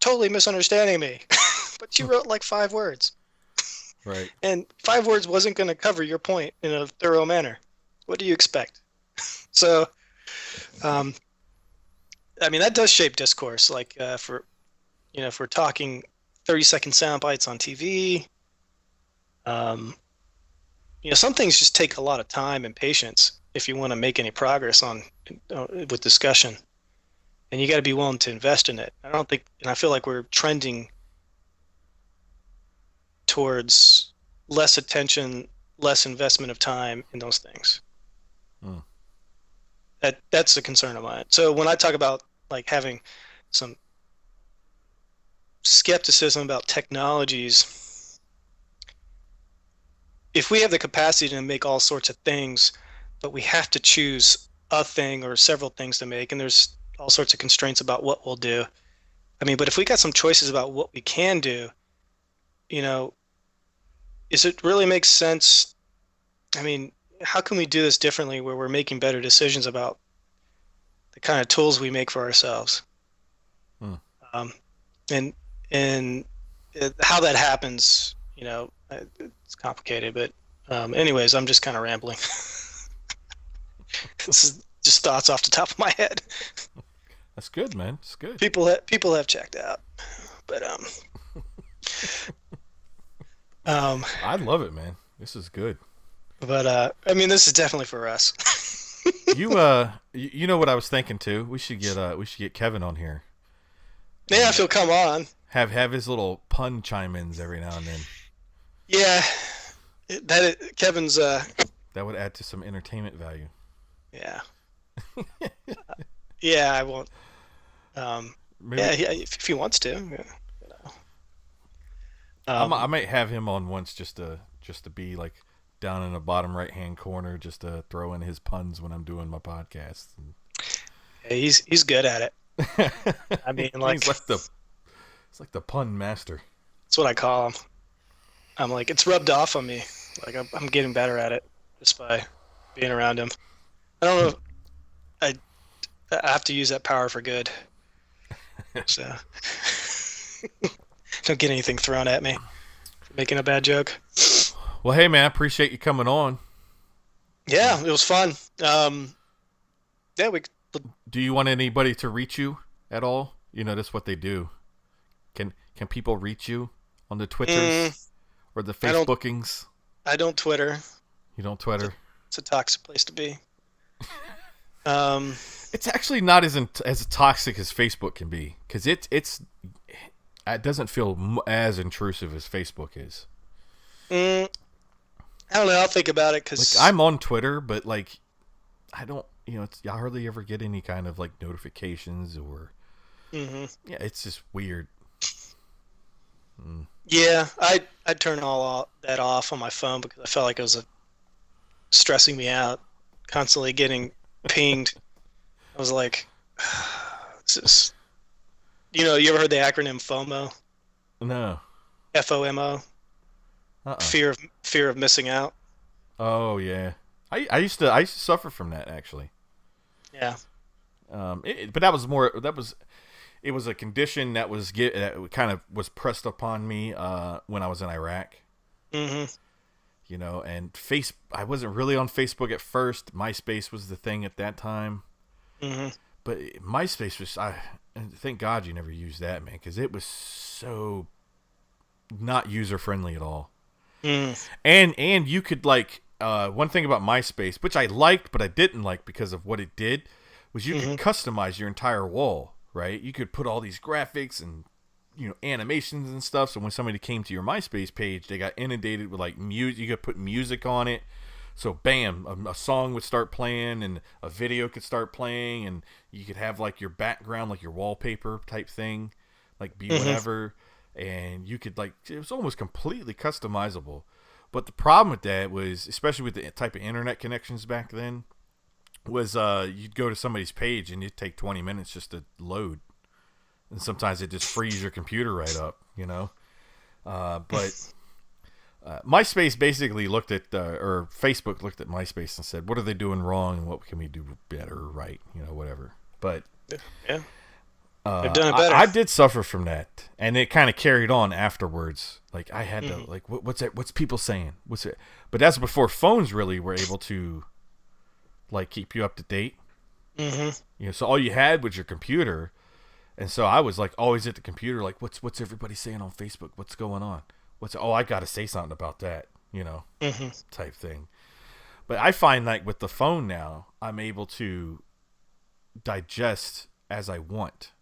Speaker 1: Totally misunderstanding me. But you wrote like 5 words.
Speaker 3: Right.
Speaker 1: And 5 words wasn't going to cover your point in a thorough manner. What do you expect? So, um, I mean, that does shape discourse. Like if we're talking 30-second sound bites on TV, um, some things just take a lot of time and patience if you want to make any progress with discussion, and you got to be willing to invest in it. And I feel like we're trending towards less attention, less investment of time in those things.
Speaker 3: Hmm.
Speaker 1: That's a concern of mine. So when I talk about like having some skepticism about technologies, if we have the capacity to make all sorts of things, but we have to choose a thing or several things to make, and there's all sorts of constraints about what we'll do. I mean, but if we got some choices about what we can do, you know, is it really makes sense? I mean, how can we do this differently where we're making better decisions about the kind of tools we make for ourselves?
Speaker 3: Hmm.
Speaker 1: Um, and and how that happens, it's complicated. But anyways, I'm just kind of rambling. This is just thoughts off the top of my head.
Speaker 3: That's good, man. It's good.
Speaker 1: People have checked out, but
Speaker 3: I love it, man. This is good.
Speaker 1: I mean, this is definitely for us.
Speaker 3: You know what I was thinking too? We should get Kevin on here.
Speaker 1: Yeah, if he'll come on.
Speaker 3: Have his little pun chime-ins every now and then.
Speaker 1: Yeah, Kevin's.
Speaker 3: That would add to some entertainment value.
Speaker 1: Yeah. Yeah, I won't.
Speaker 3: Maybe,
Speaker 1: yeah, if he wants to. Yeah.
Speaker 3: I might have him on once just to be like down in the bottom right-hand corner, just to throw in his puns when I'm doing my podcast.
Speaker 1: Yeah, he's good at it. I mean, like
Speaker 3: it's like the pun master.
Speaker 1: That's what I call him. I'm like, it's rubbed off on me. Like I'm getting better at it just by being around him. I don't know. I have to use that power for good. So don't get anything thrown at me for making a bad joke.
Speaker 3: Well, hey man, I appreciate you coming on.
Speaker 1: Yeah, it was fun. Yeah,
Speaker 3: Do you want anybody to reach you at all? That's what they do. Can people reach you on the Twitters or the Facebookings?
Speaker 1: I don't Twitter.
Speaker 3: You don't Twitter?
Speaker 1: It's a toxic place to be.
Speaker 3: It's actually not as toxic as Facebook can be, because it doesn't feel as intrusive as Facebook is.
Speaker 1: I don't know. I'll think about it because
Speaker 3: like I'm on Twitter, but like I don't, I hardly ever get any kind of like notifications or. Yeah, it's just weird.
Speaker 1: Yeah, I turn all that off on my phone because I felt like it was stressing me out, constantly getting pinged. I was like, this is, you ever heard the acronym FOMO?
Speaker 3: No.
Speaker 1: FOMO. Fear of missing out.
Speaker 3: Oh yeah, I used to suffer from that actually.
Speaker 1: Yeah.
Speaker 3: But it was a condition that kind of was pressed upon me when I was in Iraq. And I wasn't really on Facebook at first. MySpace was the thing at that time. But MySpace was, and thank God you never used that, man, because it was so not user friendly at all. And you could like one thing about MySpace, which I liked but I didn't like because of what it did, was you could customize your entire wall. Right, you could put all these graphics and animations and stuff. So when somebody came to your MySpace page, they got inundated with like music. You could put music on it. So bam, a song would start playing and a video could start playing, and you could have like your background, like your wallpaper type thing, like be whatever. And you could it was almost completely customizable. But the problem with that was, especially with the type of internet connections back then, was you'd go to somebody's page and it'd take 20 minutes just to load. and sometimes it just frees your computer right up, But MySpace basically looked at, or Facebook looked at MySpace and said, what are they doing wrong and what can we do better or right, whatever. But
Speaker 1: Yeah, they've done it better.
Speaker 3: I did suffer from that, and it kind of carried on afterwards. Like I had to, like, what's that? What's people saying? What's it? But that's before phones really were able to, like, keep you up to date. So all you had was your computer, and so I was like always at the computer, like, what's everybody saying on Facebook? What's going on? I got to say something about that, type thing. But I find like with the phone now, I'm able to digest as I want,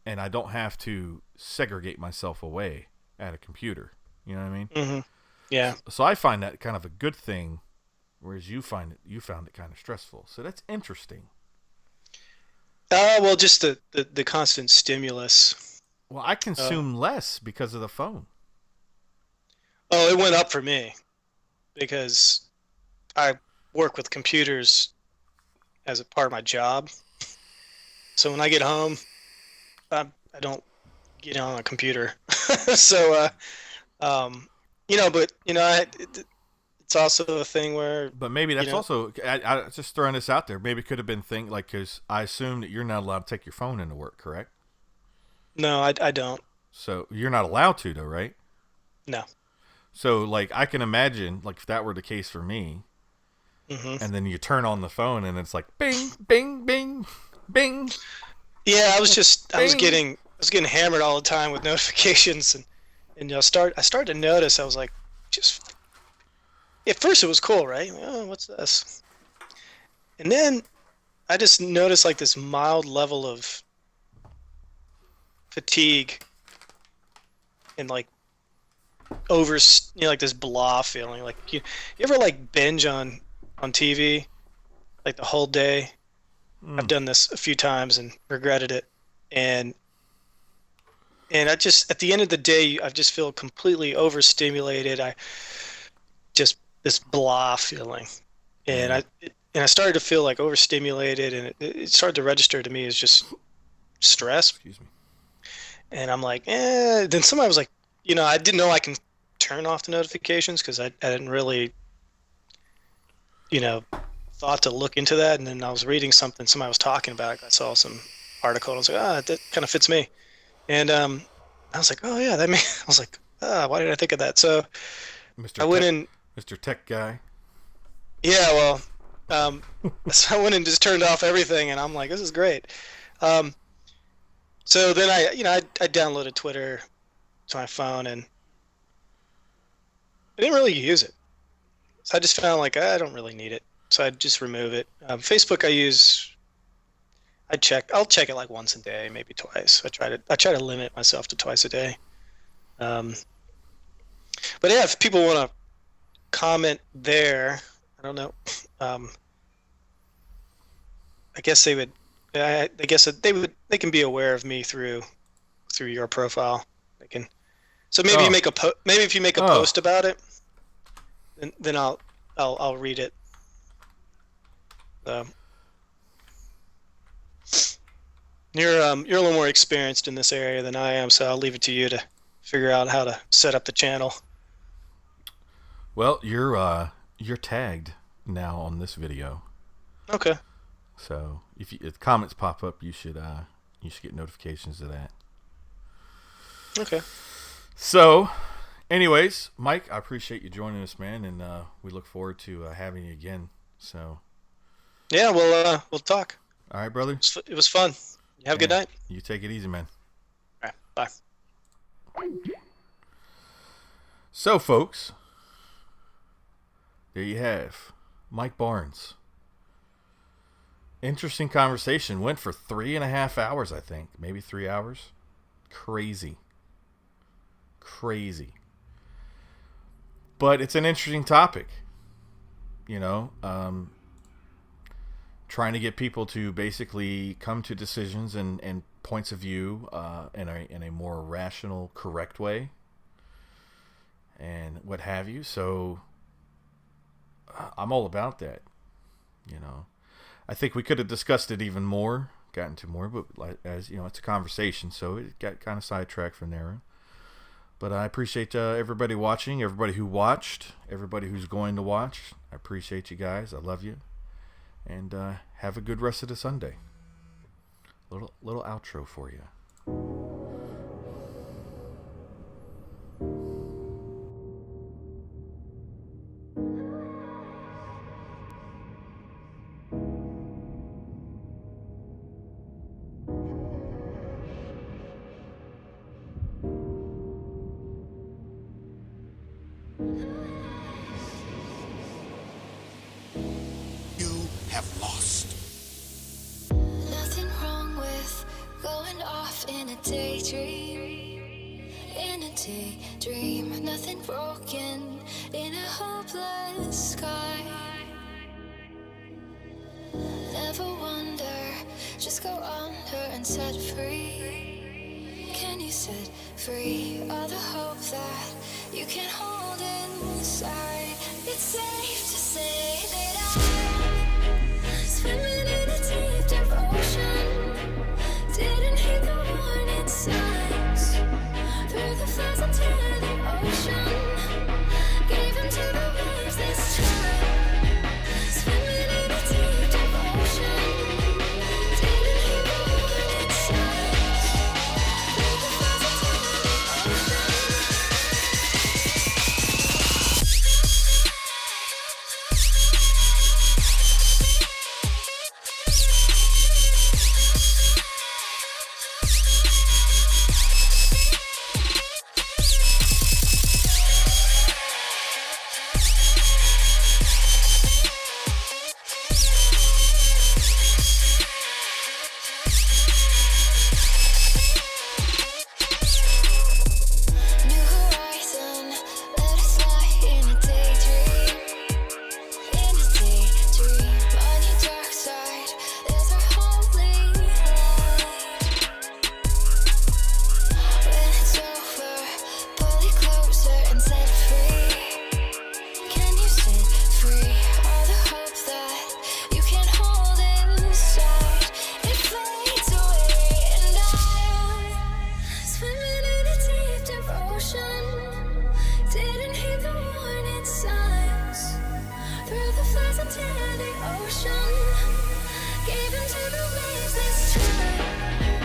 Speaker 3: and I don't have to segregate myself away at a computer. You know what I mean?
Speaker 1: Yeah.
Speaker 3: So I find that kind of a good thing, whereas you found it kind of stressful. So that's interesting.
Speaker 1: Well, just the constant stimulus.
Speaker 3: Well, I consume less because of the phone.
Speaker 1: Oh, it went up for me because I work with computers as a part of my job. So when I get home, I don't get on a computer. So, it's also a thing where,
Speaker 3: But maybe that's also, I just throwing this out there. Maybe it could have been thing like, because I assume that you're not allowed to take your phone into work, correct?
Speaker 1: no, I don't.
Speaker 3: So you're not allowed to, though, right?
Speaker 1: No.
Speaker 3: So, like, I can imagine, like, if that were the case for me, and then you turn on the phone and it's like, bing, bing, bing, bing.
Speaker 1: Yeah, I was
Speaker 3: Bing.
Speaker 1: getting hammered all the time with notifications, and I started to notice. I was like, just at first it was cool, right? Oh, what's this? And then I just noticed like this mild level of fatigue and like like this blah feeling. Like you ever like binge on TV like the whole day? I've done this a few times and regretted it. And I just at the end of the day, I just feel completely overstimulated. I just this blah feeling, and
Speaker 3: Yeah.
Speaker 1: I started to feel like overstimulated, and it started to register to me as just stress.
Speaker 3: Excuse me.
Speaker 1: And I'm like, eh. Then somebody was like, I didn't know I can turn off the notifications because I didn't really, you know, thought to look into that. And then I was reading something somebody was talking about it. I saw some article, and I was like, that kind of fits me. And I was like, oh yeah, I was like, why did I think of that? So
Speaker 3: Mr.
Speaker 1: I went
Speaker 3: Tech,
Speaker 1: in.
Speaker 3: Mr. Tech guy.
Speaker 1: Yeah, well, so I went and just turned off everything, and I'm like, this is great. Um, so then I downloaded Twitter to my phone, and I didn't really use it. So I just found like I don't really need it, so I just remove it. Facebook, I'll check it like once a day, maybe twice. I try to limit myself to twice a day. Um, but yeah, if people want to comment there, I don't know. Um, I guess they would. I guess that they can be aware of me through your profile. They can. So maybe
Speaker 3: Oh,
Speaker 1: maybe if you make a
Speaker 3: oh.
Speaker 1: post about it, then I'll read it. So you're a little more experienced in this area than I am, so I'll leave it to you to figure out how to set up the channel.
Speaker 3: Well, you're tagged now on this video.
Speaker 1: Okay.
Speaker 3: So if comments pop up, you should get notifications of that.
Speaker 1: Okay.
Speaker 3: So, anyways, Mike, I appreciate you joining us, man, and we look forward to having you again. So,
Speaker 1: Yeah, we'll talk.
Speaker 3: all right, brother.
Speaker 1: It was fun. You have a good
Speaker 3: Yeah,
Speaker 1: night.
Speaker 3: you take it easy, man.
Speaker 1: All right. Bye.
Speaker 3: So, folks, there you have Mike Barnes. Interesting conversation. Went for 3.5 hours, I think. Maybe 3 hours. Crazy. Crazy. But it's an interesting topic. Trying to get people to basically come to decisions and points of view in a more rational, correct way. And what have you. So I'm all about that. I think we could have discussed it even more, got into more, but as you know, it's a conversation, so it got kind of sidetracked from there. But I appreciate everybody watching, everybody who watched, everybody who's going to watch. I appreciate you guys. I love you, and have a good rest of the Sunday. Little outro for you.
Speaker 4: You have lost.
Speaker 5: Nothing wrong with going off in a daydream. In a daydream, nothing broken in a hopeless sky. Never wonder, just go under and set free. Can you set free all the hope that you can hold inside? It's safe to say that I'm swimming in a deep devotion. Didn't heed the warning signs. Through the floods into the ocean. Gave in to the waves this time. Swimming in a deep devotion. Didn't heed the warning signs. Through the floods into the ocean. New horizon, let us fly in a daydream. In a daydream, on your dark side, there's our holy light. When it's over, pull it closer and set free. Can you set free all the hope that you can hold inside? It fades away, and I'm swimming in a deep devotion. Didn't heed the warning signs. Through the floods into the ocean. Gave in to the waves this time.